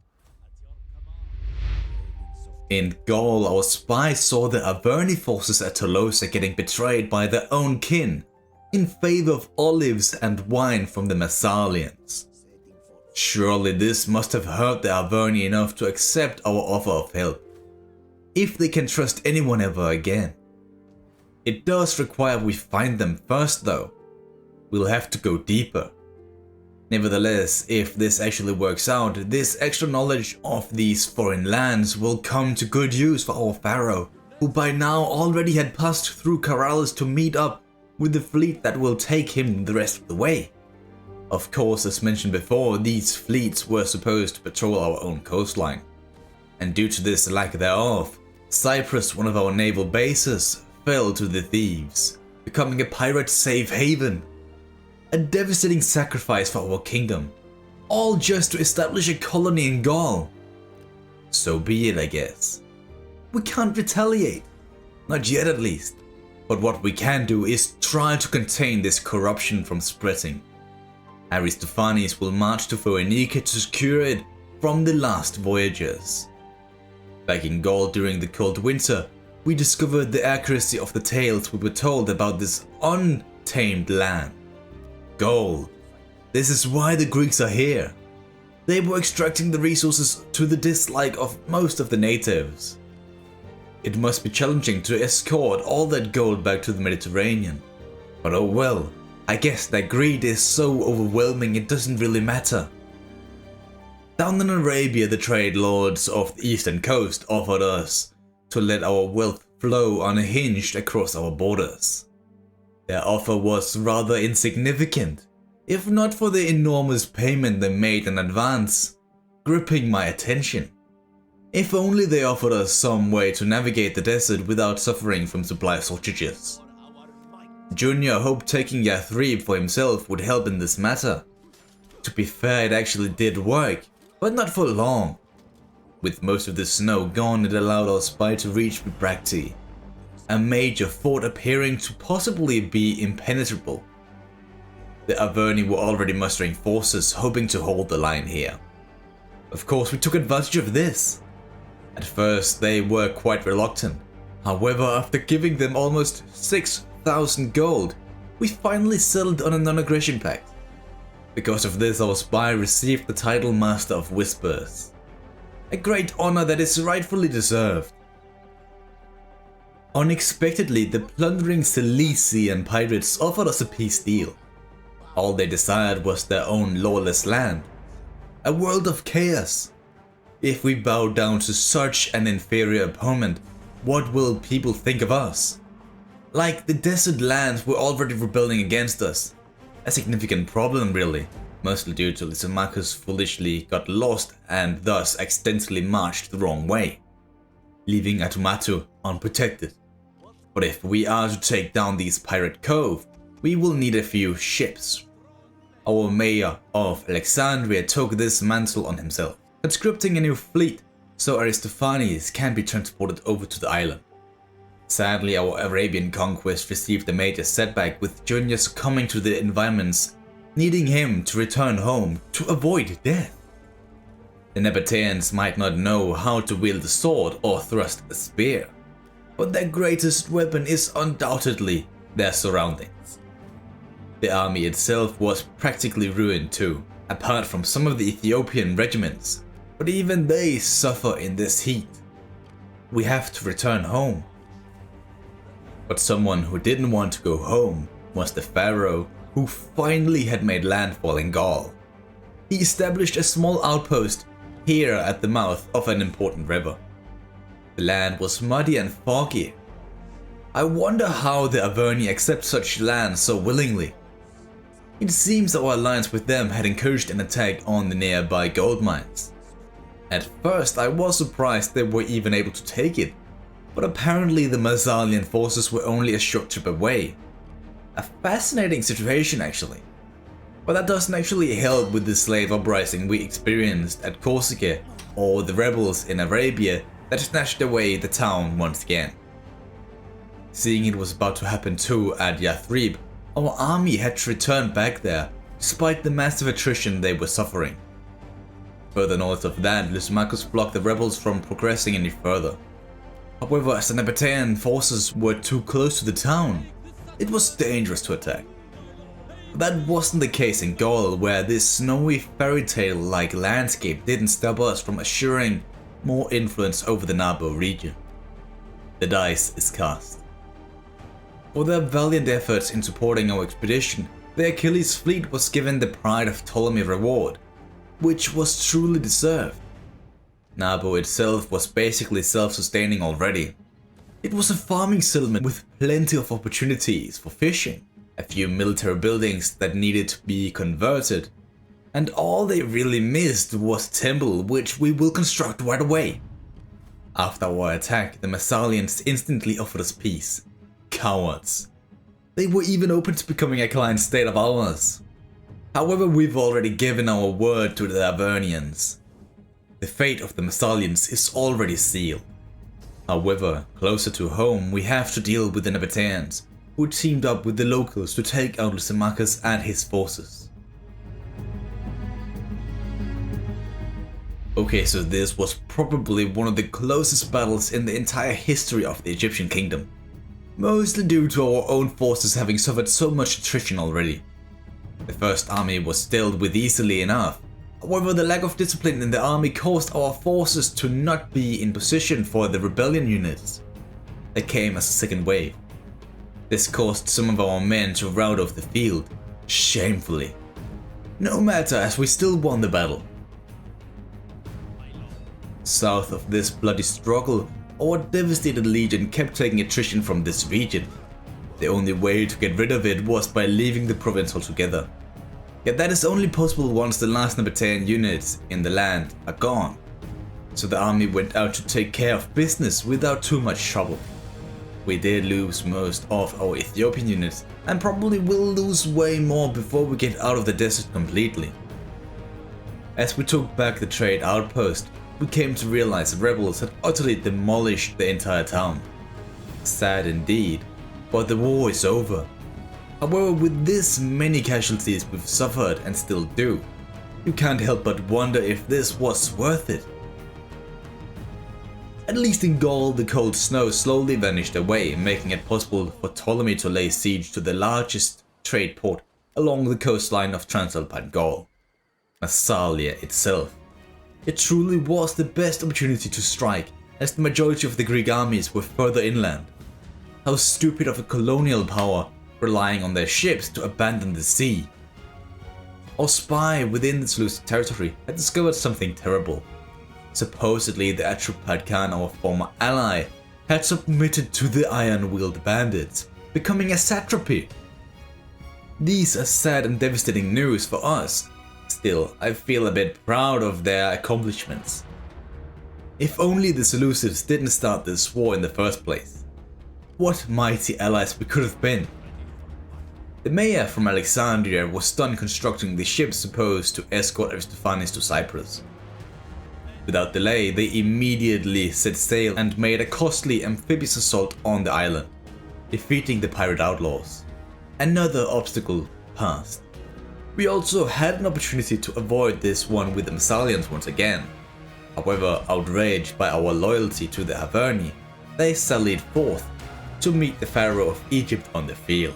Speaker 1: In Gaul, our spies saw the Averni forces at Tolosa getting betrayed by their own kin in favor of olives and wine from the Massalians. Surely this must have hurt the Averni enough to accept our offer of help, if they can trust anyone ever again. It does require we find them first though. We'll have to go deeper. Nevertheless, if this actually works out, this extra knowledge of these foreign lands will come to good use for our pharaoh, who by now already had passed through Karalis to meet up with the fleet that will take him the rest of the way. Of course, as mentioned before, these fleets were supposed to patrol our own coastline. And due to this lack thereof, Cyprus, one of our naval bases, fell to the thieves, becoming a pirate safe haven. A devastating sacrifice for our kingdom, all just to establish a colony in Gaul. So be it, I guess. We can't retaliate, not yet at least, but what we can do is try to contain this corruption from spreading. Aristophanes will march to Phoenicia to secure it from the last voyagers. Back in Gaul during the cold winter, we discovered the accuracy of the tales we were told about this untamed land. Gold. This is why the Greeks are here. They were extracting the resources to the dislike of most of the natives. It must be challenging to escort all that gold back to the Mediterranean. But oh well, I guess that greed is so overwhelming it doesn't really matter. Down in Arabia, the trade lords of the eastern coast offered us to let our wealth flow unhinged across our borders. Their offer was rather insignificant, if not for the enormous payment they made in advance, gripping my attention. If only they offered us some way to navigate the desert without suffering from supply shortages. Junior hoped taking Yathrib for himself would help in this matter. To be fair, it actually did work, but not for long. With most of the snow gone, it allowed our spy to reach Bibracte, a major fort appearing to possibly be impenetrable. The Averni were already mustering forces hoping to hold the line here. Of course, we took advantage of this. At first they were quite reluctant, however after giving them almost 6,000 gold, we finally settled on a non-aggression pact. Because of this our spy received the title Master of Whispers, a great honor that is rightfully deserved. Unexpectedly, the plundering Seleucid pirates offered us a peace deal. All they desired was their own lawless land, a world of chaos. If we bow down to such an inferior opponent, what will people think of us? Like the desert lands were already rebelling against us. A significant problem really, mostly due to Lysimachus foolishly got lost and thus accidentally marched the wrong way, leaving Atumatu unprotected. But if we are to take down these pirate cove, we will need a few ships. Our mayor of Alexandria took this mantle on himself, conscripting a new fleet so Aristophanes can be transported over to the island. Sadly, our Arabian conquest received a major setback with Junior succumbing to the environments, needing him to return home to avoid death. The Nabateans might not know how to wield a sword or thrust a spear, but their greatest weapon is undoubtedly their surroundings. The army itself was practically ruined too, apart from some of the Ethiopian regiments, but even they suffer in this heat. We have to return home. But someone who didn't want to go home was the pharaoh who finally had made landfall in Gaul. He established a small outpost here at the mouth of an important river. The land was muddy and foggy. I wonder how the Averni accept such land so willingly. It seems our alliance with them had encouraged an attack on the nearby gold mines. At first I was surprised they were even able to take it, but apparently the Massalian forces were only a short trip away. A fascinating situation actually. But that doesn't actually help with the slave uprising we experienced at Corsica or the rebels in Arabia that snatched away the town once again. Seeing it was about to happen too at Yathrib, our army had to return back there despite the massive attrition they were suffering. Further north of that, Lysimachus blocked the rebels from progressing any further. However, as the Nabatean forces were too close to the town, it was dangerous to attack. That wasn't the case in Gaul, where this snowy fairy tale-like landscape didn't stop us from assuring more influence over the Nabo region. The dice is cast. For their valiant efforts in supporting our expedition, the Achilles fleet was given the Pride of Ptolemy reward, which was truly deserved. Nabo itself was basically self-sustaining already. It was a farming settlement with plenty of opportunities for fishing, a few military buildings that needed to be converted, and all they really missed was a temple, which we will construct right away. After our attack, the Massalians instantly offered us peace. Cowards. They were even open to becoming a client state of ours. However, we've already given our word to the Avernians. The fate of the Massalians is already sealed. However, closer to home, we have to deal with the Nabateans, who teamed up with the locals to take out Lysimachus and his forces. Okay, so this was probably one of the closest battles in the entire history of the Egyptian kingdom, mostly due to our own forces having suffered so much attrition already. The first army was dealt with easily enough. However, the lack of discipline in the army caused our forces to not be in position for the rebellion units that came as a second wave. This caused some of our men to rout off the field, shamefully. No matter, as we still won the battle. South of this bloody struggle, our devastated legion kept taking attrition from this region. The only way to get rid of it was by leaving the province altogether. Yet that is only possible once the last Nabatean units in the land are gone. So the army went out to take care of business without too much trouble. We did lose most of our Ethiopian units, and probably will lose way more before we get out of the desert completely. As we took back the trade outpost, we came to realize the rebels had utterly demolished the entire town. Sad indeed, but the war is over. However, with this many casualties we've suffered and still do, you can't help but wonder if this was worth it. At least in Gaul, the cold snow slowly vanished away, making it possible for Ptolemy to lay siege to the largest trade port along the coastline of Transalpine Gaul, Massalia itself. It truly was the best opportunity to strike, as the majority of the Greek armies were further inland. How stupid of a colonial power, relying on their ships to abandon the sea. Our spy within the Seleucid territory had discovered something terrible. Supposedly the Atripad Khan, our former ally, had submitted to the iron-wheeled bandits, becoming a satrapy. These are sad and devastating news for us. Still, I feel a bit proud of their accomplishments. If only the Seleucids didn't start this war in the first place. What mighty allies we could have been. The mayor from Alexandria was done constructing the ships supposed to escort Aristophanes to Cyprus. Without delay, they immediately set sail and made a costly amphibious assault on the island, defeating the pirate outlaws. Another obstacle passed. We also had an opportunity to avoid this one with the Massalians once again. However, outraged by our loyalty to the Averni, they sallied forth to meet the Pharaoh of Egypt on the field.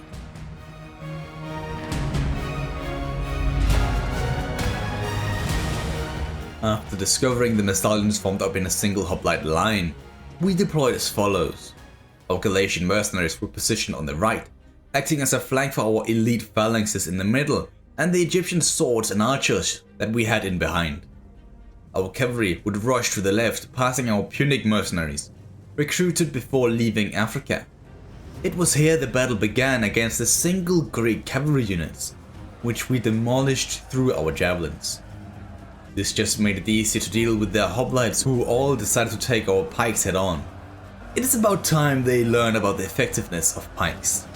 Speaker 1: After discovering the Massalians formed up in a single hoplite line, we deployed as follows. Our Galatian mercenaries were positioned on the right, acting as a flank for our elite phalanxes in the middle, and the Egyptian swords and archers that we had in behind. Our cavalry would rush to the left, passing our Punic mercenaries, recruited before leaving Africa. It was here the battle began against the single Greek cavalry units, which we demolished through our javelins. This just made it easy to deal with their hoplites, who all decided to take our pikes head on. It is about time they learn about the effectiveness of pikes.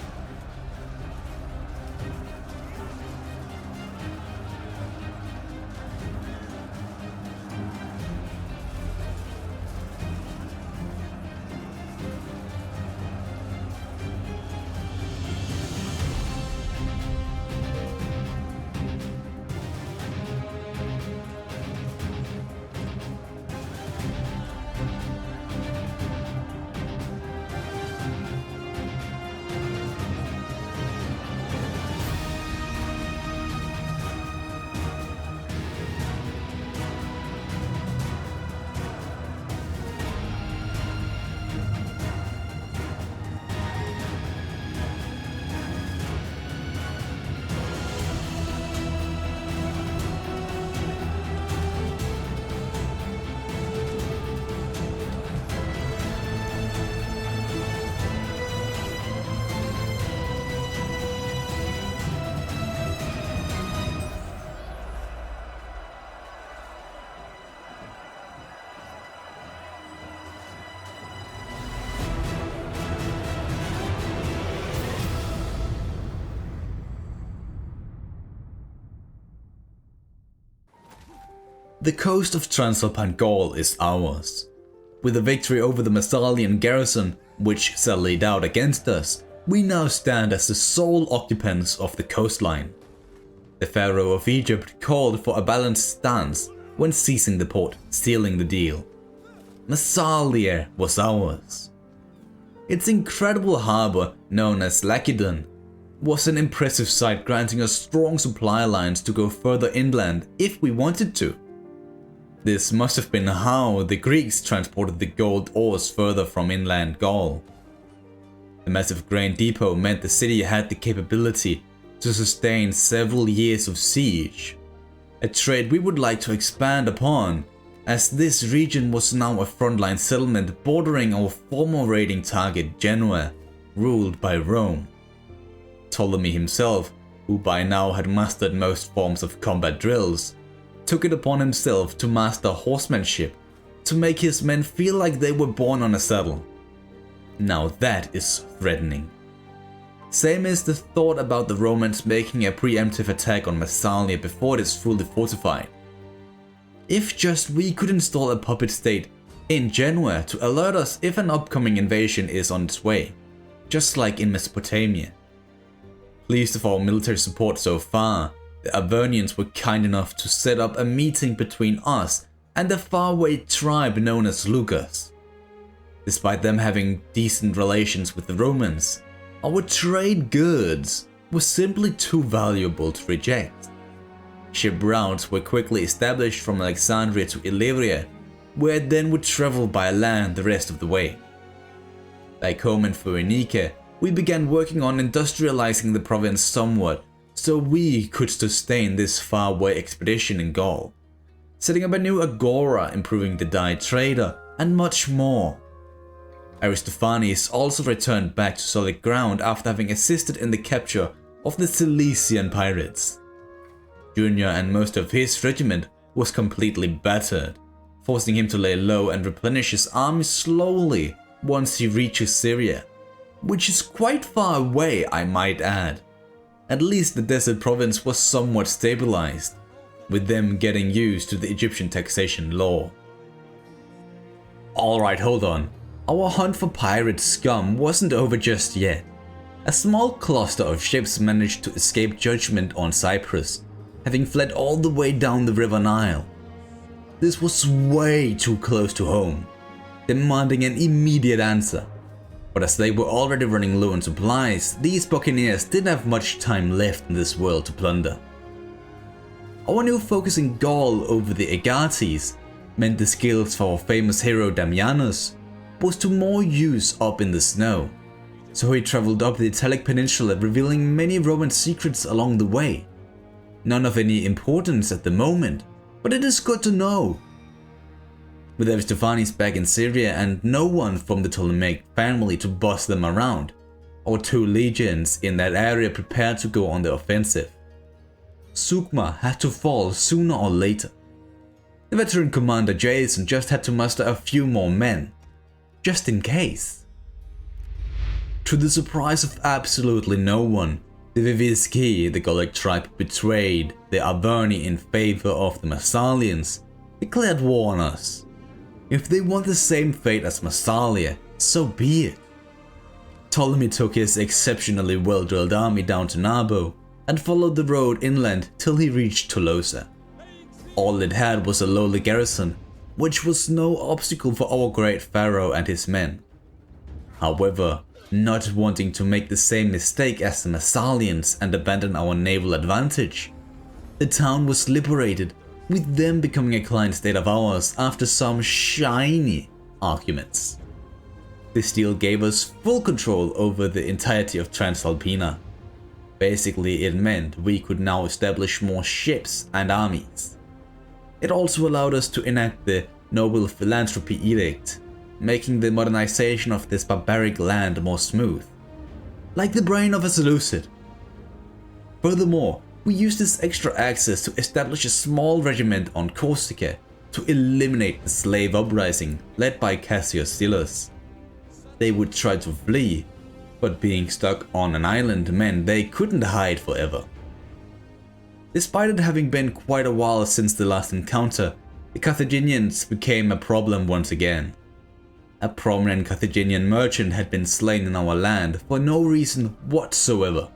Speaker 1: The coast of Transalpine Gaul is ours. With a victory over the Massalian garrison, which sallied out against us, we now stand as the sole occupants of the coastline. The Pharaoh of Egypt called for a balanced stance when seizing the port, sealing the deal. Massalia was ours. Its incredible harbour, known as Lachidan, was an impressive site, granting us strong supply lines to go further inland if we wanted to. This must have been how the Greeks transported the gold ores further from inland Gaul. The massive grain depot meant the city had the capability to sustain several years of siege, a trait we would like to expand upon, as this region was now a frontline settlement bordering our former raiding target Genoa, ruled by Rome. Ptolemy himself, who by now had mastered most forms of combat drills, took it upon himself to master horsemanship, to make his men feel like they were born on a saddle. Now that is threatening. Same is the thought about the Romans making a preemptive attack on Massalia before it is fully fortified. If just we could install a puppet state in Genoa to alert us if an upcoming invasion is on its way, just like in Mesopotamia. Pleased of our military support so far, the Avernians were kind enough to set up a meeting between us and the faraway tribe known as Lucas. Despite them having decent relations with the Romans, our trade goods were simply too valuable to reject. Ship routes were quickly established from Alexandria to Illyria, where it then would travel by land the rest of the way. Like home in Phoenicia, we began working on industrializing the province somewhat, so we could sustain this faraway expedition in Gaul, setting up a new agora, improving the dyed trader, and much more. Aristophanes also returned back to solid ground after having assisted in the capture of the Cilician pirates. Junior and most of his regiment was completely battered, forcing him to lay low and replenish his army slowly once he reaches Syria, which is quite far away, I might add. At least the desert province was somewhat stabilized, with them getting used to the Egyptian taxation law. Alright, hold on. Our hunt for pirate scum wasn't over just yet. A small cluster of ships managed to escape judgment on Cyprus, having fled all the way down the River Nile. This was way too close to home, demanding an immediate answer. But as they were already running low on supplies, these buccaneers didn't have much time left in this world to plunder. Our new focus in Gaul over the Agates meant the skills for our famous hero Damianus was to more use up in the snow, so he traveled up the Italic peninsula, revealing many Roman secrets along the way. None of any importance at the moment, but it is good to know. With Aristophanes back in Syria and no one from the Ptolemaic family to boss them around, our two legions in that area prepared to go on the offensive. Sukma had to fall sooner or later. The veteran commander Jason just had to muster a few more men. just in case. To the surprise of absolutely no one, the Viviski, the Gallic tribe, betrayed the Arverni in favor of the Massalians, declared war on us. If they want the same fate as Massalia, so be it. Ptolemy took his exceptionally well-drilled army down to Narbo and followed the road inland till he reached Tolosa. All it had was a lowly garrison, which was no obstacle for our great pharaoh and his men. However, not wanting to make the same mistake as the Massalians and abandon our naval advantage, the town was liberated, with them becoming a client state of ours after some shiny arguments. This deal gave us full control over the entirety of Transalpina. Basically, it meant we could now establish more ships and armies. It also allowed us to enact the Noble Philanthropy Edict, making the modernization of this barbaric land more smooth, like the brain of a Seleucid. Furthermore, we used this extra access to establish a small regiment on Corsica to eliminate the slave uprising led by Cassius Stellus. They would try to flee, but being stuck on an island meant they couldn't hide forever. Despite it having been quite a while since the last encounter, the Carthaginians became a problem once again. A prominent Carthaginian merchant had been slain in our land for no reason whatsoever.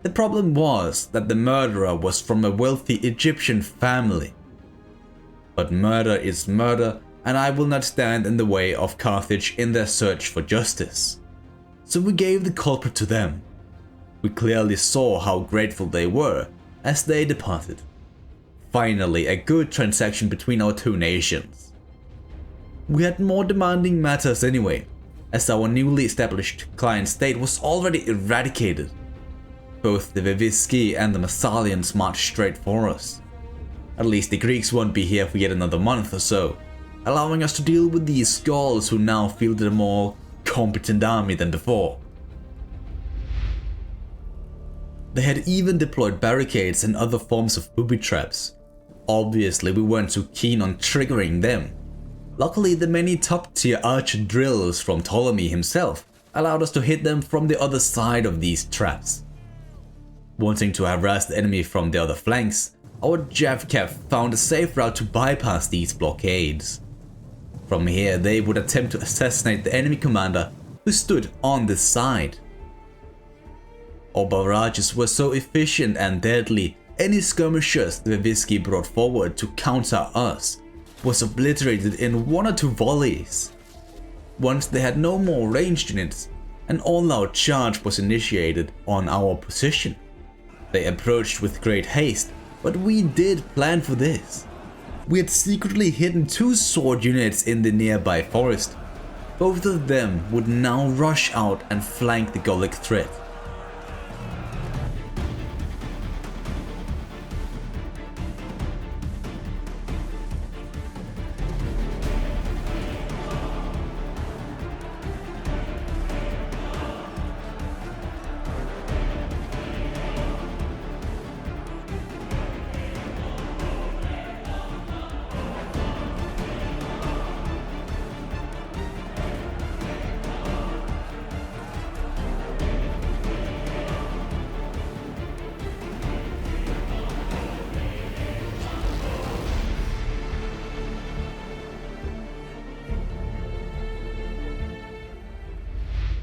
Speaker 1: The problem was that the murderer was from a wealthy Egyptian family. But murder is murder, and I will not stand in the way of Carthage in their search for justice. So we gave the culprit to them. We clearly saw how grateful they were as they departed. Finally, a good transaction between our two nations. We had more demanding matters anyway, as our newly established client state was already eradicated. Both the Viviski and the Massalians marched straight for us. At least the Greeks won't be here for yet another month or so, allowing us to deal with these Gauls who now fielded a more competent army than before. They had even deployed barricades and other forms of booby traps. Obviously, we weren't too keen on triggering them. Luckily, the many top-tier archer drills from Ptolemy himself allowed us to hit them from the other side of these traps. Wanting to harass the enemy from the other flanks, our Javcav found a safe route to bypass these blockades. From here, they would attempt to assassinate the enemy commander who stood on this side. Our barrages were so efficient and deadly, any skirmishers the Viviski brought forward to counter us was obliterated in 1 or 2 volleys. Once they had no more ranged units, an all-out charge was initiated on our position. They approached with great haste, but we did plan for this. We had secretly hidden 2 sword units in the nearby forest. Both of them would now rush out and flank the Gallic threat.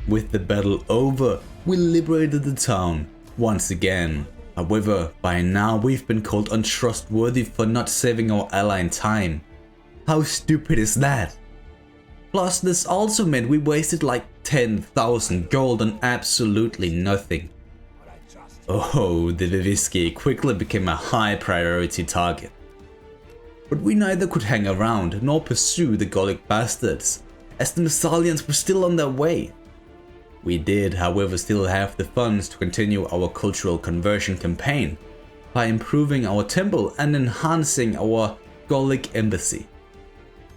Speaker 1: With the battle over, we liberated the town once again. However, by now we've been called untrustworthy for not saving our ally in time. How stupid is that? Plus, this also meant we wasted like 10,000 gold on absolutely nothing. Oh, the Viviski quickly became a high priority target. But we neither could hang around nor pursue the Gallic bastards, as the Massalians were still on their way. We did, however, still have the funds to continue our cultural conversion campaign by improving our temple and enhancing our Gallic embassy.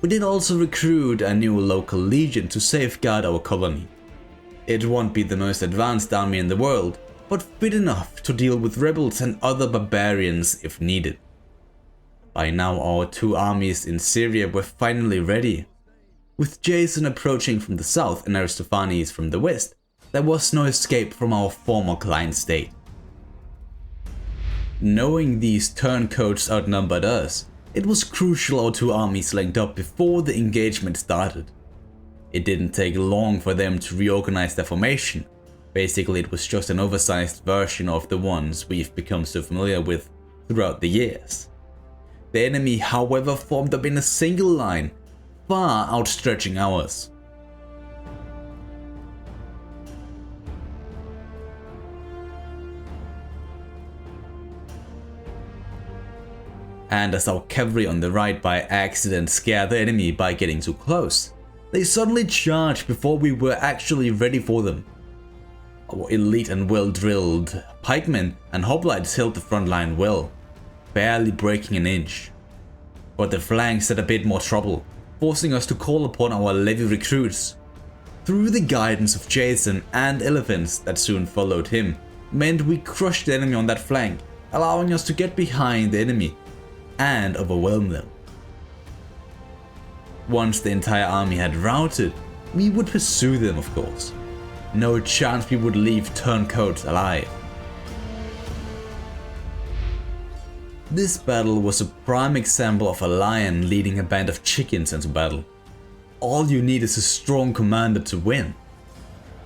Speaker 1: We did also recruit a new local legion to safeguard our colony. It won't be the most advanced army in the world, but fit enough to deal with rebels and other barbarians if needed. By now our 2 armies in Syria were finally ready. With Jason approaching from the south and Aristophanes from the west, there was no escape from our former client state. Knowing these turncoats outnumbered us, it was crucial our two armies linked up before the engagement started. It didn't take long for them to reorganize their formation. Basically, it was just an oversized version of the ones we've become so familiar with throughout the years. The enemy, however, formed up in a single line, far outstretching ours. And as our cavalry on the right by accident scared the enemy by getting too close, they suddenly charged before we were actually ready for them. Our elite and well-drilled pikemen and hoplites held the front line well, barely breaking an inch. But the flanks had a bit more trouble, forcing us to call upon our levy recruits. Through the guidance of Jason and elephants that soon followed him, meant we crushed the enemy on that flank, allowing us to get behind the enemy and overwhelm them. Once the entire army had routed, we would pursue them, of course. No chance we would leave turncoats alive. This battle was a prime example of a lion leading a band of chickens into battle. All you need is a strong commander to win.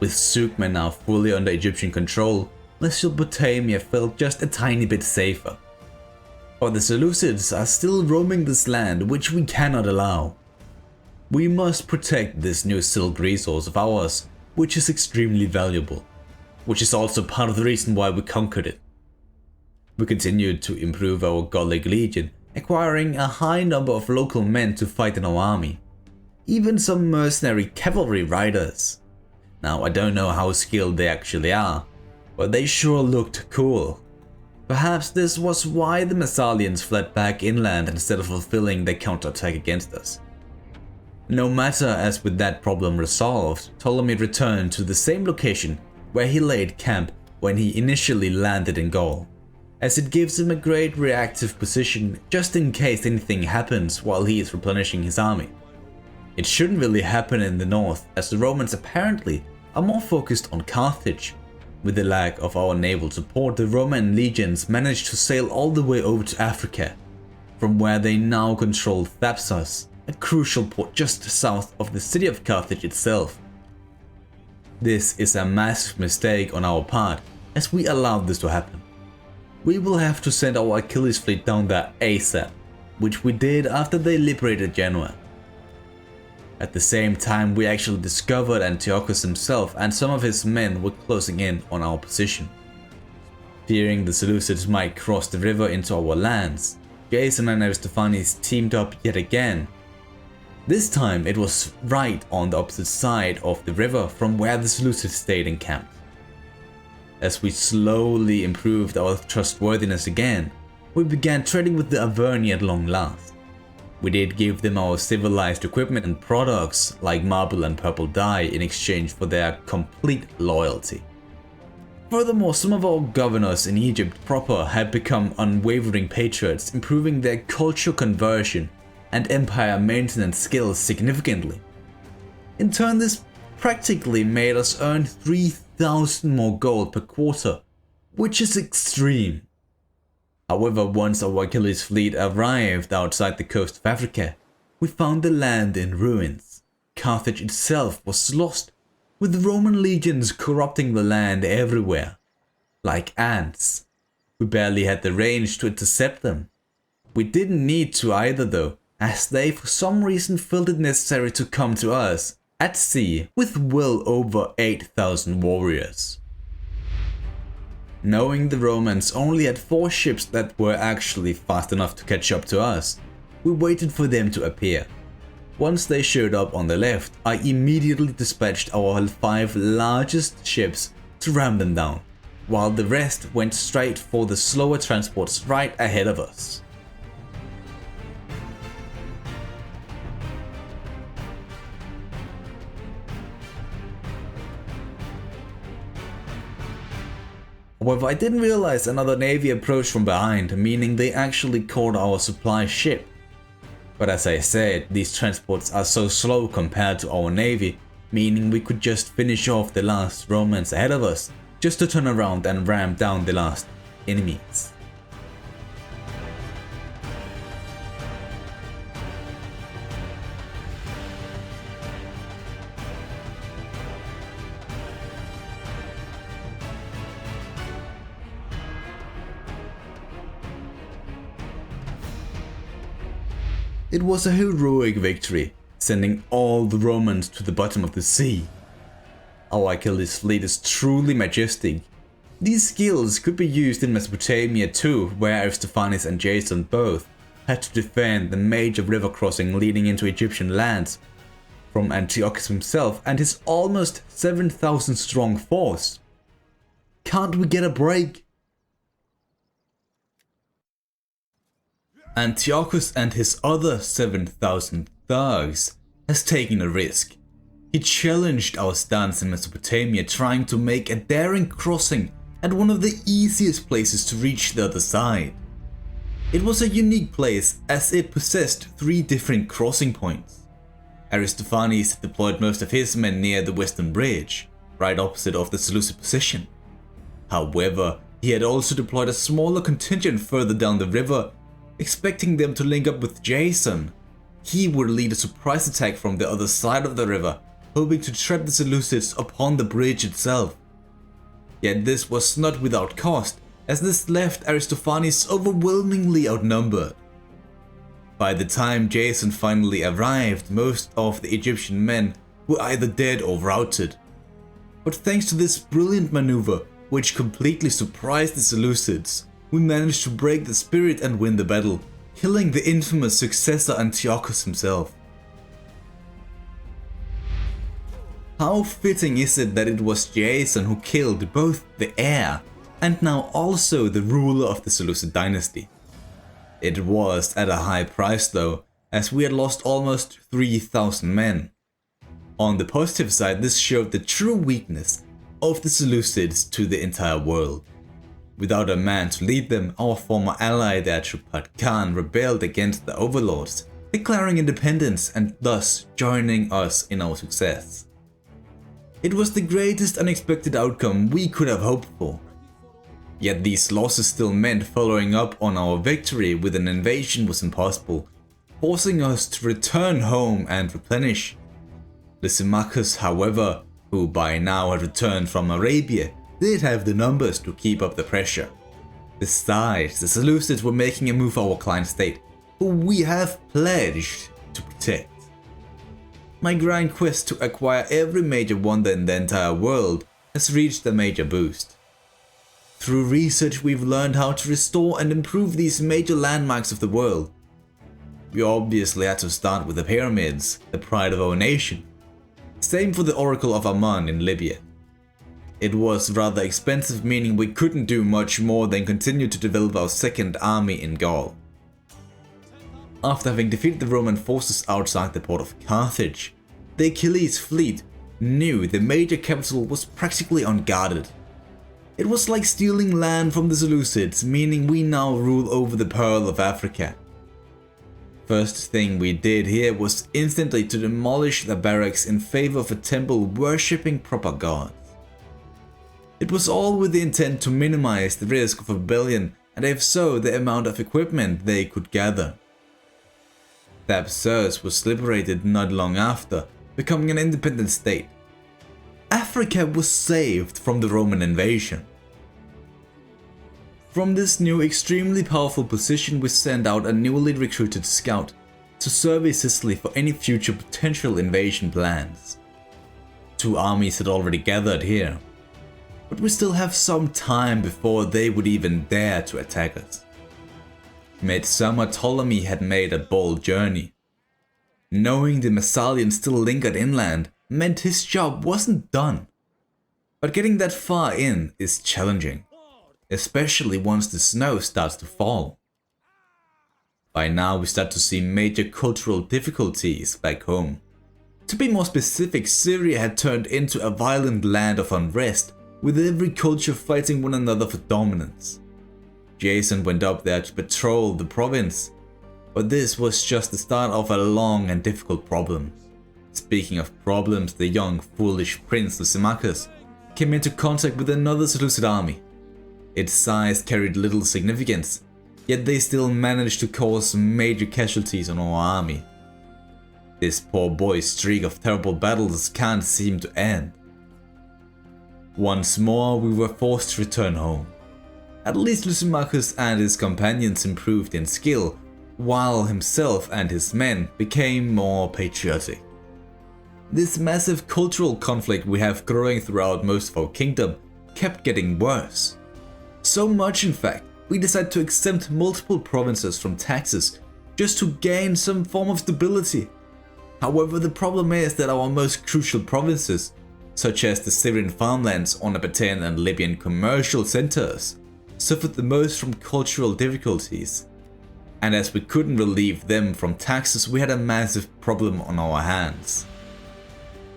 Speaker 1: With Sukma now fully under Egyptian control, Mesopotamia felt just a tiny bit safer. But the Seleucids are still roaming this land, which we cannot allow. We must protect this new silk resource of ours, which is extremely valuable, which is also part of the reason why we conquered it. We continued to improve our Gallic legion, acquiring a high number of local men to fight in our army, even some mercenary cavalry riders. Now, I don't know how skilled they actually are, but they sure looked cool. Perhaps this was why the Massalians fled back inland instead of fulfilling their counterattack against us. No matter, as with that problem resolved, Ptolemy returned to the same location where he laid camp when he initially landed in Gaul, as it gives him a great reactive position just in case anything happens while he is replenishing his army. It shouldn't really happen in the north, as the Romans apparently are more focused on Carthage. With the lack of our naval support, the Roman legions managed to sail all the way over to Africa, from where they now control Thapsus, a crucial port just south of the city of Carthage itself. This is a massive mistake on our part, as we allowed this to happen. We will have to send our Achilles fleet down there ASAP, which we did after they liberated Genoa. At the same time, we actually discovered Antiochus himself and some of his men were closing in on our position. Fearing the Seleucids might cross the river into our lands, Jason and Aristophanes teamed up yet again. This time it was right on the opposite side of the river from where the Seleucids stayed encamped. As we slowly improved our trustworthiness again, we began trading with the Averni at long last. We did give them our civilized equipment and products like marble and purple dye in exchange for their complete loyalty. Furthermore, some of our governors in Egypt proper had become unwavering patriots, improving their cultural conversion and empire maintenance skills significantly. In turn, this practically made us earn 3,000 more gold per quarter, which is extreme. However, once our Achilles fleet arrived outside the coast of Africa, we found the land in ruins. Carthage itself was lost, with Roman legions corrupting the land everywhere, like ants. We barely had the range to intercept them. We didn't need to either though, as they for some reason felt it necessary to come to us at sea with well over 8,000 warriors. Knowing the Romans only had 4 ships that were actually fast enough to catch up to us, we waited for them to appear. Once they showed up on the left, I immediately dispatched our 5 largest ships to ram them down, while the rest went straight for the slower transports right ahead of us. However, I didn't realize another navy approached from behind, meaning they actually caught our supply ship. But as I said, these transports are so slow compared to our navy, meaning we could just finish off the last Romans ahead of us, just to turn around and ram down the last enemies. It was a heroic victory, sending all the Romans to the bottom of the sea. Our Achilles fleet is truly majestic. These skills could be used in Mesopotamia too, where Aristophanes and Jason both had to defend the major river crossing leading into Egyptian lands from Antiochus himself and his almost 7,000 strong force. Can't we get a break? Antiochus and his other 7,000 thugs has taken a risk. He challenged our stance in Mesopotamia, trying to make a daring crossing at one of the easiest places to reach the other side. It was a unique place as it possessed 3 different crossing points. Aristophanes deployed most of his men near the western bridge, right opposite of the Seleucid position. However, he had also deployed a smaller contingent further down the river, expecting them to link up with Jason. He would lead a surprise attack from the other side of the river, hoping to trap the Seleucids upon the bridge itself. Yet this was not without cost, as this left Aristophanes overwhelmingly outnumbered. By the time Jason finally arrived, most of the Egyptian men were either dead or routed. But thanks to this brilliant maneuver, which completely surprised the Seleucids, we managed to break the spirit and win the battle, killing the infamous successor Antiochus himself. How fitting is it that it was Jason who killed both the heir and now also the ruler of the Seleucid dynasty. It was at a high price though, as we had lost almost 3,000 men. On the positive side, this showed the true weakness of the Seleucids to the entire world. Without a man to lead them, our former ally the Atropatene Khan rebelled against the overlords, declaring independence and thus joining us in our success. It was the greatest unexpected outcome we could have hoped for. Yet these losses still meant following up on our victory with an invasion was impossible, forcing us to return home and replenish. Lysimachus, however, who by now had returned from Arabia, did have the numbers to keep up the pressure. Besides, the Seleucids were making a move for our client state, who we have pledged to protect. My grand quest to acquire every major wonder in the entire world has reached a major boost. Through research, we've learned how to restore and improve these major landmarks of the world. We obviously had to start with the pyramids, the pride of our nation. Same for the Oracle of Ammon in Libya. It was rather expensive, meaning we couldn't do much more than continue to develop our second army in Gaul. After having defeated the Roman forces outside the port of Carthage, the Achilles fleet knew the major capital was practically unguarded. It was like stealing land from the Seleucids, meaning we now rule over the Pearl of Africa. First thing we did here was instantly to demolish the barracks in favor of a temple worshipping proper gods. It was all with the intent to minimize the risk of rebellion and if so, the amount of equipment they could gather. Thebes was liberated not long after, becoming an independent state. Africa was saved from the Roman invasion. From this new extremely powerful position, we sent out a newly recruited scout to survey Sicily for any future potential invasion plans. 2 armies had already gathered here, but we still have some time before they would even dare to attack us. Midsummer Ptolemy had made a bold journey. Knowing the Massalians still lingered inland meant his job wasn't done. But getting that far in is challenging, especially once the snow starts to fall. By now we start to see major cultural difficulties back home. To be more specific, Syria had turned into a violent land of unrest, with every culture fighting one another for dominance. Jason went up there to patrol the province, But this was just the start of a long and difficult problem. Speaking of problems, the young, foolish prince Lysimachus came into contact with another Seleucid army. Its size carried little significance, yet they still managed to cause major casualties on our army. This poor boy's streak of terrible battles can't seem to end. Once more we were forced to return home. At least Lysimachus and his companions improved in skill, while himself and his men became more patriotic. This massive cultural conflict we have growing throughout most of our kingdom kept getting worse. So much in fact, we decided to exempt multiple provinces from taxes just to gain some form of stability. However, the problem is that our most crucial provinces, such as the Syrian farmlands, Nabatean and Libyan commercial centers, suffered the most from cultural difficulties. And as we couldn't relieve them from taxes, we had a massive problem on our hands.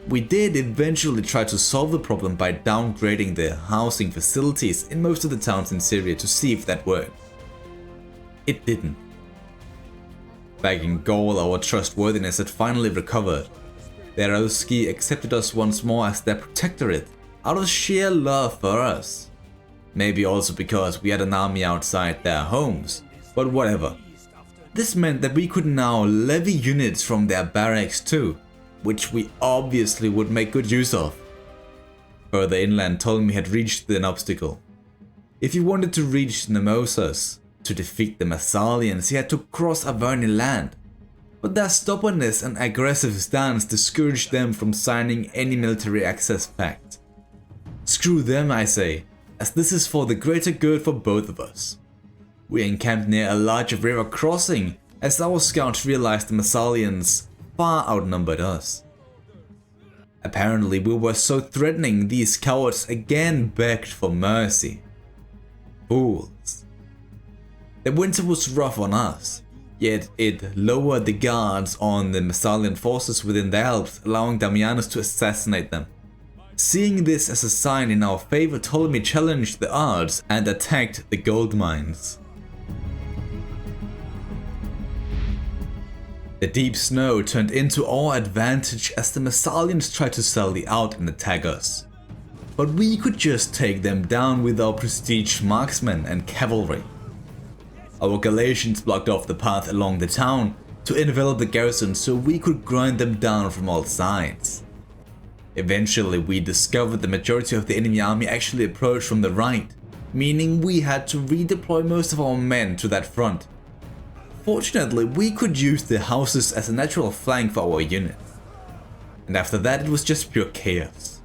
Speaker 1: We did eventually try to solve the problem by downgrading the housing facilities in most of the towns in Syria to see if that worked. It didn't. Back in Gaul, our trustworthiness had finally recovered. The Diadochi accepted us once more as their protectorate, out of sheer love for us. Maybe also because we had an army outside their homes, but whatever. This meant that we could now levy units from their barracks too, which we obviously would make good use of. Further inland, Ptolemy had reached an obstacle. If he wanted to reach Nemausus to defeat the Massalians, he had to cross Averni land. But their stubbornness and aggressive stance discouraged them from signing any military access pact. Screw them, I say, as this is for the greater good for both of us. We encamped near a large river crossing as our scouts realized the Massalians far outnumbered us. Apparently we were so threatening, these cowards again begged for mercy. Fools. The winter was rough on us, yet it lowered the guards on the Massalian forces within the Alps, allowing Damianus to assassinate them. Seeing this as a sign in our favor, Ptolemy challenged the odds and attacked the gold mines. The deep snow turned into our advantage as the Massalians tried to sally out and attack us. But we could just take them down with our prestige marksmen and cavalry. Our Galatians blocked off the path along the town to envelop the garrison so we could grind them down from all sides. Eventually we discovered the majority of the enemy army actually approached from the right, meaning we had to redeploy most of our men to that front. Fortunately, we could use the houses as a natural flank for our units. And after that it was just pure chaos.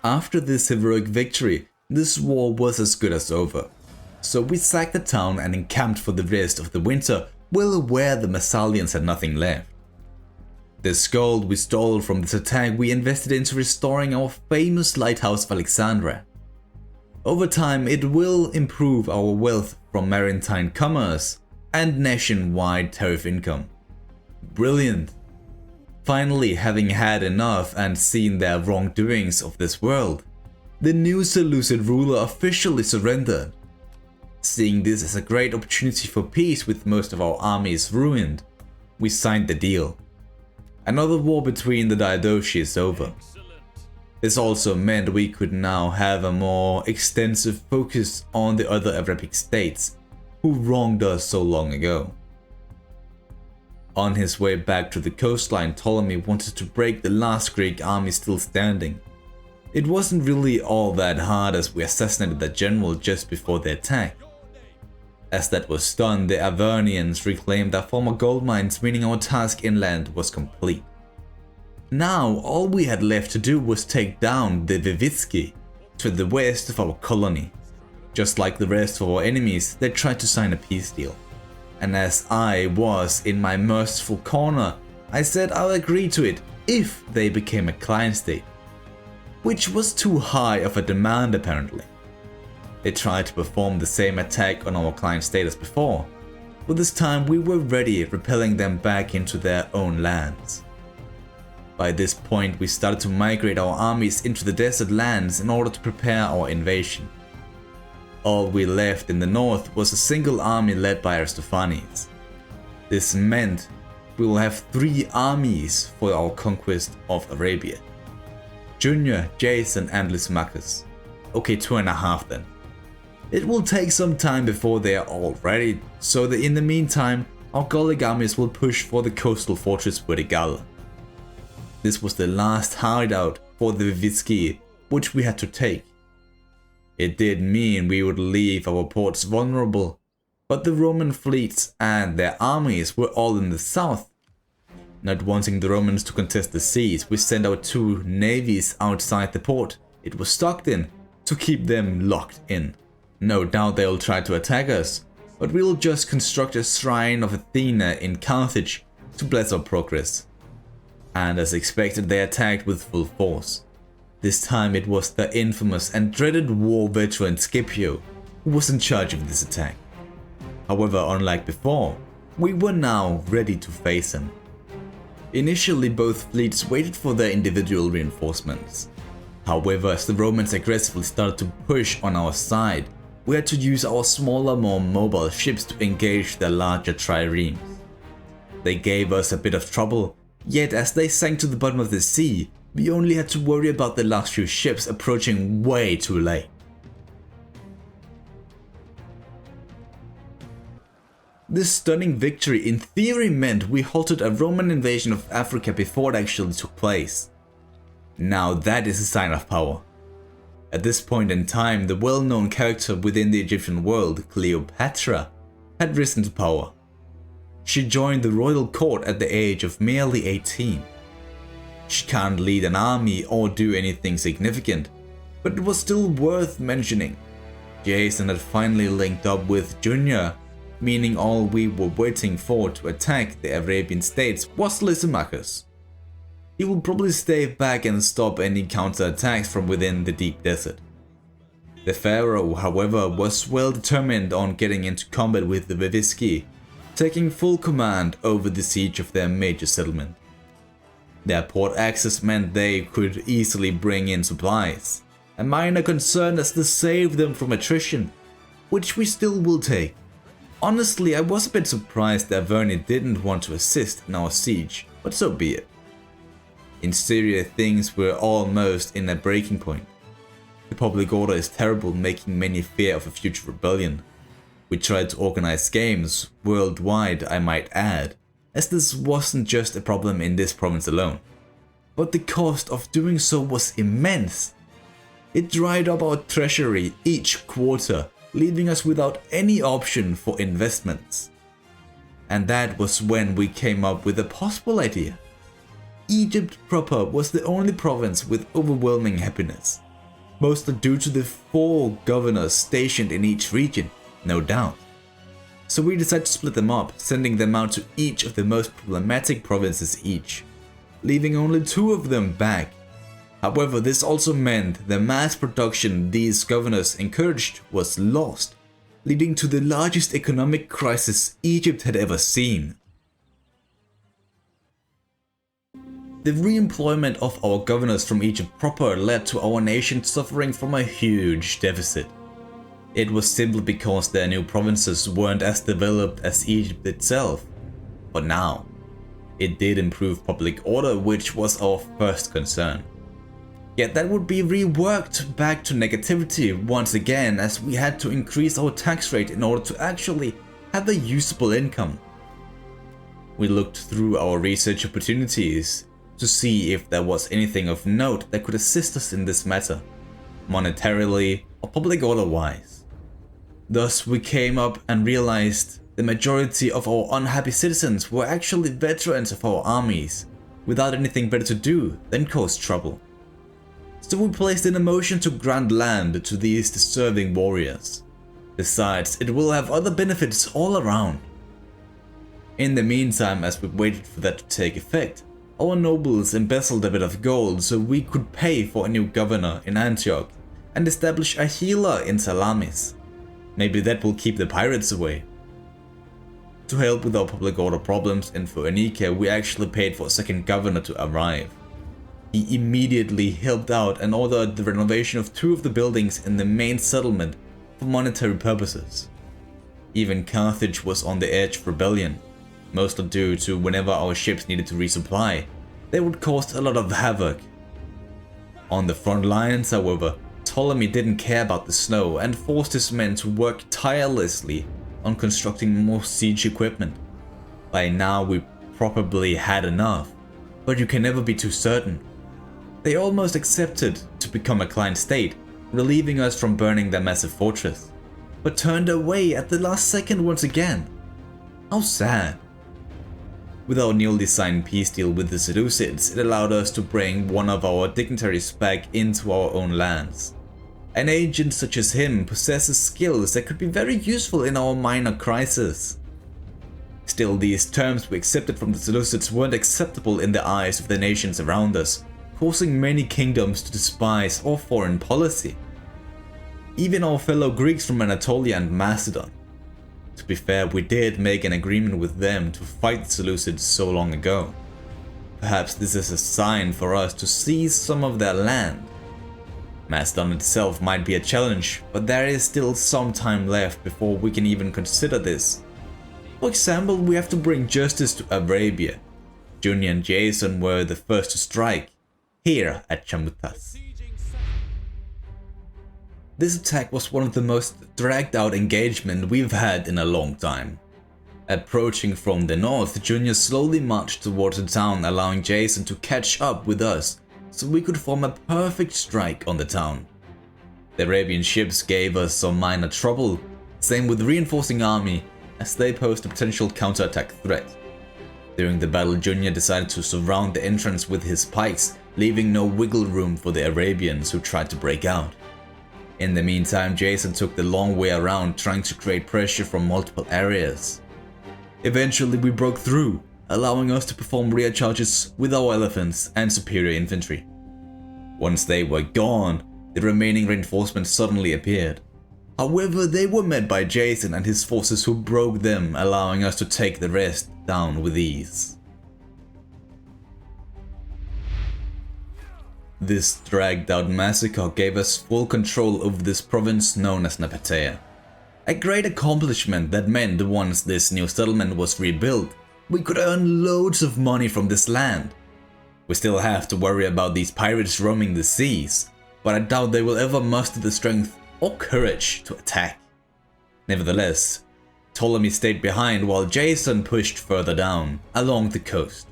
Speaker 1: After this heroic victory, This war was as good as over, so we sacked the town and encamped for the rest of the winter, well aware the Massalians had nothing left. The gold we stole from this attack we invested into restoring our famous lighthouse of Alexandria. Over time it will improve our wealth from maritime commerce and nationwide tariff income. Brilliant! Finally, having had enough and seen their wrongdoings of this world, the new Seleucid ruler officially surrendered. Seeing this as a great opportunity for peace with most of our armies ruined, we signed the deal. Another war between the diadochi is over. This also meant we could now have a more extensive focus on the other Arabic states who wronged us so long ago. On his way back to the coastline, Ptolemy wanted to break the last Greek army still standing. It wasn't really all that hard as we assassinated the general just before the attack. As that was done, the Avernians reclaimed their former gold mines, meaning our task inland was complete. Now all we had left to do was take down the Vivitsky to the west of our colony. Just like the rest of our enemies, they tried to sign a peace deal. And as I was in my merciful corner, I said I'll agree to it if they became a client state, which was too high of a demand apparently. They tried to perform the same attack on our client state as before, but this time we were ready, repelling them back into their own lands. By this point we started to migrate our armies into the desert lands in order to prepare our invasion. All we left in the north was a single army led by Aristophanes. This meant we will have 3 armies for our conquest of Arabia. Junior, Jason and Lysimachus. Okay, 2.5 then. It will take some time before they are all ready, so that in the meantime our Gallic armies will push for the coastal fortress Vertigala. This was the last hideout for the Vivitsky, which we had to take. It did mean we would leave our ports vulnerable, but the Roman fleets and their armies were all in the south. Not wanting the Romans to contest the seas, we sent our 2 navies outside the port it was stocked in to keep them locked in. No doubt they'll try to attack us, but we'll just construct a shrine of Athena in Carthage to bless our progress. And as expected, they attacked with full force. This time it was the infamous and dreaded war veteran Scipio who was in charge of this attack. However, unlike before, we were now ready to face him. Initially both fleets waited for their individual reinforcements. However, as the Romans aggressively started to push on our side, we had to use our smaller, more mobile ships to engage their larger triremes. They gave us a bit of trouble, yet as they sank to the bottom of the sea, we only had to worry about the last few ships approaching way too late. This stunning victory in theory meant we halted a Roman invasion of Africa before it actually took place. Now that is a sign of power. At this point in time, the well-known character within the Egyptian world, Cleopatra, had risen to power. She joined the royal court at the age of merely 18. She can't lead an army or do anything significant, but it was still worth mentioning. Jason had finally linked up with Junior, meaning all we were waiting for to attack the Arabian states was Lysimachus. He will probably stay back and stop any counterattacks from within the deep desert. The pharaoh, however, was well determined on getting into combat with the Vivitsky, taking full command over the siege of their major settlement. Their port access meant they could easily bring in supplies, a minor concern as to save them from attrition, which we still will take. Honestly, I was a bit surprised that Averni didn't want to assist in our siege, but so be it. In Syria, things were almost in a breaking point. The public order is terrible, making many fear of a future rebellion. We tried to organize games, worldwide I might add, as this wasn't just a problem in this province alone. But the cost of doing so was immense. It dried up our treasury each quarter, leaving us without any option for investments. And that was when we came up with a possible idea. Egypt proper was the only province with overwhelming happiness. mostly due to the 4 governors stationed in each region, no doubt. So we decided to split them up, sending them out to each of the most problematic provinces each, leaving only 2 of them back. However, this also meant the mass production these governors encouraged was lost, leading to the largest economic crisis Egypt had ever seen. The re-employment of our governors from Egypt proper led to our nation suffering from a huge deficit. It was simply because their new provinces weren't as developed as Egypt itself. But now, it did improve public order, which was our first concern. Yet that would be reworked back to negativity once again, as we had to increase our tax rate in order to actually have a usable income. We looked through our research opportunities to see if there was anything of note that could assist us in this matter, monetarily or public order-wise. Thus, we came up and realized the majority of our unhappy citizens were actually veterans of our armies, without anything better to do than cause trouble. So we placed in a motion to grant land to these deserving warriors. Besides, it will have other benefits all around. In the meantime, as we waited for that to take effect, our nobles embezzled a bit of gold so we could pay for a new governor in Antioch and establish a healer in Salamis. Maybe that will keep the pirates away. To help with our public order problems in Phoenicia, we actually paid for a second governor to arrive. He immediately helped out and ordered the renovation of 2 of the buildings in the main settlement for monetary purposes. Even Carthage was on the edge of rebellion, mostly due to whenever our ships needed to resupply, they would cause a lot of havoc. On the front lines, however, Ptolemy didn't care about the snow and forced his men to work tirelessly on constructing more siege equipment. By now we probably had enough, but you can never be too certain. They almost accepted to become a client state, relieving us from burning their massive fortress, but turned away at the last second once again. How sad. With our newly signed peace deal with the Seleucids, it allowed us to bring one of our dignitaries back into our own lands. An agent such as him possesses skills that could be very useful in our minor crisis. Still, these terms we accepted from the Seleucids weren't acceptable in the eyes of the nations around us, causing many kingdoms to despise our foreign policy. Even our fellow Greeks from Anatolia and Macedon. To be fair, we did make an agreement with them to fight the Seleucids so long ago. Perhaps this is a sign for us to seize some of their land. Macedon itself might be a challenge, but there is still some time left before we can even consider this. For example, we have to bring justice to Arabia. Junior and Jason were the first to strike, here at Chamutas. This attack was one of the most dragged out engagement we've had in a long time. Approaching from the north, Junior slowly marched towards the town, allowing Jason to catch up with us so we could form a perfect strike on the town. The Arabian ships gave us some minor trouble, same with the reinforcing army, as they posed a potential counterattack threat. During the battle, Junior decided to surround the entrance with his pikes, leaving no wiggle room for the Arabians who tried to break out. In the meantime, Jason took the long way around, trying to create pressure from multiple areas. Eventually we broke through, allowing us to perform rear charges with our elephants and superior infantry. Once they were gone, the remaining reinforcements suddenly appeared. However, they were met by Jason and his forces, who broke them, allowing us to take the rest down with ease. This dragged out massacre gave us full control over this province known as Napatea. A great accomplishment that meant once this new settlement was rebuilt, we could earn loads of money from this land. We still have to worry about these pirates roaming the seas, but I doubt they will ever muster the strength or courage to attack. Nevertheless, Ptolemy stayed behind while Jason pushed further down along the coast.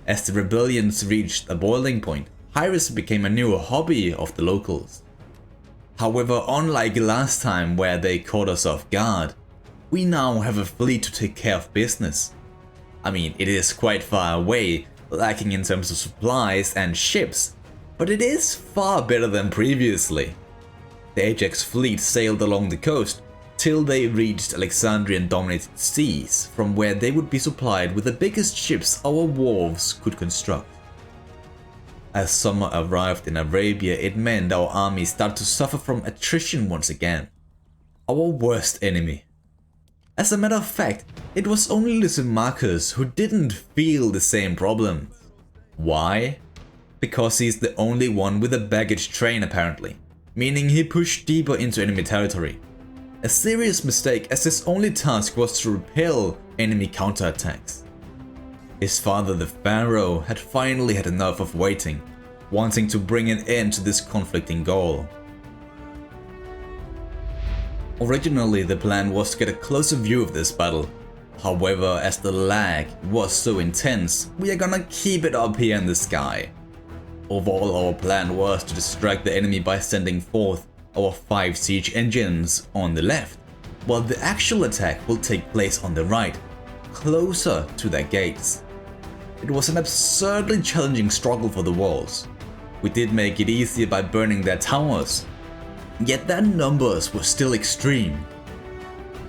Speaker 1: As the rebellions reached a boiling point, piracy became a new hobby of the locals. However, unlike last time where they caught us off guard, we now have a fleet to take care of business. I mean, it is quite far away, lacking in terms of supplies and ships, but it is far better than previously. The Ajax fleet sailed along the coast till they reached Alexandrian-dominated seas, from where they would be supplied with the biggest ships our wharves could construct. As summer arrived in Arabia, it meant our army started to suffer from attrition once again. Our worst enemy. As a matter of fact, it was only Lysimachus who didn't feel the same problems. Why? Because he's the only one with a baggage train apparently, meaning he pushed deeper into enemy territory. A serious mistake, as his only task was to repel enemy counterattacks. His father, the pharaoh, had finally had enough of waiting, wanting to bring an end to this conflicting goal. Originally, the plan was to get a closer view of this battle. However, as the lag was so intense, we are gonna keep it up here in the sky. Overall, our plan was to distract the enemy by sending forth our 5 siege engines on the left, while the actual attack will take place on the right, closer to their gates. It was an absurdly challenging struggle for the walls. We did make it easier by burning their towers, yet their numbers were still extreme.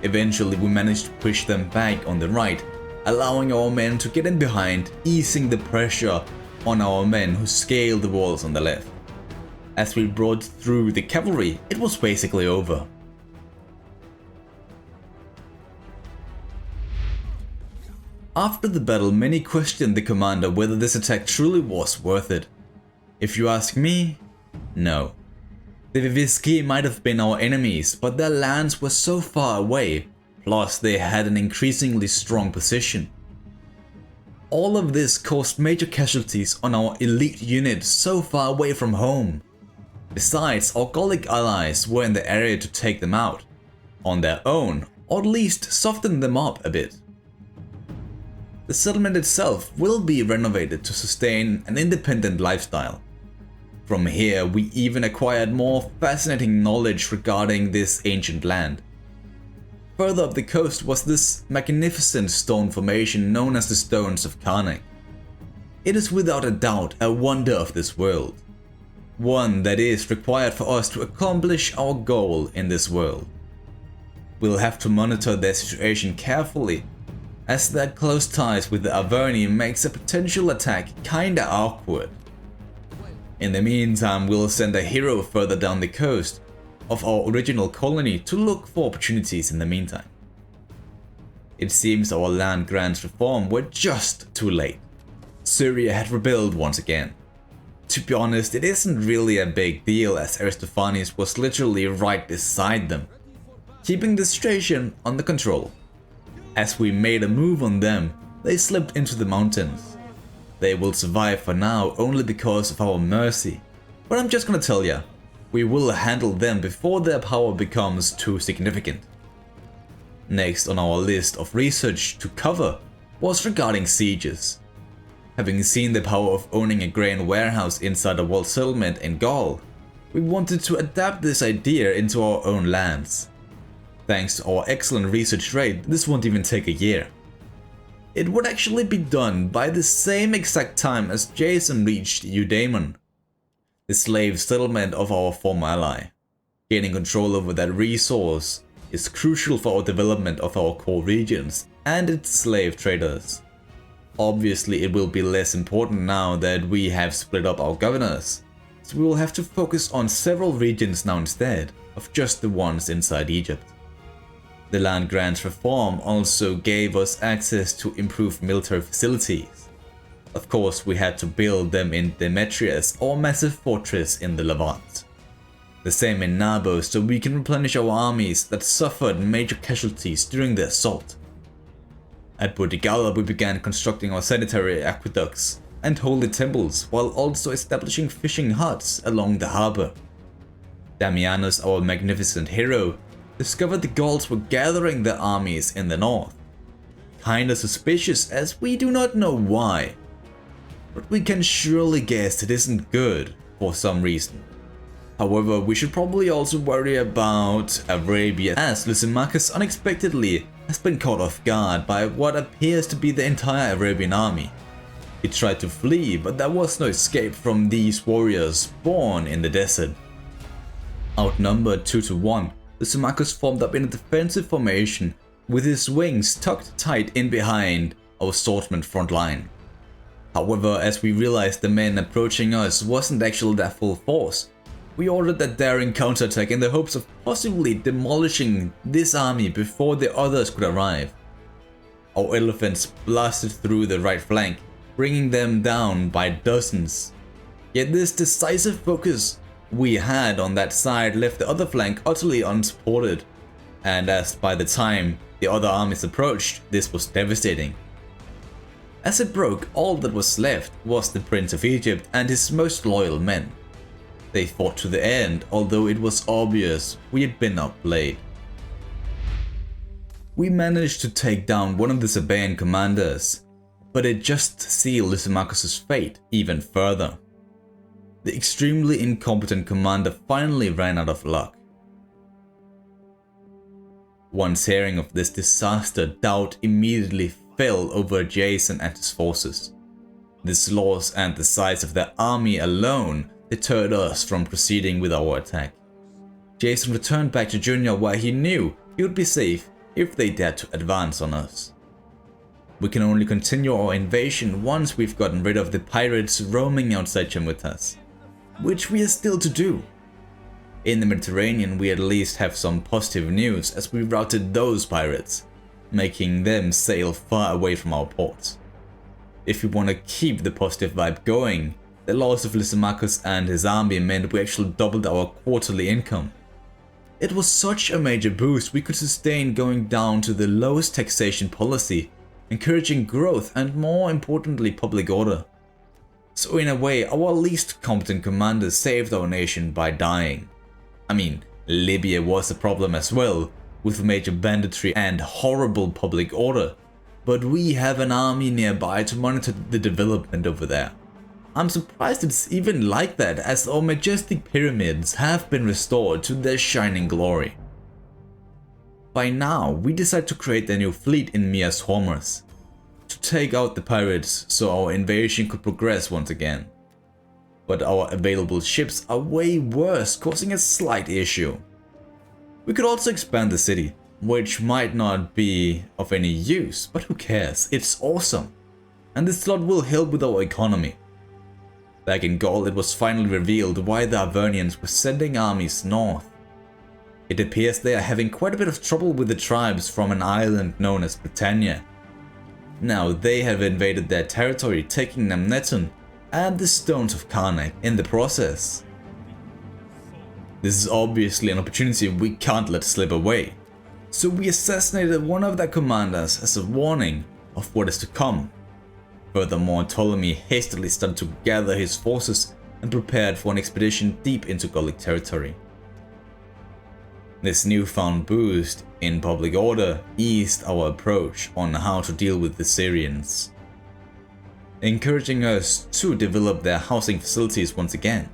Speaker 1: Eventually we managed to push them back on the right, allowing our men to get in behind, easing the pressure on our men who scaled the walls on the left. As we brought through the cavalry, it was basically over. After the battle, many questioned the commander whether this attack truly was worth it. If you ask me, no. The Viviski might have been our enemies, but their lands were so far away, plus they had an increasingly strong position. All of this caused major casualties on our elite unit so far away from home. Besides, our Gallic allies were in the area to take them out, on their own, or at least soften them up a bit. The settlement itself will be renovated to sustain an independent lifestyle. From here, we even acquired more fascinating knowledge regarding this ancient land. Further up the coast was this magnificent stone formation known as the Stones of Karnak. It is without a doubt a wonder of this world. One that is required for us to accomplish our goal in this world. We'll have to monitor their situation carefully, as their close ties with the Averni makes a potential attack kinda awkward. In the meantime, we'll send a hero further down the coast of our original colony to look for opportunities in the meantime. It seems our land grants reform were just too late. Syria had rebelled once again. To be honest, it isn't really a big deal, as Aristophanes was literally right beside them, keeping the situation under control. As we made a move on them, they slipped into the mountains. They will survive for now only because of our mercy, but I'm just gonna tell ya, we will handle them before their power becomes too significant. Next on our list of research to cover was regarding sieges. Having seen the power of owning a grain warehouse inside a walled settlement in Gaul, we wanted to adapt this idea into our own lands. Thanks to our excellent research rate, this won't even take a year. It would actually be done by the same exact time as Jason reached Eudaemon, the slave settlement of our former ally. Gaining control over that resource is crucial for our development of our core regions and its slave traders. Obviously, it will be less important now that we have split up our governors, so we will have to focus on several regions now instead of just the ones inside Egypt. The land grants reform also gave us access to improved military facilities. Of course, we had to build them in Demetrius, our massive fortress in the Levant. The same in Nabo, so we can replenish our armies that suffered major casualties during the assault. At Burdigala, we began constructing our sanitary aqueducts and holy temples, while also establishing fishing huts along the harbor. Damianus, our magnificent hero, discovered the Gauls were gathering their armies in the north. Kinda suspicious, as we do not know why, but we can surely guess it isn't good for some reason. However, we should probably also worry about Arabia, as Lysimachus unexpectedly has been caught off guard by what appears to be the entire Arabian army. He tried to flee, but there was no escape from these warriors born in the desert. Outnumbered 2 to 1, Lysimachus formed up in a defensive formation with his wings tucked tight in behind our swordsman front line. However, as we realized the men approaching us wasn't actually their full force, we ordered a daring counterattack in the hopes of possibly demolishing this army before the others could arrive. Our elephants blasted through the right flank, bringing them down by dozens. Yet this decisive focus we had on that side left the other flank utterly unsupported, and as by the time the other armies approached, this was devastating. As it broke, all that was left was the Prince of Egypt and his most loyal men. They fought to the end, although it was obvious we had been outplayed. We managed to take down one of the Sabaean commanders, but it just sealed Lysimachus' fate even further. The extremely incompetent commander finally ran out of luck. Once hearing of this disaster, doubt immediately fell over Jason and his forces. This loss and the size of their army alone deterred us from proceeding with our attack. Jason returned back to Junior where he knew he would be safe if they dared to advance on us. We can only continue our invasion once we've gotten rid of the pirates roaming outside Chamitas, which we are still to do. In the Mediterranean, we at least have some positive news as we routed those pirates, making them sail far away from our ports. If we want to keep the positive vibe going, the loss of Lysimachus and his army meant we actually doubled our quarterly income. It was such a major boost we could sustain going down to the lowest taxation policy, encouraging growth and more importantly public order. So in a way, our least competent commander saved our nation by dying. I mean, Libya was a problem as well, with major banditry and horrible public order, but we have an army nearby to monitor the development over there. I'm surprised it's even like that, as our majestic pyramids have been restored to their shining glory. By now, we decide to create a new fleet in Mia's Hormuz, to take out the pirates so our invasion could progress once again. But our available ships are way worse, causing a slight issue. We could also expand the city, which might not be of any use, but who cares, it's awesome. And this slot will help with our economy. Back in Gaul, it was finally revealed why the Arvernians were sending armies north. It appears they are having quite a bit of trouble with the tribes from an island known as Britannia. Now they have invaded their territory, taking Namneton and the Stones of Karnak in the process. This is obviously an opportunity we can't let slip away, so we assassinated one of their commanders as a warning of what is to come. Furthermore, Ptolemy hastily started to gather his forces and prepared for an expedition deep into Gallic territory. This newfound boost in public order eased our approach on how to deal with the Syrians, encouraging us to develop their housing facilities once again.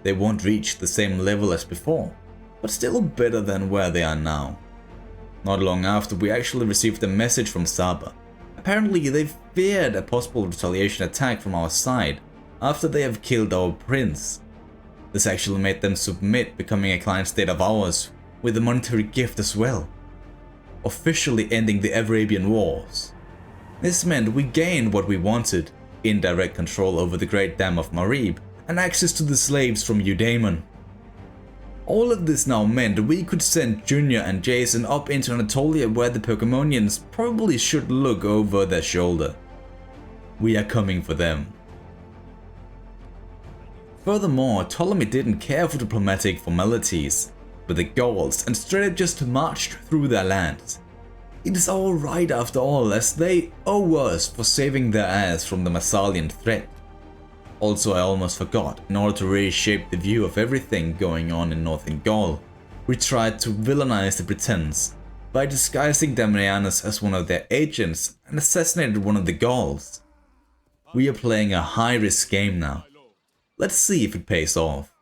Speaker 1: They won't reach the same level as before, but still better than where they are now. Not long after, we actually received a message from Saba. Apparently they feared a possible retaliation attack from our side after they have killed our prince. This actually made them submit, becoming a client state of ours with a monetary gift as well, officially ending the Arabian Wars. This meant we gained what we wanted, indirect control over the Great Dam of Marib and access to the slaves from Eudaemon. All of this now meant we could send Junior and Jason up into Anatolia where the Pergamonians probably should look over their shoulder. We are coming for them. Furthermore, Ptolemy didn't care for diplomatic formalities with the Gauls and straight just marched through their lands. It is all right after all, as they owe us for saving their ass from the Massalian threat. Also, I almost forgot, in order to reshape the view of everything going on in northern Gaul, we tried to villainize the Britons by disguising Damianus as one of their agents and assassinated one of the Gauls. We are playing a high-risk game now. Let's see if it pays off.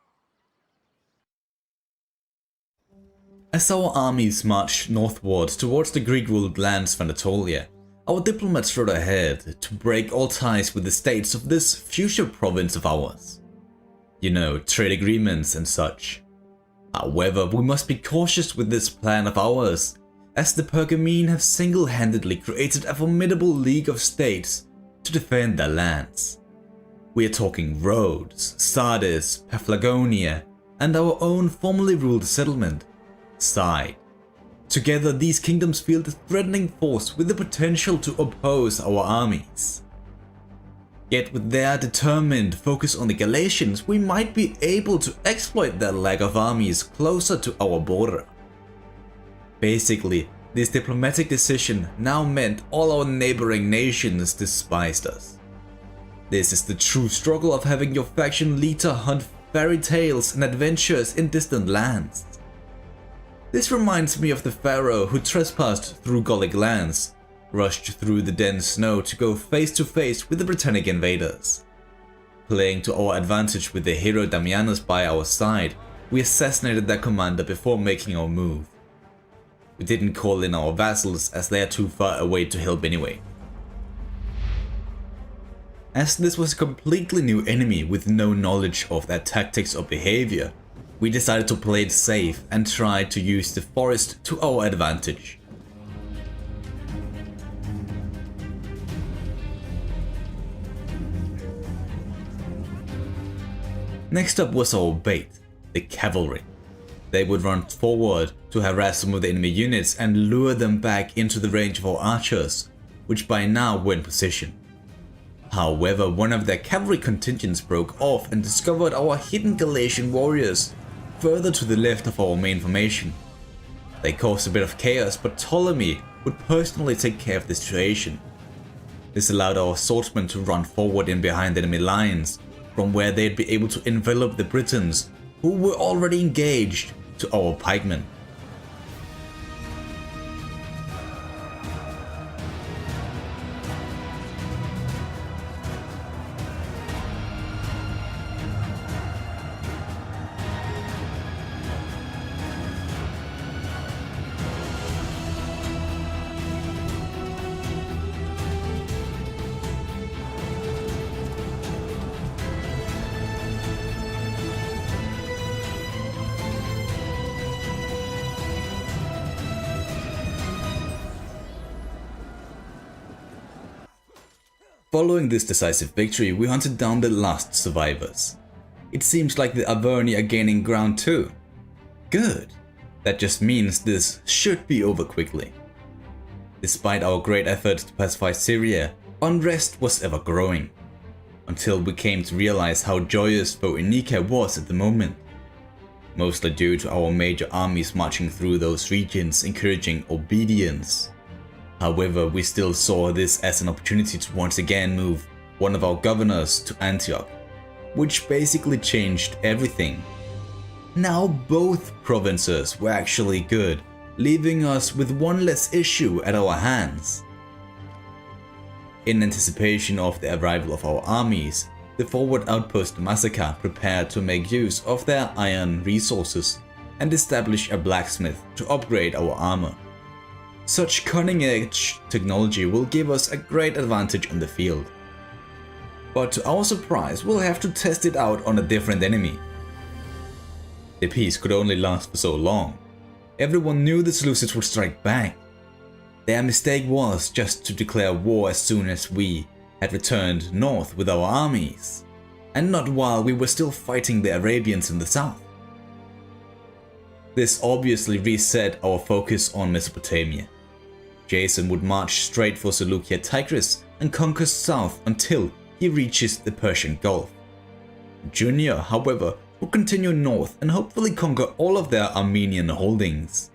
Speaker 1: As our armies marched northwards towards the Greek-ruled lands of Anatolia, our diplomats rode ahead to break all ties with the states of this future province of ours. You know, trade agreements and such. However, we must be cautious with this plan of ours, as the Pergamene have single-handedly created a formidable league of states to defend their lands. We are talking Rhodes, Sardis, Paphlagonia, and our own formerly ruled settlement, Side. Together, these kingdoms field a threatening force with the potential to oppose our armies. Yet with their determined focus on the Galatians, we might be able to exploit their lack of armies closer to our border. Basically, this diplomatic decision now meant all our neighboring nations despised us. This is the true struggle of having your faction leader hunt fairy tales and adventures in distant lands. This reminds me of the pharaoh who trespassed through Gallic lands, rushed through the dense snow to go face to face with the Britannic invaders. Playing to our advantage with the hero Damianus by our side, we assassinated their commander before making our move. We didn't call in our vassals as they are too far away to help anyway. As this was a completely new enemy with no knowledge of their tactics or behavior, we decided to play it safe and try to use the forest to our advantage. Next up was our bait, the cavalry. They would run forward to harass some of the enemy units and lure them back into the range of our archers, which by now were in position. However, one of their cavalry contingents broke off and discovered our hidden Galatian warriors further to the left of our main formation. They caused a bit of chaos, but Ptolemy would personally take care of the situation. This allowed our swordsmen to run forward in behind enemy lines, from where they'd be able to envelop the Britons, who were already engaged, to our pikemen. Following this decisive victory, we hunted down the last survivors. It seems like the Averni are gaining ground too. Good. That just means this should be over quickly. Despite our great efforts to pacify Syria, unrest was ever growing, until we came to realize how joyous Phoenicia was at the moment. Mostly due to our major armies marching through those regions encouraging obedience. However, we still saw this as an opportunity to once again move one of our governors to Antioch, which basically changed everything. Now both provinces were actually good, leaving us with one less issue at our hands. In anticipation of the arrival of our armies, the forward outpost Massacre prepared to make use of their iron resources and establish a blacksmith to upgrade our armor. Such cutting-edge technology will give us a great advantage on the field. But to our surprise, we'll have to test it out on a different enemy. The peace could only last for so long. Everyone knew the Seleucids would strike back. Their mistake was just to declare war as soon as we had returned north with our armies, and not while we were still fighting the Arabians in the south. This obviously reset our focus on Mesopotamia. Jason would march straight for Seleucia Tigris and conquer south until he reaches the Persian Gulf. Junior, however, would continue north and hopefully conquer all of their Armenian holdings.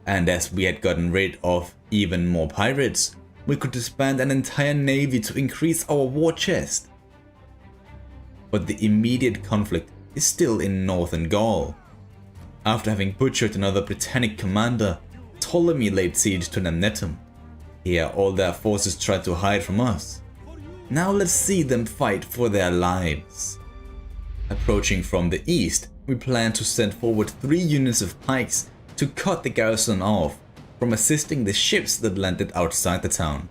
Speaker 1: And as we had gotten rid of even more pirates, we could disband an entire navy to increase our war chest. But the immediate conflict is still in northern Gaul. After having butchered another Britannic commander, Ptolemy laid siege to Nemnetum. Here all their forces tried to hide from us. Now let's see them fight for their lives. Approaching from the east, we plan to send forward 3 units of pikes to cut the garrison off from assisting the ships that landed outside the town.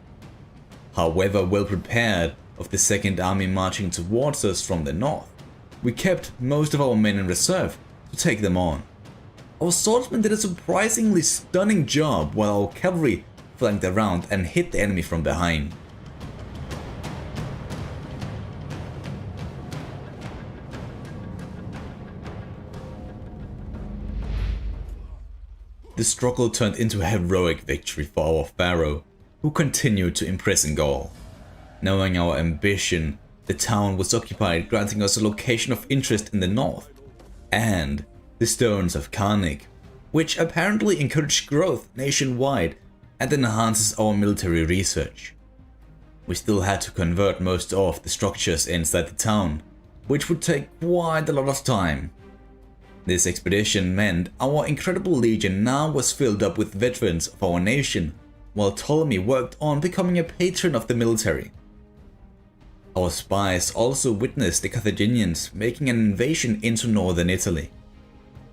Speaker 1: However well prepared of the second army marching towards us from the north, we kept most of our men in reserve to take them on. Our swordsmen did a surprisingly stunning job while our cavalry flanked around and hit the enemy from behind. The struggle turned into a heroic victory for our pharaoh, who continued to impress in Gaul. Knowing our ambition, the town was occupied, granting us a location of interest in the north, and the stones of Karnak, which apparently encourage growth nationwide and enhances our military research. We still had to convert most of the structures inside the town, which would take quite a lot of time. This expedition meant our incredible legion now was filled up with veterans of our nation, while Ptolemy worked on becoming a patron of the military. Our spies also witnessed the Carthaginians making an invasion into northern Italy.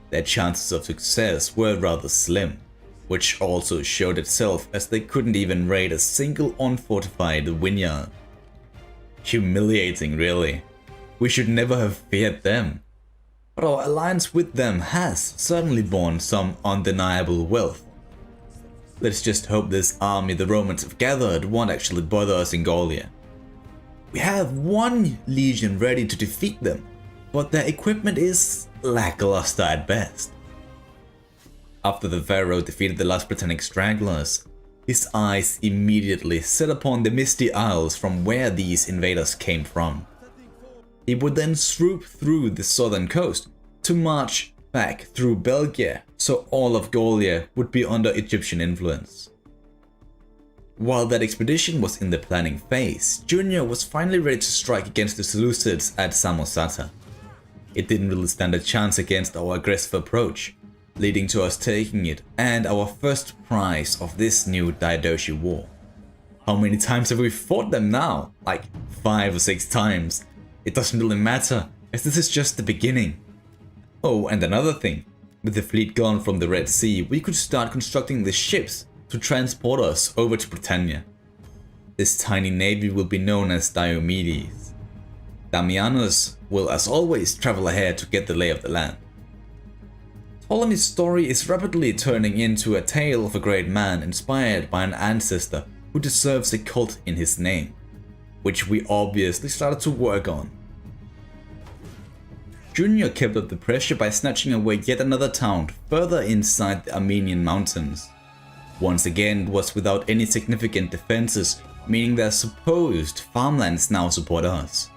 Speaker 1: Their chances of success were rather slim, which also showed itself as they couldn't even raid a single unfortified vineyard. Humiliating, really. We should never have feared them. But our alliance with them has certainly borne some undeniable wealth. Let's just hope this army the Romans have gathered won't actually bother us in Gallia. We have one legion ready to defeat them, but their equipment is lackluster at best. After the pharaoh defeated the last Britannic stragglers, his eyes immediately set upon the misty isles from where these invaders came from. He would then swoop through the southern coast to march back through Belgia, so all of Gallia would be under Egyptian influence. While that expedition was in the planning phase, Junior was finally ready to strike against the Seleucids at Samosata. It didn't really stand a chance against our aggressive approach, leading to us taking it and our first prize of this new diadochi war. How many times have we fought them now? Like 5 or 6 times. It doesn't really matter, as this is just the beginning. Oh, and another thing, with the fleet gone from the Red Sea, we could start constructing the ships to transport us over to Britannia. This tiny navy will be known as Diomedes. Damianus will, as always, travel ahead to get the lay of the land. Ptolemy's story is rapidly turning into a tale of a great man inspired by an ancestor who deserves a cult in his name, which we obviously started to work on. Junior kept up the pressure by snatching away yet another town further inside the Armenian mountains. Once again, it was without any significant defenses, meaning their supposed farmlands now support us.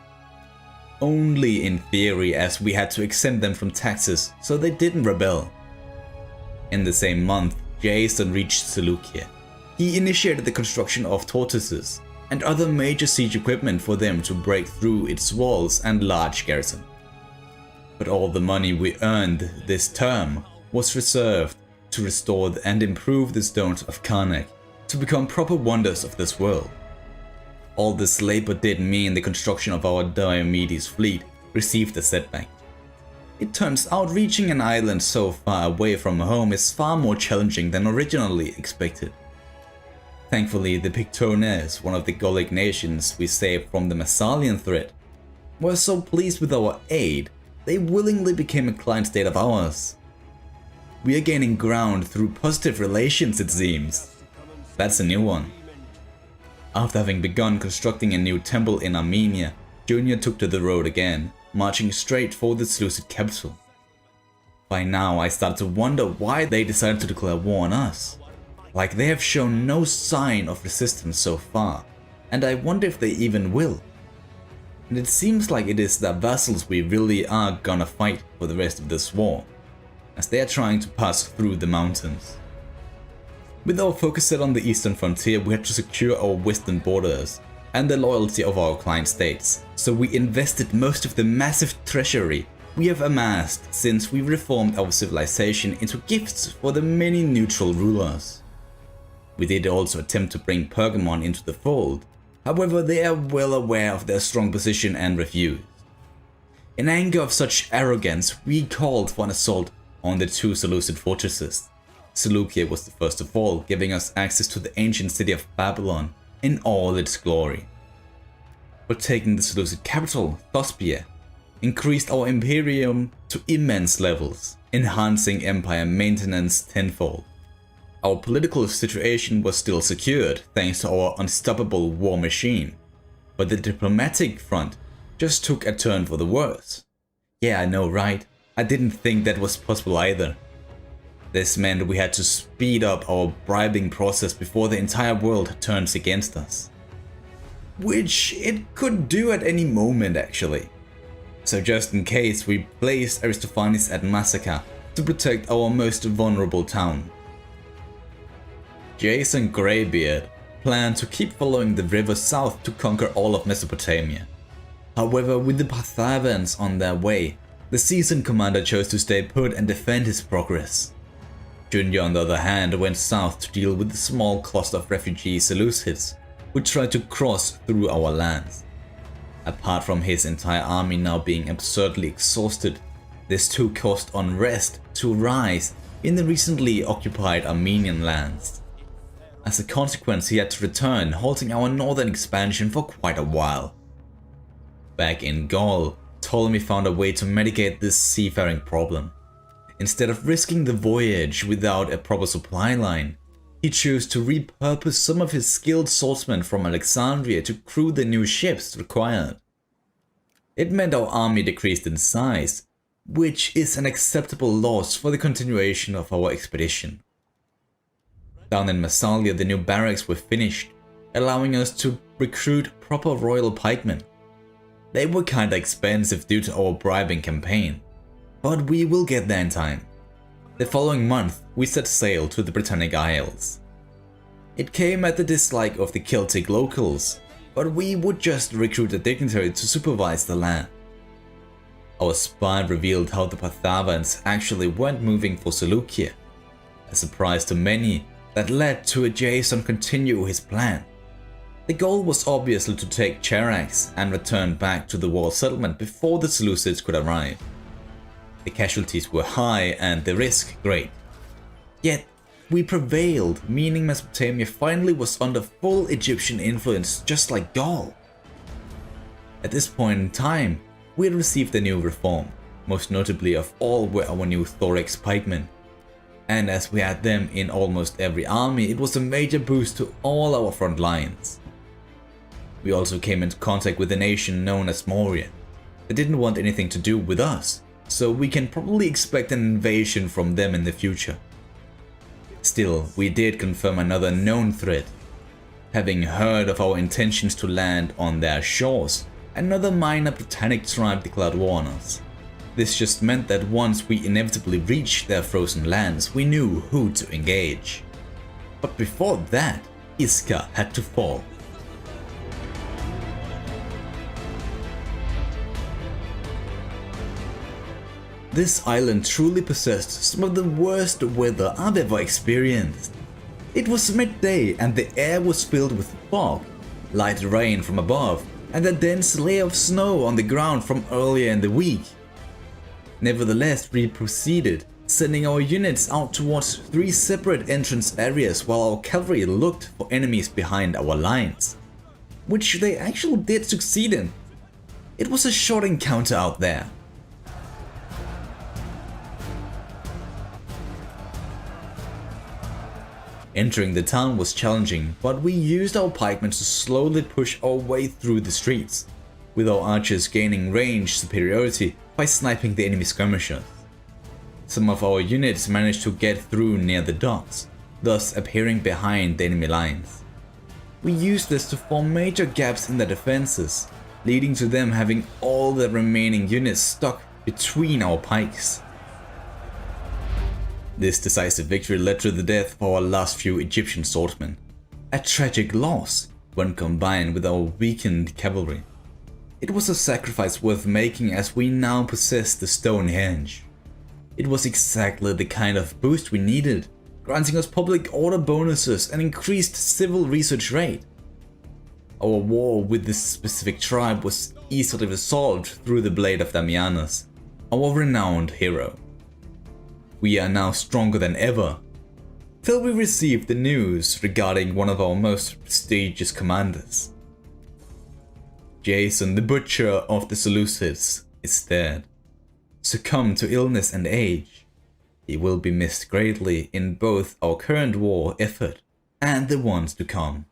Speaker 1: Only in theory, as we had to exempt them from taxes, so they didn't rebel. In the same month, Jason reached Seleucia. He initiated the construction of tortoises and other major siege equipment for them to break through its walls and large garrison. But all the money we earned this term was reserved to restore and improve the stones of Karnak to become proper wonders of this world. All this labor did mean the construction of our Diomedes fleet received a setback. It turns out reaching an island so far away from home is far more challenging than originally expected. Thankfully, the Pictones, one of the Gallic nations we saved from the Massalian threat, were so pleased with our aid, they willingly became a client state of ours. We are gaining ground through positive relations, it seems. That's a new one. After having begun constructing a new temple in Armenia, Junior took to the road again, marching straight for the Seleucid capital. By now I started to wonder why they decided to declare war on us. Like, they have shown no sign of resistance so far, and I wonder if they even will. And it seems like it is their vassals we really are gonna fight for the rest of this war, as they are trying to pass through the mountains. With our focus set on the eastern frontier, we had to secure our western borders and the loyalty of our client states, so we invested most of the massive treasury we have amassed since we reformed our civilization into gifts for the many neutral rulers. We did also attempt to bring Pergamon into the fold, however they are well aware of their strong position and refused. In anger of such arrogance, we called for an assault on the 2 Seleucid fortresses. Seleucia was the first of all, giving us access to the ancient city of Babylon, in all its glory. But taking the Seleucid capital, Toxborg, increased our imperium to immense levels, enhancing empire maintenance tenfold. Our political situation was still secured thanks to our unstoppable war machine, but the diplomatic front just took a turn for the worse. Yeah, I know, right? I didn't think that was possible either. This meant we had to speed up our bribing process before the entire world turns against us. Which it could do at any moment actually. So just in case, we placed Aristophanes at Massacre to protect our most vulnerable town. Jason Greybeard planned to keep following the river south to conquer all of Mesopotamia. However, with the Parthians on their way, the seasoned commander chose to stay put and defend his progress. Junior, on the other hand, went south to deal with the small cluster of refugee Seleucids who tried to cross through our lands. Apart from his entire army now being absurdly exhausted, this too caused unrest to rise in the recently occupied Armenian lands. As a consequence, he had to return, halting our northern expansion for quite a while. Back in Gaul, Ptolemy found a way to mitigate this seafaring problem. Instead of risking the voyage without a proper supply line, he chose to repurpose some of his skilled swordsmen from Alexandria to crew the new ships required. It meant our army decreased in size, which is an acceptable loss for the continuation of our expedition. Down in Massalia, the new barracks were finished, allowing us to recruit proper royal pikemen. They were kinda expensive due to our bribing campaign, but we will get there in time. The following month, we set sail to the Britannic Isles. It came at the dislike of the Celtic locals, but we would just recruit a dignitary to supervise the land. Our spy revealed how the Parthians actually weren't moving for Seleucia, a surprise to many that led to Jason continue his plan. The goal was obviously to take Charax and return back to the walled settlement before the Seleucids could arrive. The casualties were high and the risk great. Yet, we prevailed, meaning Mesopotamia finally was under full Egyptian influence just like Gaul. At this point in time, we had received a new reform, most notably of all were our new thorax pikemen. And as we had them in almost every army, it was a major boost to all our front lines. We also came into contact with a nation known as Moria. They didn't want anything to do with us, so we can probably expect an invasion from them in the future. Still, we did confirm another known threat. Having heard of our intentions to land on their shores, another minor Britannic tribe declared war on us. This just meant that once we inevitably reached their frozen lands, we knew who to engage. But before that, Iska had to fall. This island truly possessed some of the worst weather I've ever experienced. It was midday and the air was filled with fog, light rain from above, and a dense layer of snow on the ground from earlier in the week. Nevertheless, we proceeded, sending our units out towards 3 separate entrance areas while our cavalry looked for enemies behind our lines, which they actually did succeed in. It was a short encounter out there. Entering the town was challenging, but we used our pikemen to slowly push our way through the streets, with our archers gaining range superiority by sniping the enemy skirmishers. Some of our units managed to get through near the docks, thus appearing behind the enemy lines. We used this to form major gaps in their defenses, leading to them having all the remaining units stuck between our pikes. This decisive victory led to the death of our last few Egyptian swordsmen, a tragic loss when combined with our weakened cavalry. It was a sacrifice worth making as we now possessed the Stonehenge. It was exactly the kind of boost we needed, granting us public order bonuses and increased civil research rate. Our war with this specific tribe was easily resolved through the blade of Damianus, our renowned hero. We are now stronger than ever. till we received the news regarding one of our most prestigious commanders. Jason, the butcher of the Seleucids, is dead. Succumbed to illness and age, he will be missed greatly in both our current war effort and the ones to come.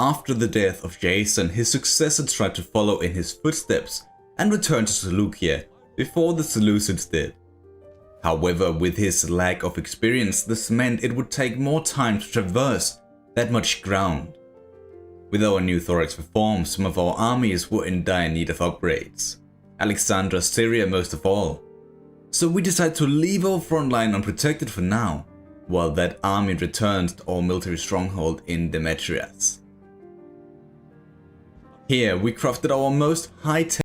Speaker 1: After the death of Jason, his successor tried to follow in his footsteps and return to Seleucia before the Seleucids did. However, with his lack of experience, this meant it would take more time to traverse that much ground. With our new thorax reform, some of our armies were in dire need of upgrades, Alexander's Syria most of all. So we decided to leave our front line unprotected for now, while that army returned to our military stronghold in Demetrius. Here we crafted our most high-tech